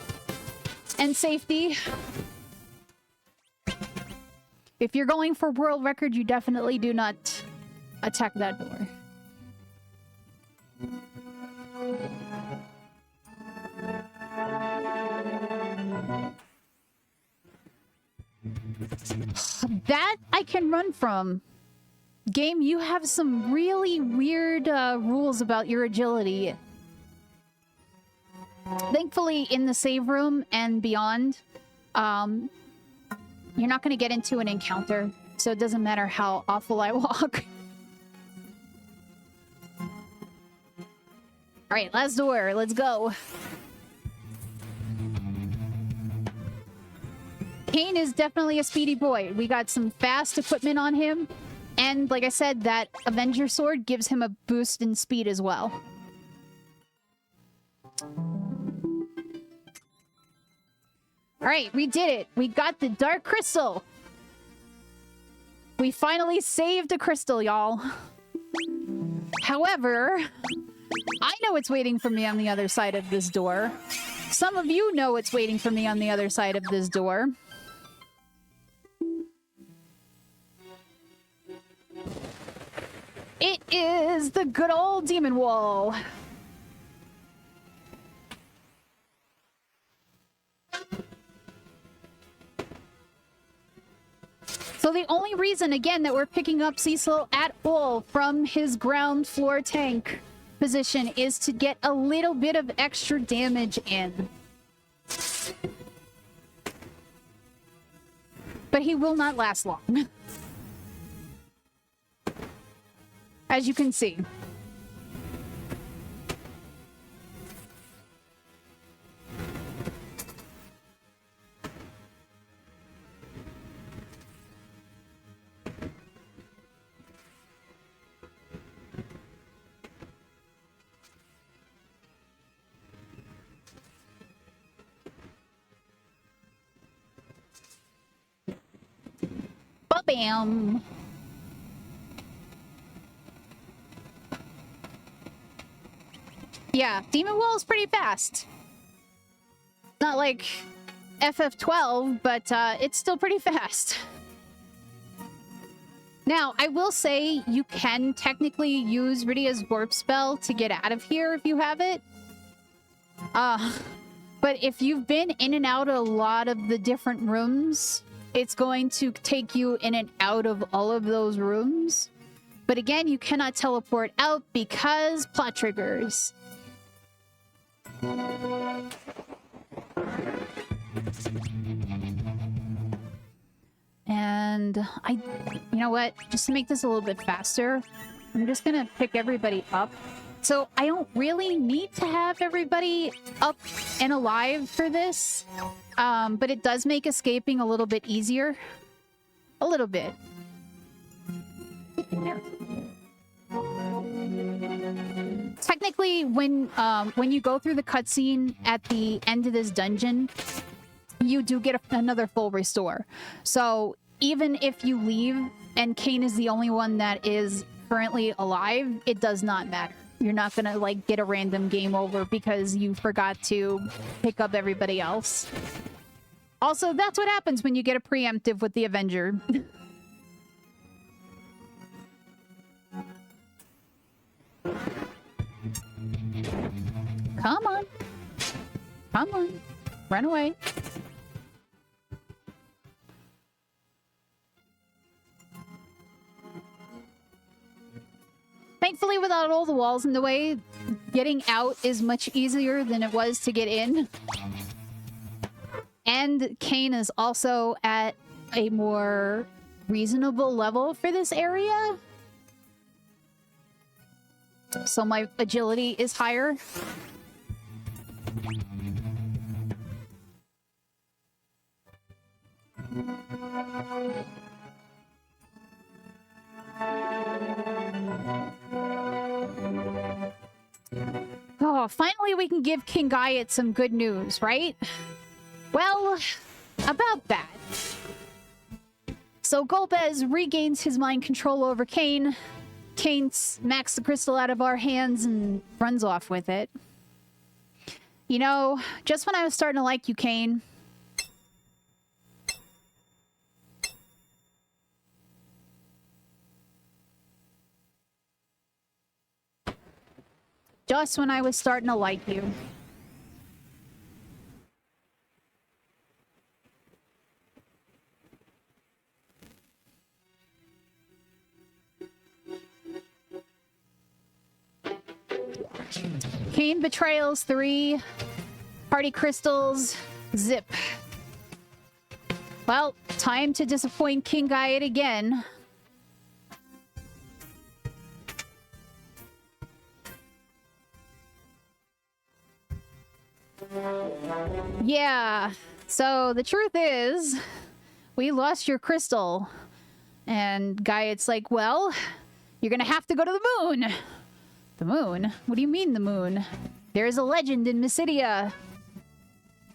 and safety. If you're going for world record, you definitely do not attack that door. That I can run from. Game, you have some really weird rules about your agility. Thankfully, in the save room and beyond, you're not going to get into an encounter, so it doesn't matter how awful I walk. Alright, last door. Let's go. Kain is definitely a speedy boy. We got some fast equipment on him. And like I said, that Avenger Sword gives him a boost in speed as well. Alright, we did it. We got the Dark Crystal. We finally saved a crystal, y'all. However, I know it's waiting for me on the other side of this door. Some of you know it's waiting for me on the other side of this door. It is the good old Demon Wall. So the only reason, again, that we're picking up Cecil at all from his ground floor tank position is to get a little bit of extra damage in. But he will not last long. As you can see. Ba-bam! Yeah, Demon Wall is pretty fast. Not like FF12, but it's still pretty fast. Now, I will say you can technically use Rydia's Warp Spell to get out of here if you have it. But if you've been in and out of a lot of the different rooms, it's going to take you in and out of all of those rooms. But again, you cannot teleport out because plot triggers. And you know what? Just to make this a little bit faster, I'm just gonna pick everybody up. So I don't really need to have everybody up and alive for this. But it does make escaping a little bit easier. A little bit. Technically, when you go through the cutscene at the end of this dungeon, you do get another full restore. So even if you leave and Kain is the only one that is currently alive, it does not matter. You're not gonna like get a random game over because you forgot to pick up everybody else. Also, that's what happens when you get a preemptive with the Avenger. Come on. Come on. Run away. Thankfully, without all the walls in the way, getting out is much easier than it was to get in. And Kain is also at a more reasonable level for this area. So my agility is higher. Oh, finally we can give King Gaiet some good news, right? Well, about that. So Golbez regains his mind control over Kain. Kain smacks the crystal out of our hands and runs off with it. You know, just when I was starting to like you, Kain, just when I was starting to like you. Kain Betrayals 3. Party crystals. Zip. Well, time to disappoint King Gaiet again. Yeah, so the truth is, we lost your crystal. And Gaiet's like, well, you're gonna have to go to the moon. The moon? What do you mean the moon? There's a legend in Mysidia.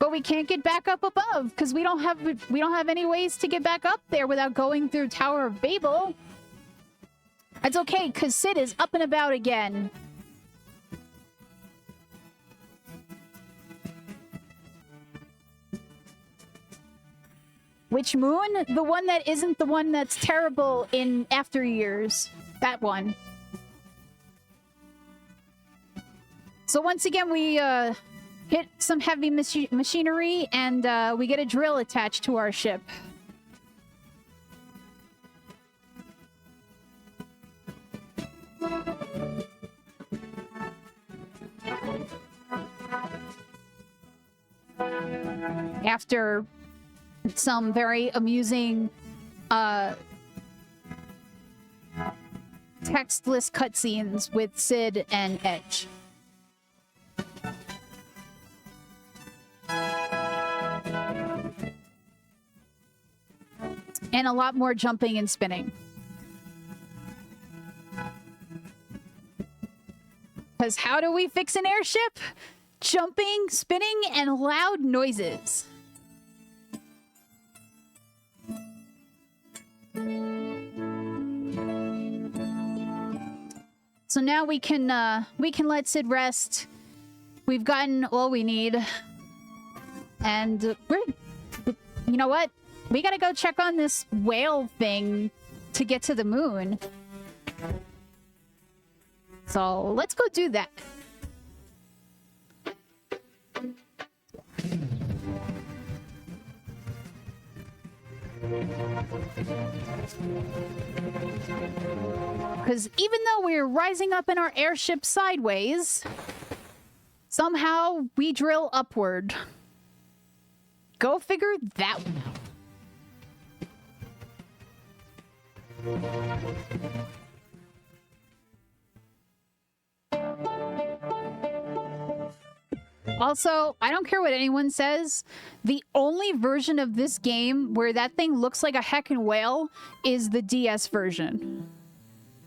But we can't get back up above, because we don't have any ways to get back up there without going through Tower of Babel. That's okay, because Sid is up and about again. Which moon? The one that isn't the one that's terrible in After Years. That one. So once again, we hit some heavy machinery, and we get a drill attached to our ship. After some very amusing textless cutscenes with Sid and Edge. And a lot more jumping and spinning. Because how do we fix an airship? Jumping, spinning, and loud noises. So now we can let Sid rest. We've gotten all we need. And you know what? We gotta go check on this whale thing to get to the moon. So let's go do that. Because even though we're rising up in our airship sideways, somehow we drill upward. Go figure that one out. Also, I don't care what anyone says, the only version of this game where that thing looks like a heckin' whale is the DS version.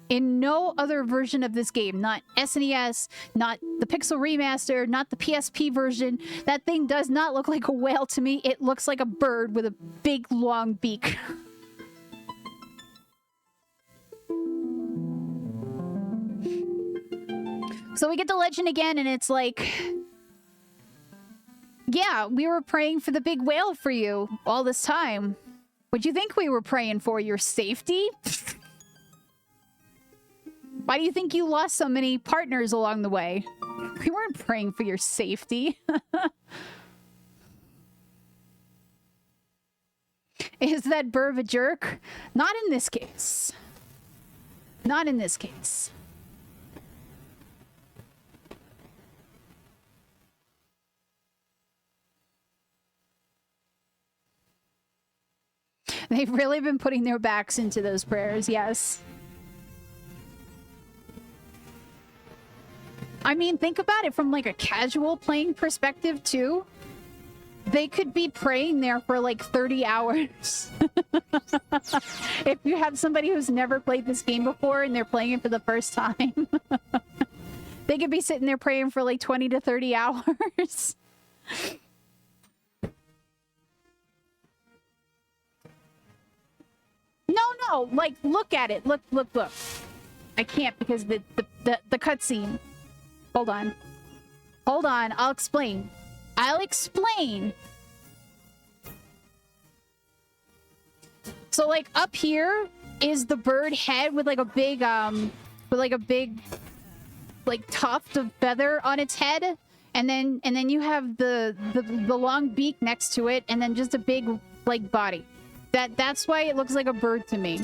In no other version of this game, not SNES, not the Pixel Remaster, not the PSP version, that thing does not look like a whale to me. It looks like a bird with a big, long beak. So we get the legend again, and it's like, yeah, we were praying for the big whale for you all this time. What'd you think we were praying for? Your safety? Why do you think you lost so many partners along the way? We weren't praying for your safety. Is that Burv a jerk? Not in this case. Not in this case. They've really been putting their backs into those prayers, yes. I mean, think about it from like a casual playing perspective too. They could be praying there for like 30 hours. If you have somebody who's never played this game before and they're playing it for the first time, they could be sitting there praying for like 20 to 30 hours. No, like, look at it. Look. I can't because the cutscene. Hold on, I'll explain. So, like, up here is the bird head with like a big, like, tuft of feather on its head. And then you have the long beak next to it, and then just a big, like, body. That's why it looks like a bird to me.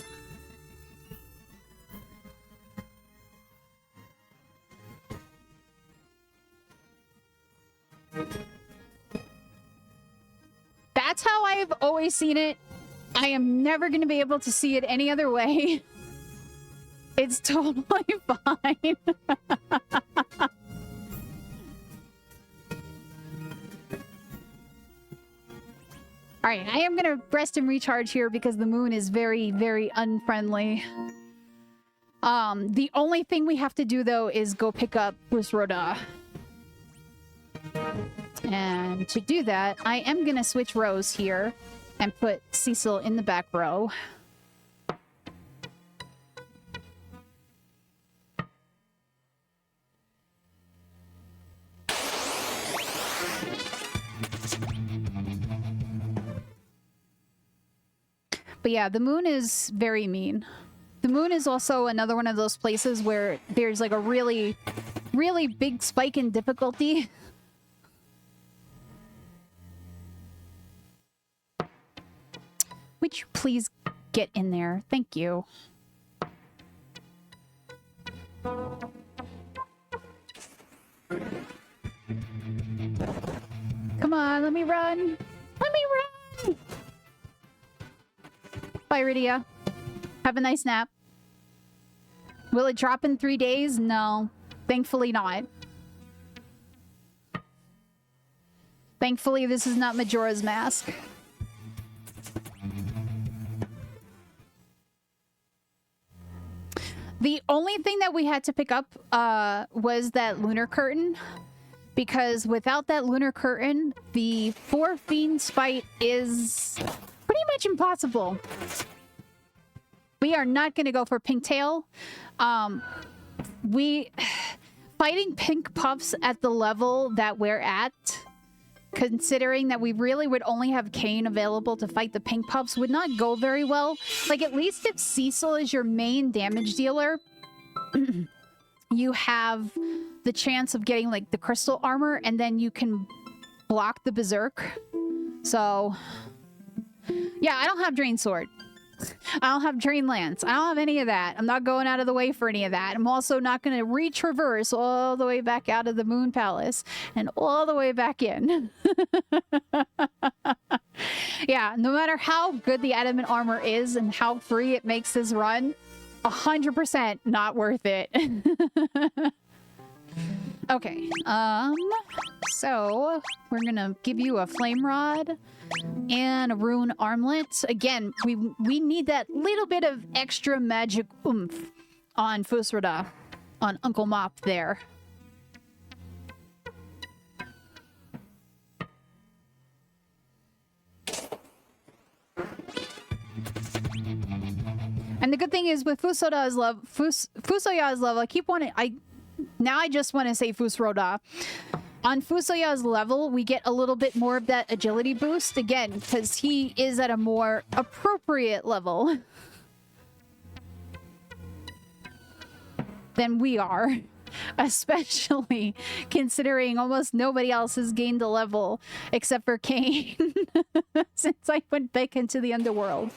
That's how I have always seen it. I am never going to be able to see it any other way. It's totally fine. All right, I am going to rest and recharge here because the moon is very, very unfriendly. The only thing we have to do, though, is go pick up Rhoda. And to do that, I am going to switch rows here and put Cecil in the back row. But yeah, the moon is very mean. The moon is also another one of those places where there's like a really really big spike in difficulty. Would you please get in there? Thank you. Come on, let me run. Let me run! Bye, Rydia. Have a nice nap. Will it drop in 3 days? No. Thankfully not. Thankfully, this is not Majora's Mask. The only thing that we had to pick up was that Lunar Curtain. Because without that Lunar Curtain, the 4 Fiends fight is pretty much impossible. We are not going to go for Pinktail. Fighting Pink Puffs at the level that we're at, considering that we really would only have Kain available to fight the Pink Puffs, would not go very well. Like, at least if Cecil is your main damage dealer, you have the chance of getting, like, the crystal armor, and then you can block the Berserk. So, yeah, I don't have Drain Sword. I don't have Drain Lance. I don't have any of that. I'm not going out of the way for any of that. I'm also not going to retraverse all the way back out of the Moon Palace and all the way back in. Yeah, no matter how good the adamant armor is and how free it makes this run, 100% not worth it. Okay, so we're gonna give you a flame rod and a rune armlet. Again, we need that little bit of extra magic oomph on Fusroda, on Uncle Mop there. And the good thing is with Fusoya's level, I keep wanting, now I just want to say Fusroda. On Fusoya's level, we get a little bit more of that agility boost, again, because he is at a more appropriate level than we are. Especially considering almost nobody else has gained a level except for Kain since I went back into the Underworld.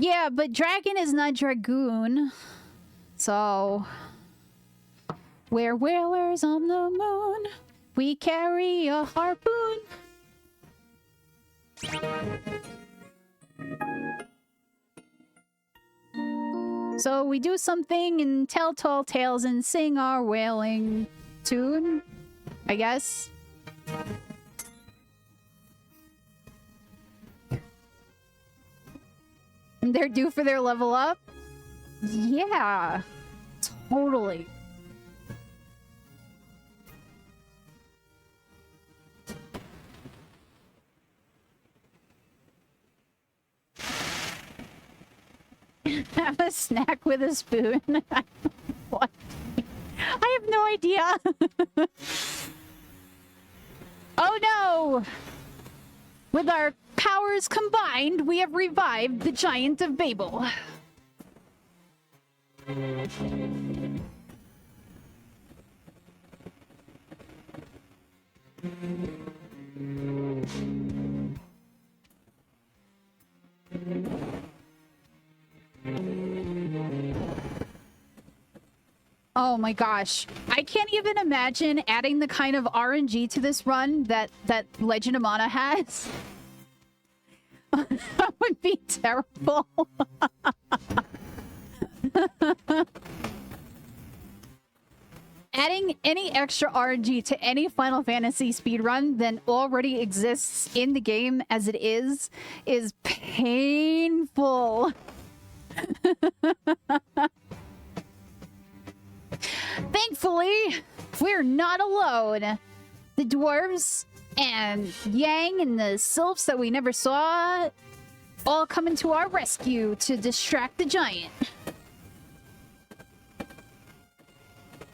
Yeah, but dragon is not dragoon. So, we're whalers on the moon. We carry a harpoon. So we do something and tell tall tales and sing our whaling tune, I guess. They're due for their level up? Yeah, totally. Have a snack with a spoon. What? I have no idea. Oh no! With our powers combined, we have revived the Giant of Babel. Oh my gosh. I can't even imagine adding the kind of RNG to this run that Legend of Mana has. That would be terrible. Adding any extra RNG to any Final Fantasy speedrun than already exists in the game as it is painful. Thankfully, we're not alone. The dwarves and Yang and the sylphs that we never saw all coming to our rescue to distract the giant.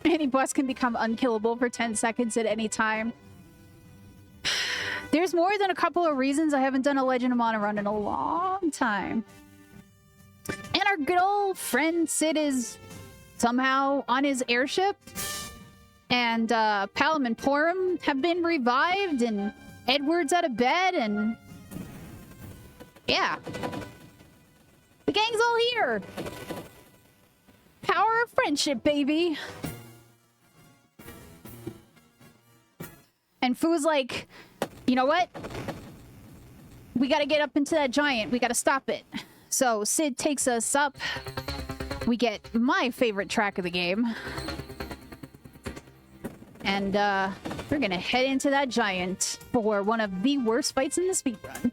Any boss can become unkillable for 10 seconds at any time. There's more than a couple of reasons I haven't done a Legend of Mana run in a long time. And our good old friend Sid is somehow on his airship. And Palom and Porum have been revived, and Edward's out of bed, and yeah. The gang's all here. Power of friendship, baby. And Fu's like, you know what? We gotta get up into that giant. We gotta stop it. So Sid takes us up. We get my favorite track of the game. And we're gonna head into that giant for one of the worst fights in the speedrun.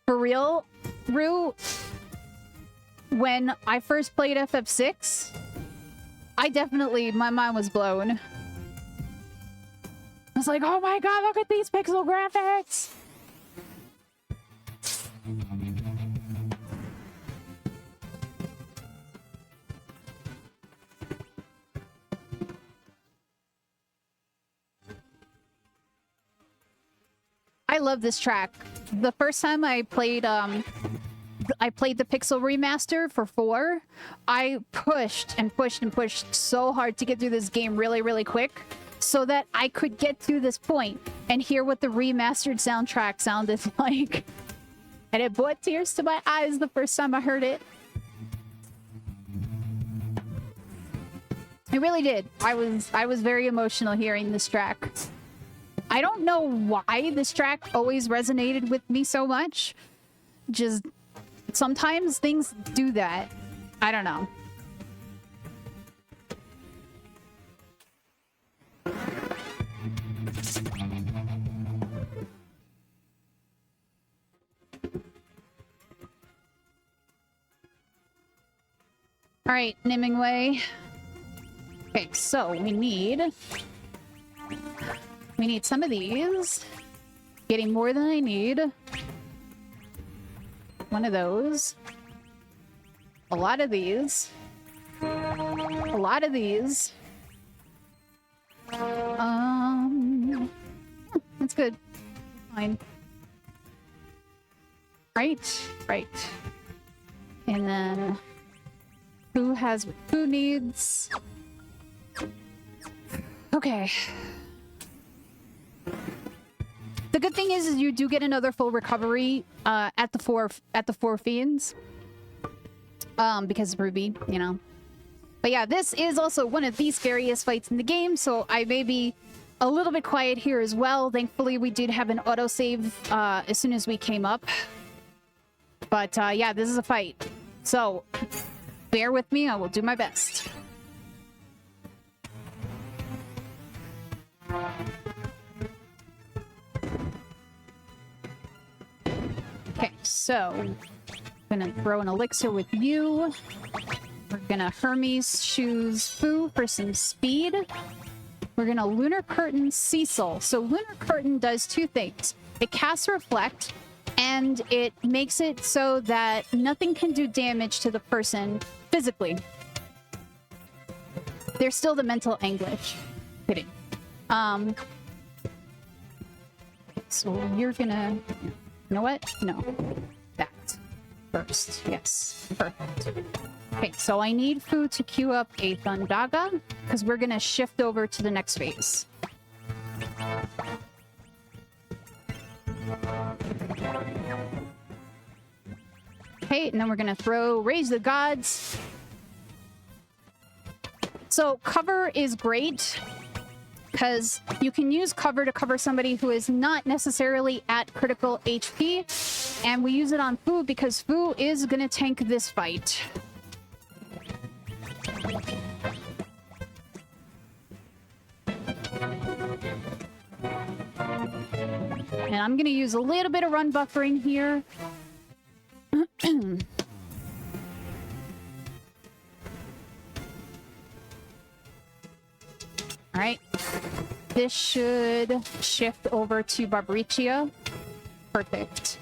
For real, Rue, when I first played FF6, my mind was blown. I was like, oh my god, look at these pixel graphics! I love this track. The first time I played the Pixel Remaster for 4, I pushed and pushed and pushed so hard to get through this game really, really quick so that I could get through this point and hear what the remastered soundtrack sounded like. And it brought tears to my eyes the first time I heard it. It really did. I was very emotional hearing this track. I don't know why this track always resonated with me so much. Just sometimes things do that. I don't know. All right, Nimingway. Okay, so we need some of these. Getting more than I need. One of those. A lot of these. A lot of these. That's good. Fine. Right. And then who needs? Okay. The good thing is you do get another full recovery at the four Fiends. Because of Ruby, you know. But yeah, this is also one of the scariest fights in the game, so I may be a little bit quiet here as well. Thankfully, we did have an autosave as soon as we came up. But yeah, this is a fight. So, bear with me, I will do my best. Okay, so I'm gonna throw an elixir with you. We're gonna Hermes choose Fu for some speed. We're gonna Lunar Curtain Cecil. So Lunar Curtain does two things. It casts Reflect, and it makes it so that nothing can do damage to the person physically. There's still the mental anguish. Kidding. So you're gonna... You know what? No. That. First. Yes. Perfect. Okay, so I need Fu to queue up a Thundaga, because we're gonna shift over to the next phase. Okay, and then we're gonna throw Raise the Gods. So cover is great, because you can use cover to cover somebody who is not necessarily at critical HP, and we use it on Fu because Fu is gonna tank this fight. And I'm gonna use a little bit of run buffering here. All right, this should shift over to Barbariccia. Perfect.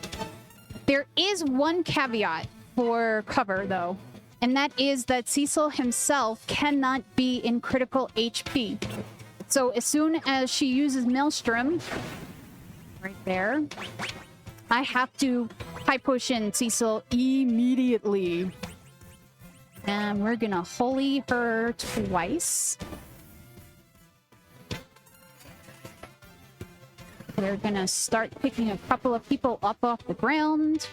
There is one caveat for cover, though. And that is that Cecil himself cannot be in critical HP. So as soon as she uses Maelstrom, right there, I have to high potion Cecil immediately. And we're gonna holy her twice. We're gonna start picking a couple of people up off the ground.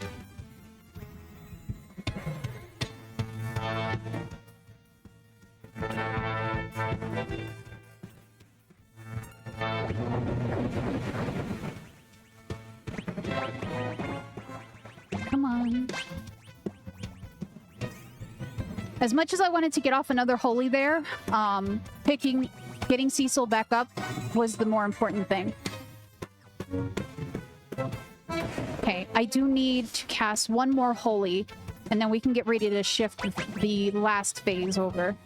Come on. As much as I wanted to get off another holy there, getting Cecil back up was the more important thing. Okay, I do need to cast one more holy, and then we can get ready to shift the last phase over.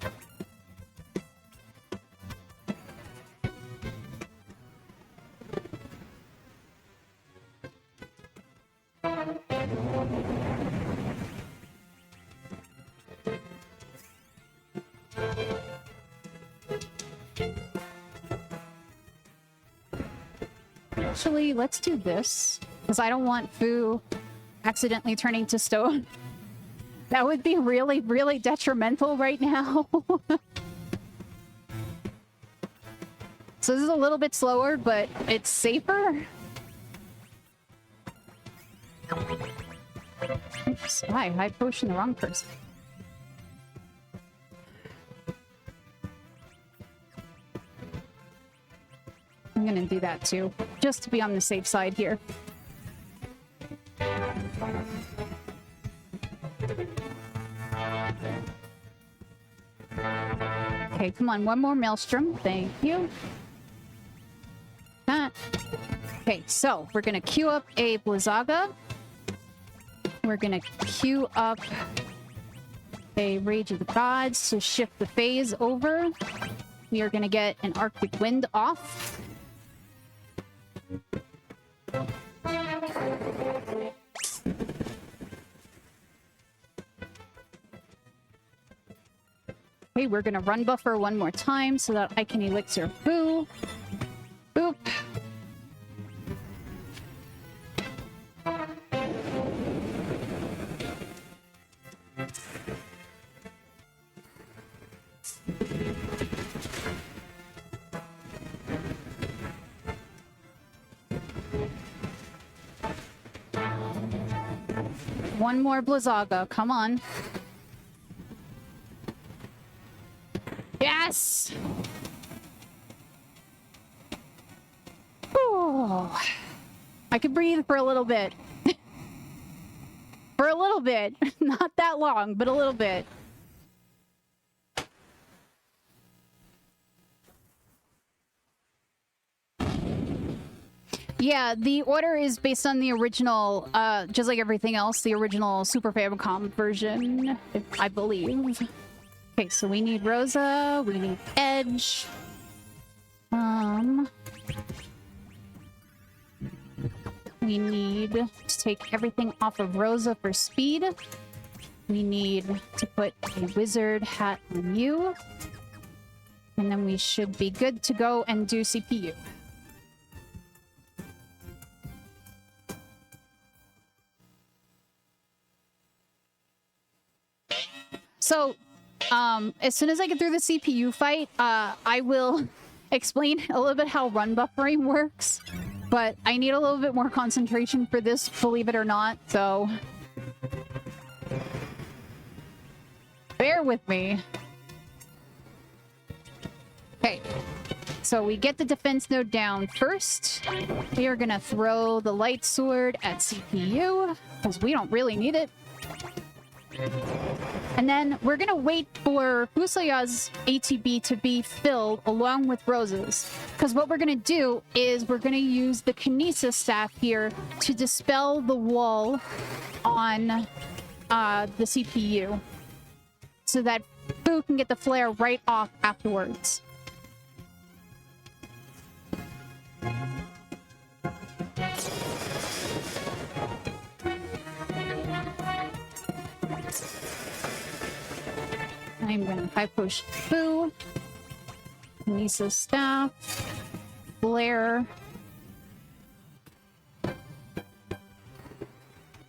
Actually, let's do this, because I don't want Fu accidentally turning to stone. That would be really, really detrimental right now. So this is a little bit slower, but it's safer. Oops, I potioned the wrong person. I'm gonna do that too, just to be on the safe side here. Okay, come on, one more Maelstrom. Thank you. Okay, so we're gonna queue up a Blizzaga. We're gonna queue up a Rage of the Gods to shift the phase over. We are gonna get an Arctic Wind off. Okay, we're gonna run buffer one more time so that I can elixir Fu. Boop. One more Blizzaga, come on. Yes! Oh, I could breathe for a little bit. For a little bit. Not that long, but a little bit. Yeah, the order is based on the original, just like everything else, the original Super Famicom version, I believe. Okay, so we need Rosa, we need Edge. We need to take everything off of Rosa for speed. We need to put a wizard hat on you. And then we should be good to go and do CPU. So, as soon as I get through the CPU fight, I will explain a little bit how run buffering works. But I need a little bit more concentration for this, believe it or not, so bear with me. Okay, so we get the defense node down first. We are gonna throw the light sword at CPU, because we don't really need it. And then we're gonna wait for Fusoya's ATB to be filled along with Rose's. Because what we're gonna do is we're gonna use the Kinesis staff here to dispel the wall on the CPU. So that Fu can get the flare right off afterwards. I'm gonna high push Boo. Nisa Staff. Flare.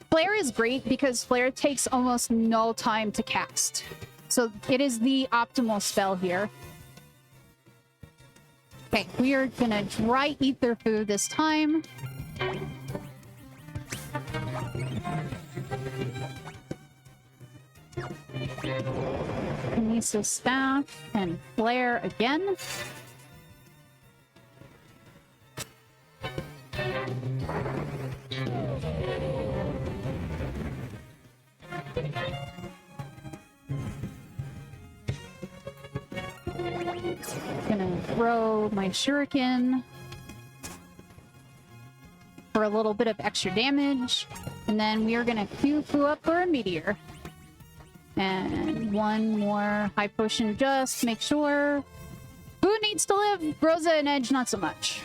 Flare is great because Flare takes almost no time to cast. So it is the optimal spell here. Okay, we are gonna dry Ether Food this time. Nisa Staff and Flare again. Gonna throw my shuriken for a little bit of extra damage, and then we are gonna queue Fu up for a meteor. And one more high potion just make sure. Who needs to live? Rosa and Edge, not so much.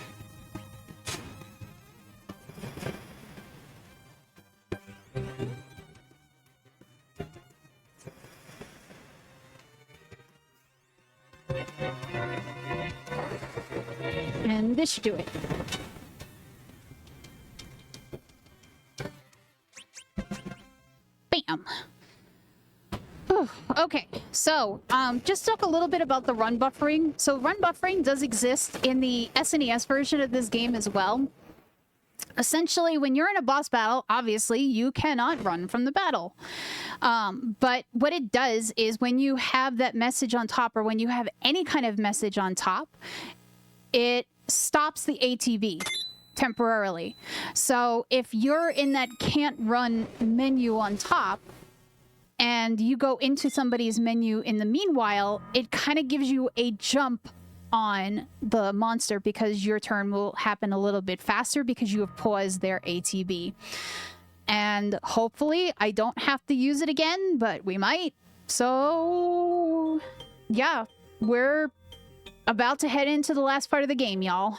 And this should do it. Bam. Okay, so just talk a little bit about the run buffering. So run buffering does exist in the SNES version of this game as well. Essentially, when you're in a boss battle, obviously you cannot run from the battle. But what it does is when you have that message on top, or when you have any kind of message on top, it stops the ATB temporarily. So if you're in that can't run menu on top, and you go into somebody's menu in the meanwhile, it kind of gives you a jump on the monster because your turn will happen a little bit faster because you have paused their ATB. And hopefully I don't have to use it again, but we might. So yeah, we're about to head into the last part of the game, y'all.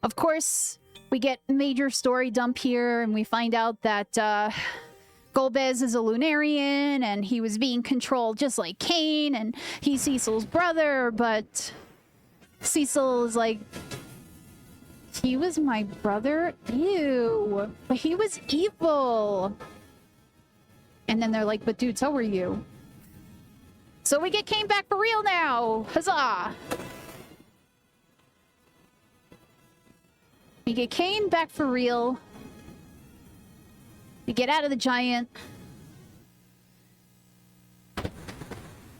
Of course, we get major story dump here, and we find out that Golbez is a Lunarian, and he was being controlled just like Cain, and he's Cecil's brother, but Cecil is like, he was my brother? Ew. But he was evil. And then they're like, but dude, so were you. So we get Cain back for real now. Huzzah. We get Cain back for real. We get out of the giant.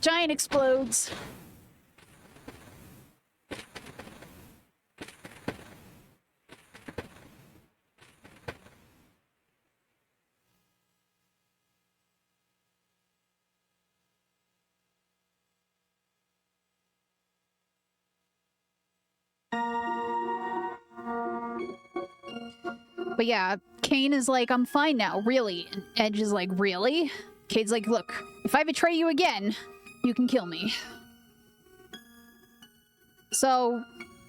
Giant explodes. But yeah, Cain is like, I'm fine now, really. And Edge is like, really? Cade's like, look, if I betray you again, you can kill me. So,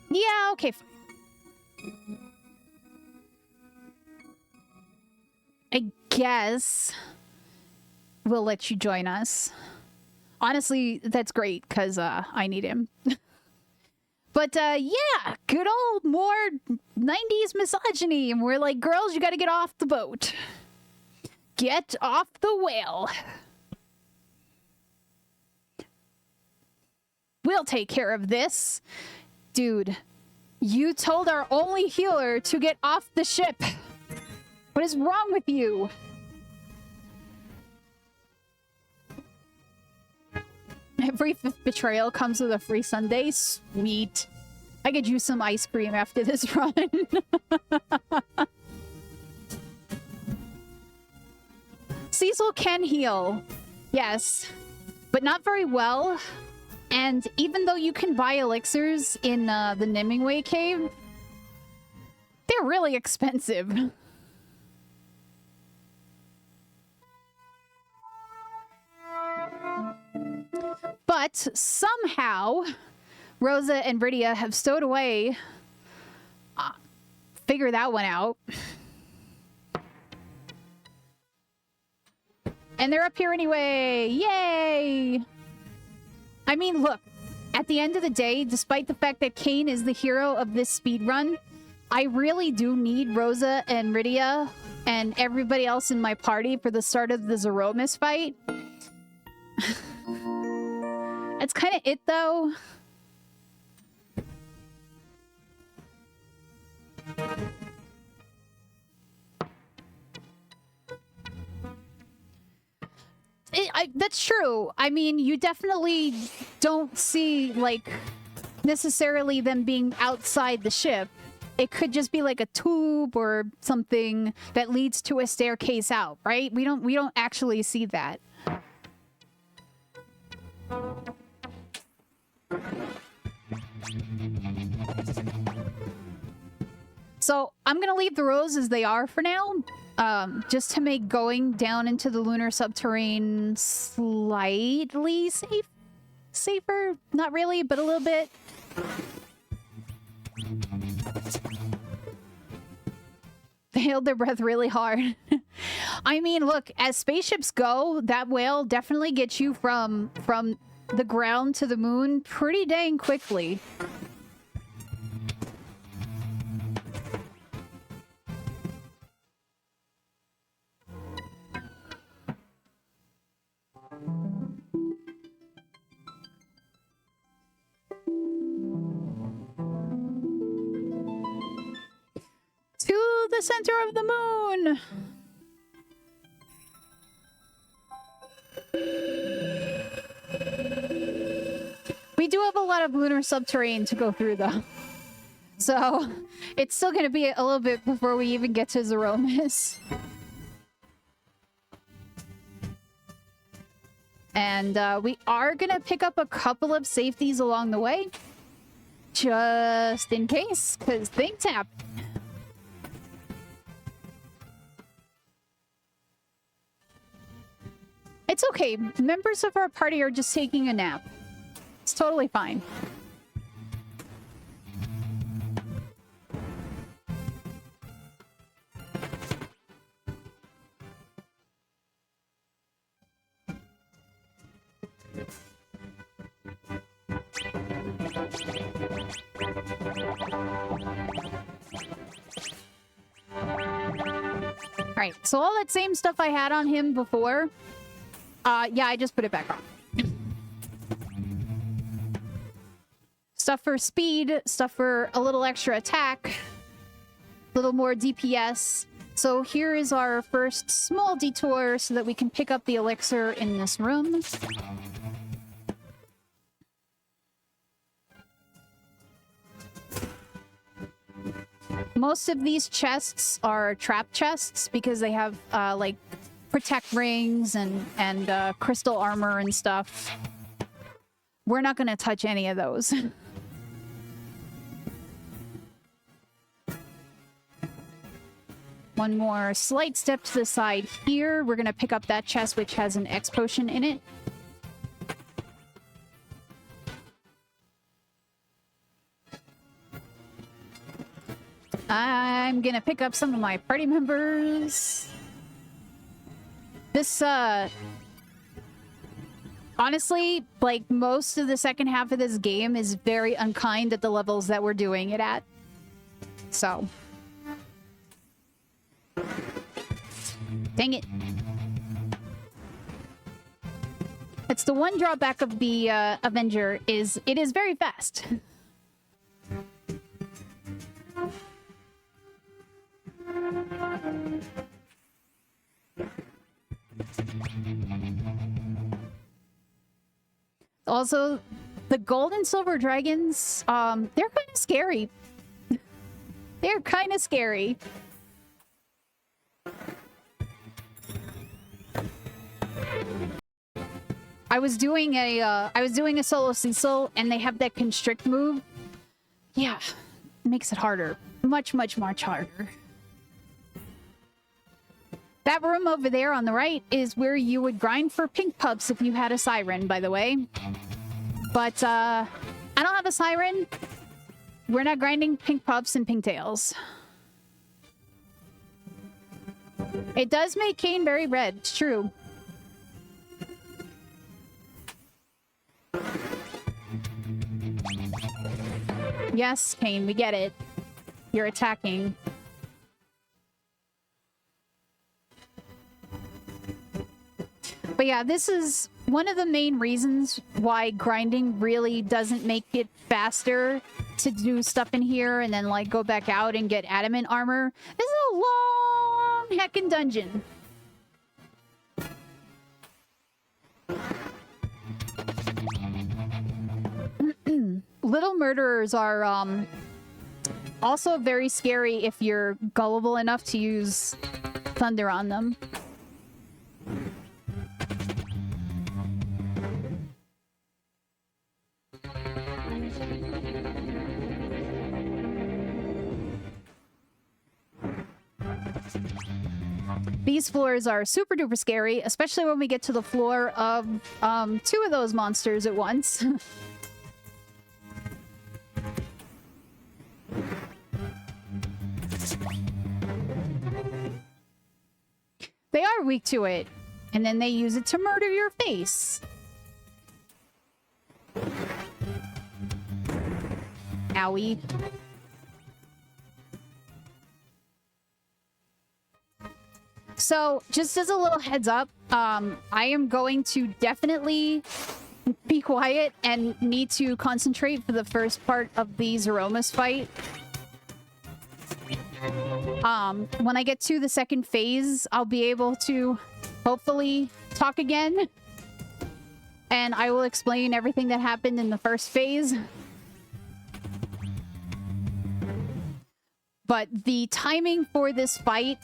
yeah, okay, fine. I guess we'll let you join us. Honestly, that's great, because I need him. But, yeah, good old more 90s misogyny. And we're like, girls, you gotta get off the boat. Get off the whale. We'll take care of this. Dude, you told our only healer to get off the ship. What is wrong with you? Every 5th betrayal comes with a free sundae. Sweet. I could use some ice cream after this run. Cecil can heal. Yes. But not very well. And even though you can buy elixirs in the Nimingway cave, they're really expensive. But somehow, Rosa and Rydia have stowed away figure that one out. And they're up here anyway. Yay! I mean, look, at the end of the day, despite the fact that Kain is the hero of this speedrun, I really do need Rosa and Rydia and everybody else in my party for the start of the Zeromus fight. That's kind of it, though. That's true. I mean, you definitely don't see, like, necessarily them being outside the ship. It could just be like a tube or something that leads to a staircase out, right? We don't actually see that. So I'm gonna leave the rows as they are for now, just to make going down into the Lunar Subterrane slightly safer. Not really, but a little bit. They held their breath really hard. I mean, look, as spaceships go, that whale definitely gets you from the ground to the moon pretty dang quickly. To the center of the moon! We do have a lot of Lunar Subterrane to go through, though. So, it's still gonna be a little bit before we even get to Zeromus. And we are gonna pick up a couple of safeties along the way. Just in case, because things happen. It's okay. Members of our party are just taking a nap. It's totally fine. Alright, so all that same stuff I had on him before, yeah, I just put it back on. Stuff for speed, stuff for a little extra attack, a little more DPS. So here is our first small detour so that we can pick up the elixir in this room. Most of these chests are trap chests because they have, like, protect rings and crystal armor and stuff. We're not going to touch any of those. One more slight step to the side here. We're going to pick up that chest which has an X potion in it. I'm going to pick up some of my party members. This, honestly, like, most of the second half of this game is very unkind at the levels that we're doing it at. So. Dang it. It's the one drawback of the Avenger is it is very fast. Also, the gold and silver dragons, they're kind of scary. They're kind of scary. I was doing a solo Cecil, and they have that constrict move. Yeah, it makes it harder. Much, much, much harder. That room over there on the right is where you would grind for pink pups if you had a siren, by the way. But, I don't have a siren. We're not grinding pink pups and pink tails. It does make Kain very red. It's true. Yes, Kain, we get it. You're attacking. But yeah, this is one of the main reasons why grinding really doesn't make it faster to do stuff in here and then like go back out and get adamant armor. This is a long heckin' dungeon. Little murderers are also very scary if you're gullible enough to use thunder on them. These floors are super duper scary, especially when we get to the floor of two of those monsters at once. They are weak to it, and then they use it to murder your face. Owie. So, just as a little heads up, I am going to definitely be quiet and need to concentrate for the first part of the Zeromus fight. When I get to the second phase, I'll be able to hopefully talk again. And I will explain everything that happened in the first phase. But the timing for this fight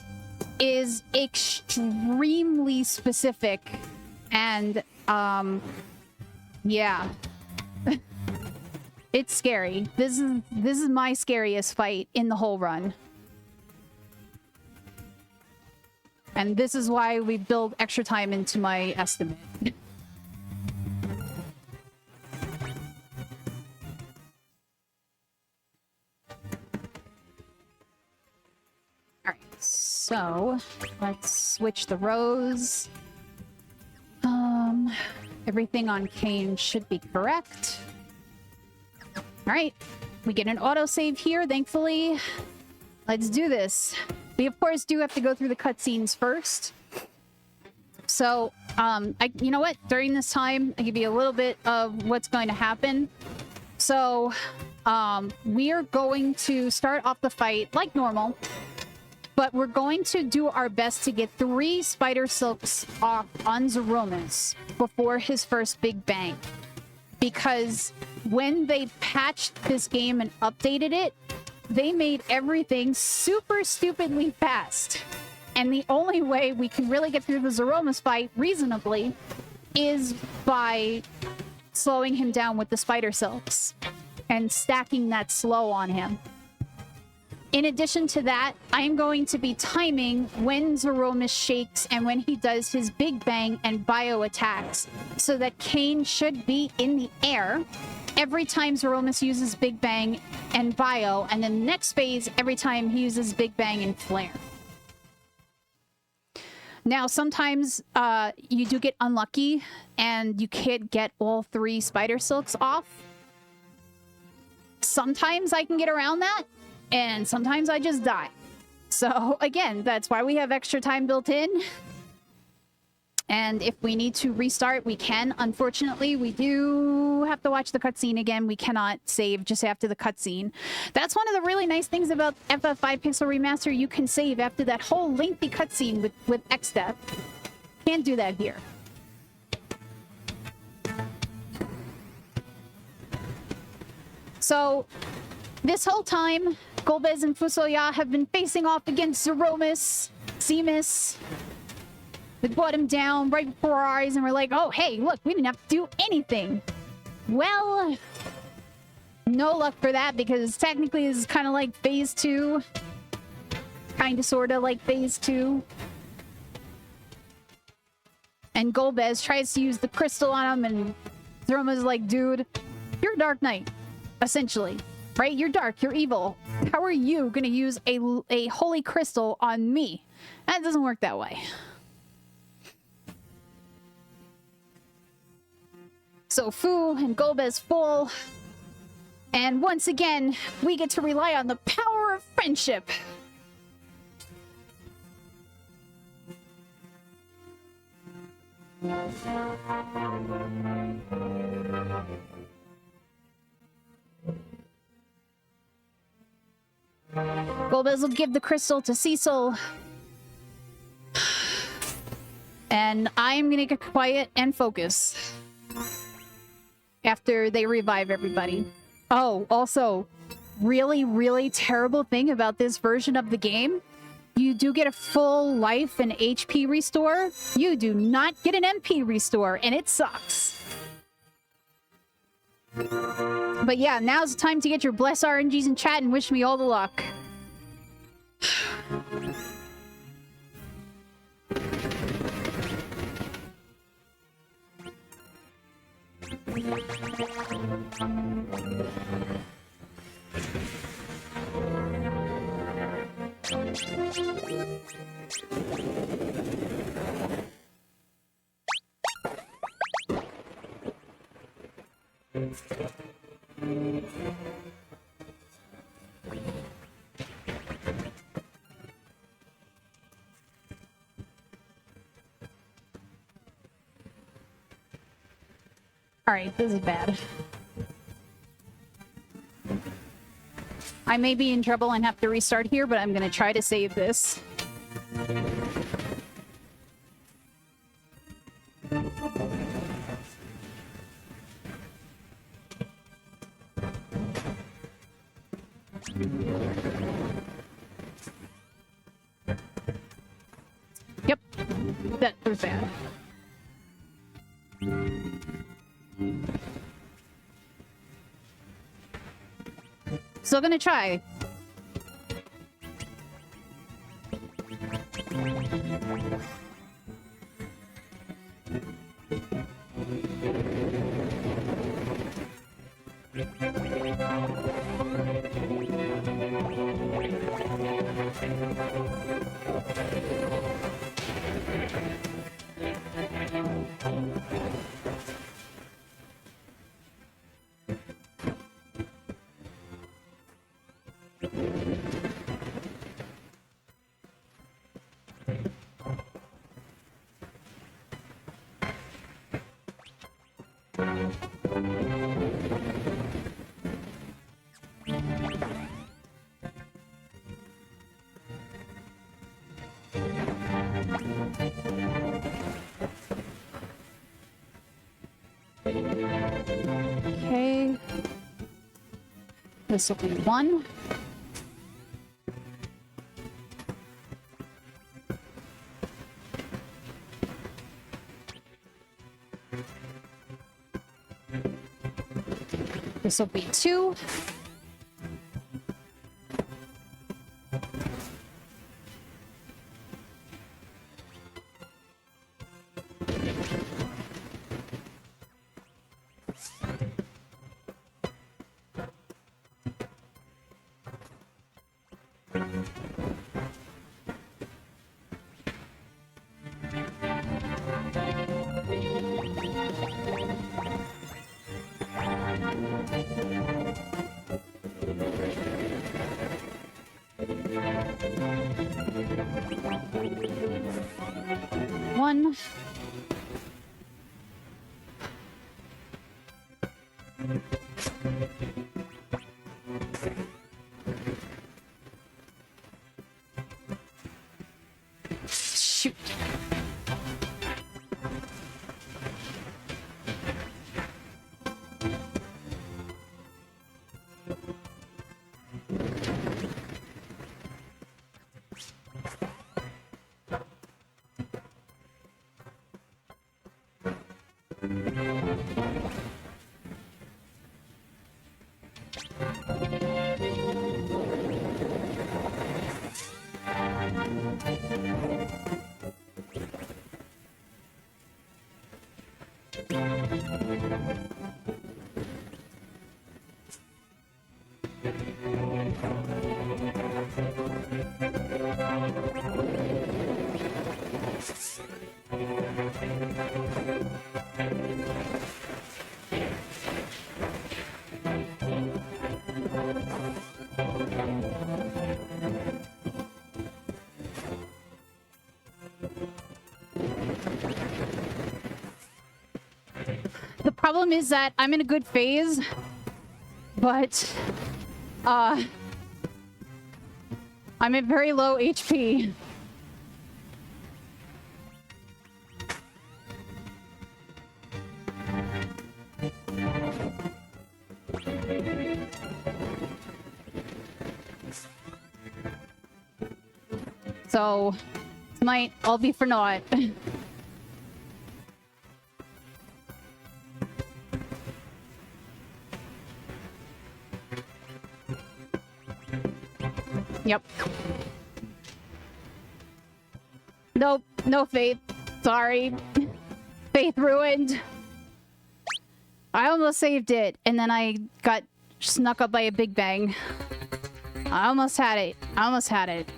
is extremely specific. And, yeah. It's scary. This is my scariest fight in the whole run. And this is why we build extra time into my estimate. Alright, so let's switch the rows. Everything on Kain should be correct. Alright, we get an autosave here, thankfully. Let's do this. We, of course, do have to go through the cutscenes first. So, you know what? During this time, I'll give you a little bit of what's going to happen. So, we are going to start off the fight like normal. But we're going to do our best to get 3 spider silks off on Zeromus before his first big bang. Because when they patched this game and updated it, they made everything super stupidly fast. And the only way we can really get through the Zeromus fight reasonably is by slowing him down with the spider silks and stacking that slow on him. In addition to that, I'm going to be timing when Zeromus shakes and when he does his big bang and bio attacks, so that Kain should be in the air every time Zeromus uses big bang and bio, and then the next phase every time he uses big bang and flare. Now, sometimes you do get unlucky and you can't get all 3 spider silks off. Sometimes I can get around that, and sometimes I just die. So, again, that's why we have extra time built in. And if we need to restart, we can. Unfortunately, we do have to watch the cutscene again. We cannot save just after the cutscene. That's one of the really nice things about FF5 Pixel Remaster. You can save after that whole lengthy cutscene with XDev. Can't do that here. So, this whole time, Golbez and Fusoya have been facing off against Zeromus, Zemus. They brought him down right before our eyes and we're like, oh, hey, look, we didn't have to do anything. Well, no luck for that, because technically this is kind of like phase 2. Kind of, sort of like phase 2. And Golbez tries to use the crystal on him, and Zeromus is like, dude, you're Dark Knight, essentially. Right? You're dark, you're evil. How are you gonna use a holy crystal on me? That doesn't work that way. So Fu and Golbez fall. And once again, we get to rely on the power of friendship. Golbez will give the crystal to Cecil. And I'm gonna get quiet and focus after they revive everybody. Oh, also, really terrible thing about this version of the game. You do get a full life and HP restore. You do not get an MP restore, and it sucks. But yeah, now's the time to get your bless RNGs in chat and wish me all the luck. Alright, this is bad. I may be in trouble and have to restart here, but I'm gonna try to save this. Yep, that was bad. Still gonna try. Okay. This will be 1. This will be 2. Shoot. The problem is that I'm in a good phase, but I'm at very low HP. So tonight I'll be for naught. Yep. Nope, no faith. Sorry. Faith ruined. I almost saved it, and then I got snuck up by a big bang. I almost had it. I almost had it.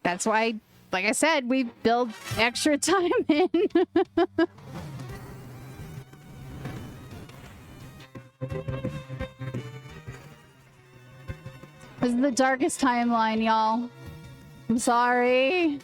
That's why, like I said, we build extra time in. This is the darkest timeline, y'all. I'm sorry.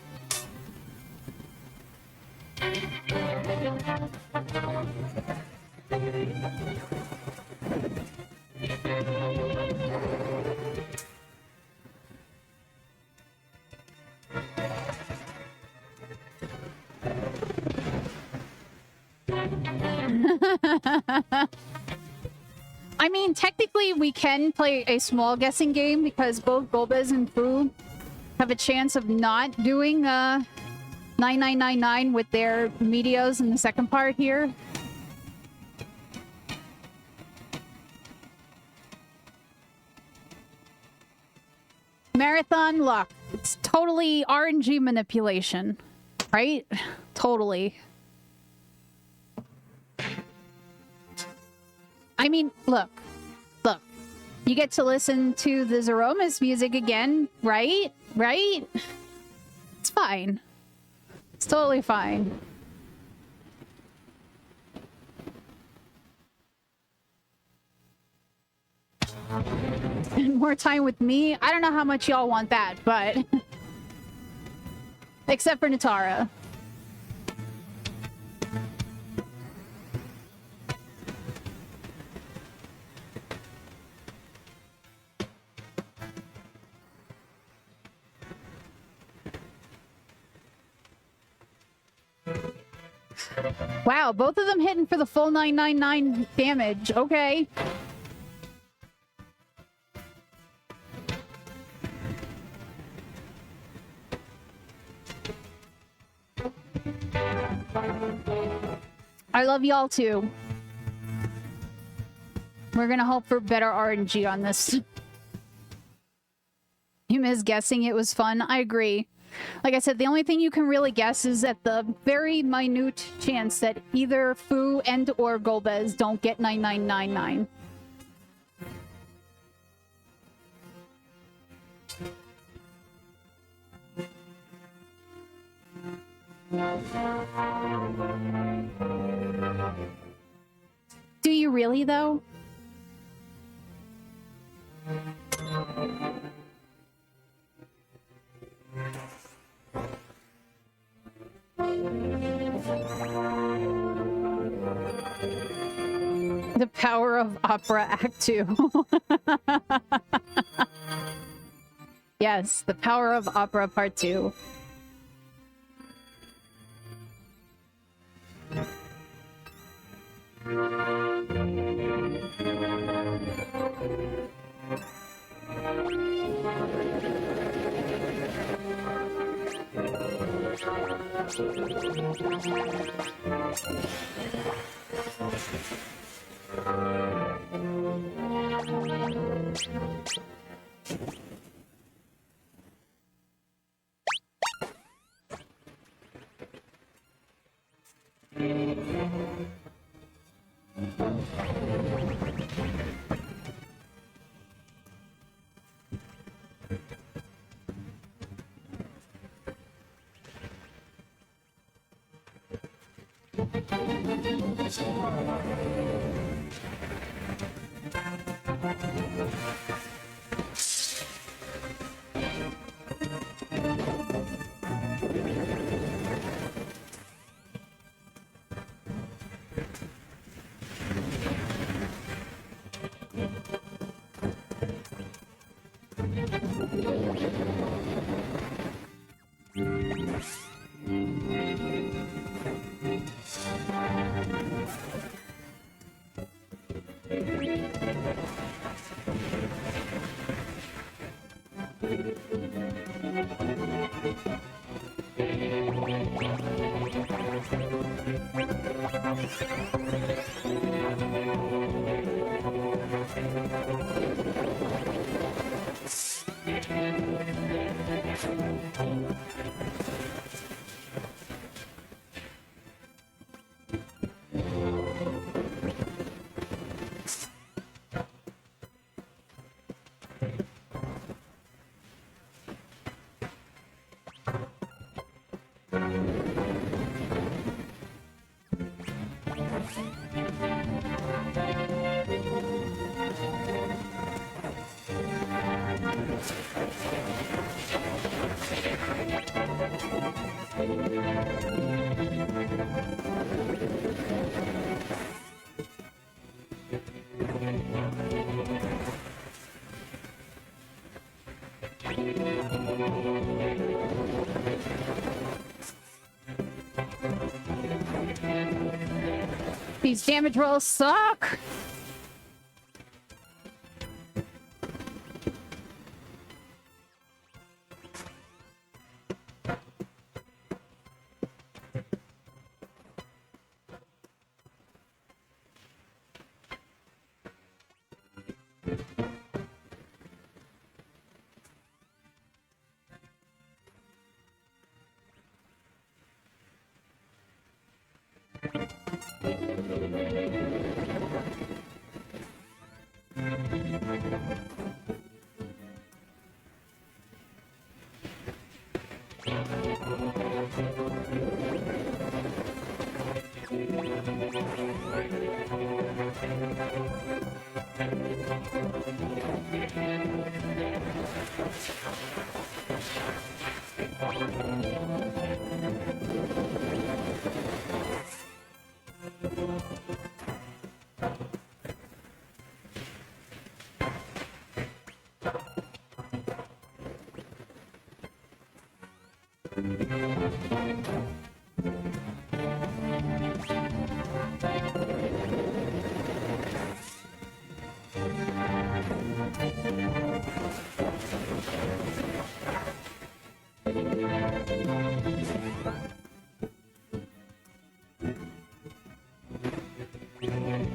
I mean, technically we can play a small guessing game because both Golbez and Fu have a chance of not doing 9999 with their medios in the second part here. Marathon luck. It's totally RNG manipulation, right? Totally. I mean, look. You get to listen to the Zeromus music again, right? Right? It's fine. It's totally fine. And more time with me? I don't know how much y'all want that, but... Except for Natara. Wow, both of them hitting for the full 999 damage. Okay. I love y'all too. We're gonna hope for better RNG on this. You miss guessing, it was fun. I agree. Like I said, the only thing you can really guess is at the very minute chance that either Fu and or Golbez don't get 9999. Do you really, though? The Power of Opera Act 2. Yes, The Power of Opera Part 2. These damage rolls suck!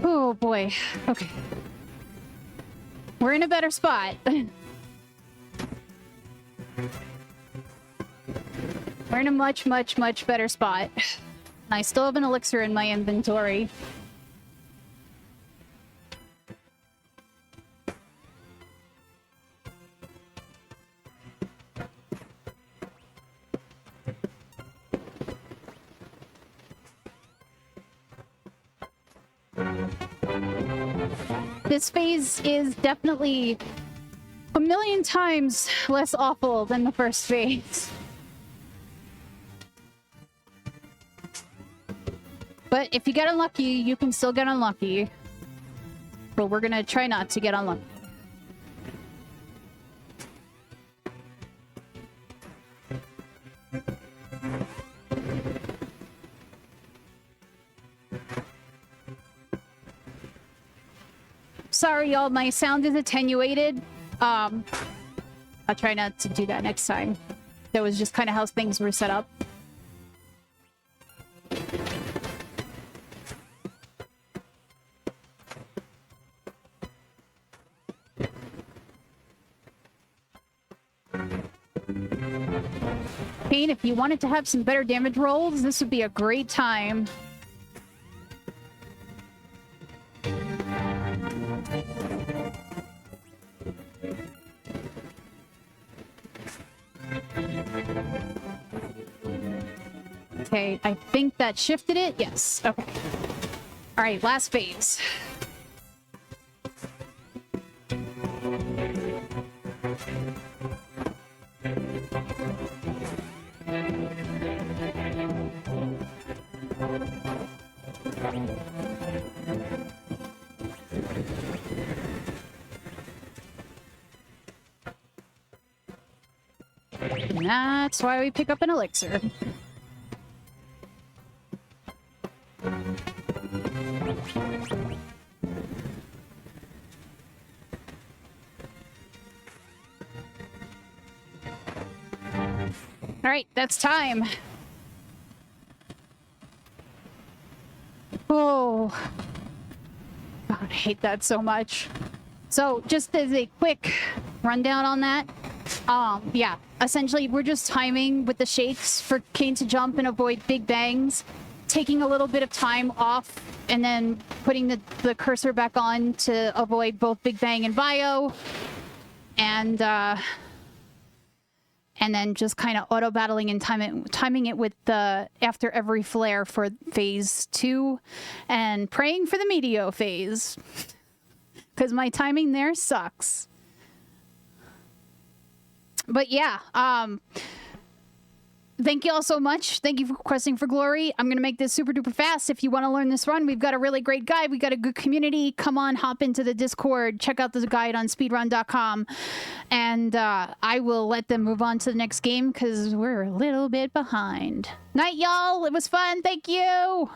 Oh boy. Okay. We're in a better spot. We're in a much, much, much better spot. I still have an elixir in my inventory. This phase is definitely a million times less awful than the first phase. But if you get unlucky, you can still get unlucky. But we're gonna try not to get unlucky. Sorry, y'all, my sound is attenuated. I'll try not to do that next time. That was just kind of how things were set up. Kain, if you wanted to have some better damage rolls, this would be a great time. Okay, I think that shifted it. Yes. Okay. All right, last phase. And that's why we pick up an elixir. All right, that's time. Oh, God, I hate that so much. So just as a quick rundown on that, yeah, essentially we're just timing with the shakes for Kain to jump and avoid big bangs, taking a little bit of time off, and then putting the cursor back on to avoid both big bang and bio, and then just kind of auto battling and timing it with the after every flare for phase 2, and praying for the Meteo phase because my timing there sucks. But yeah, thank you all so much. Thank you for questing for glory. I'm going to make this super duper fast. If you want to learn this run, we've got a really great guide. We got a good community. Come on, hop into the Discord. Check out the guide on speedrun.com. And I will let them move on to the next game because we're a little bit behind. Night, y'all. It was fun. Thank you.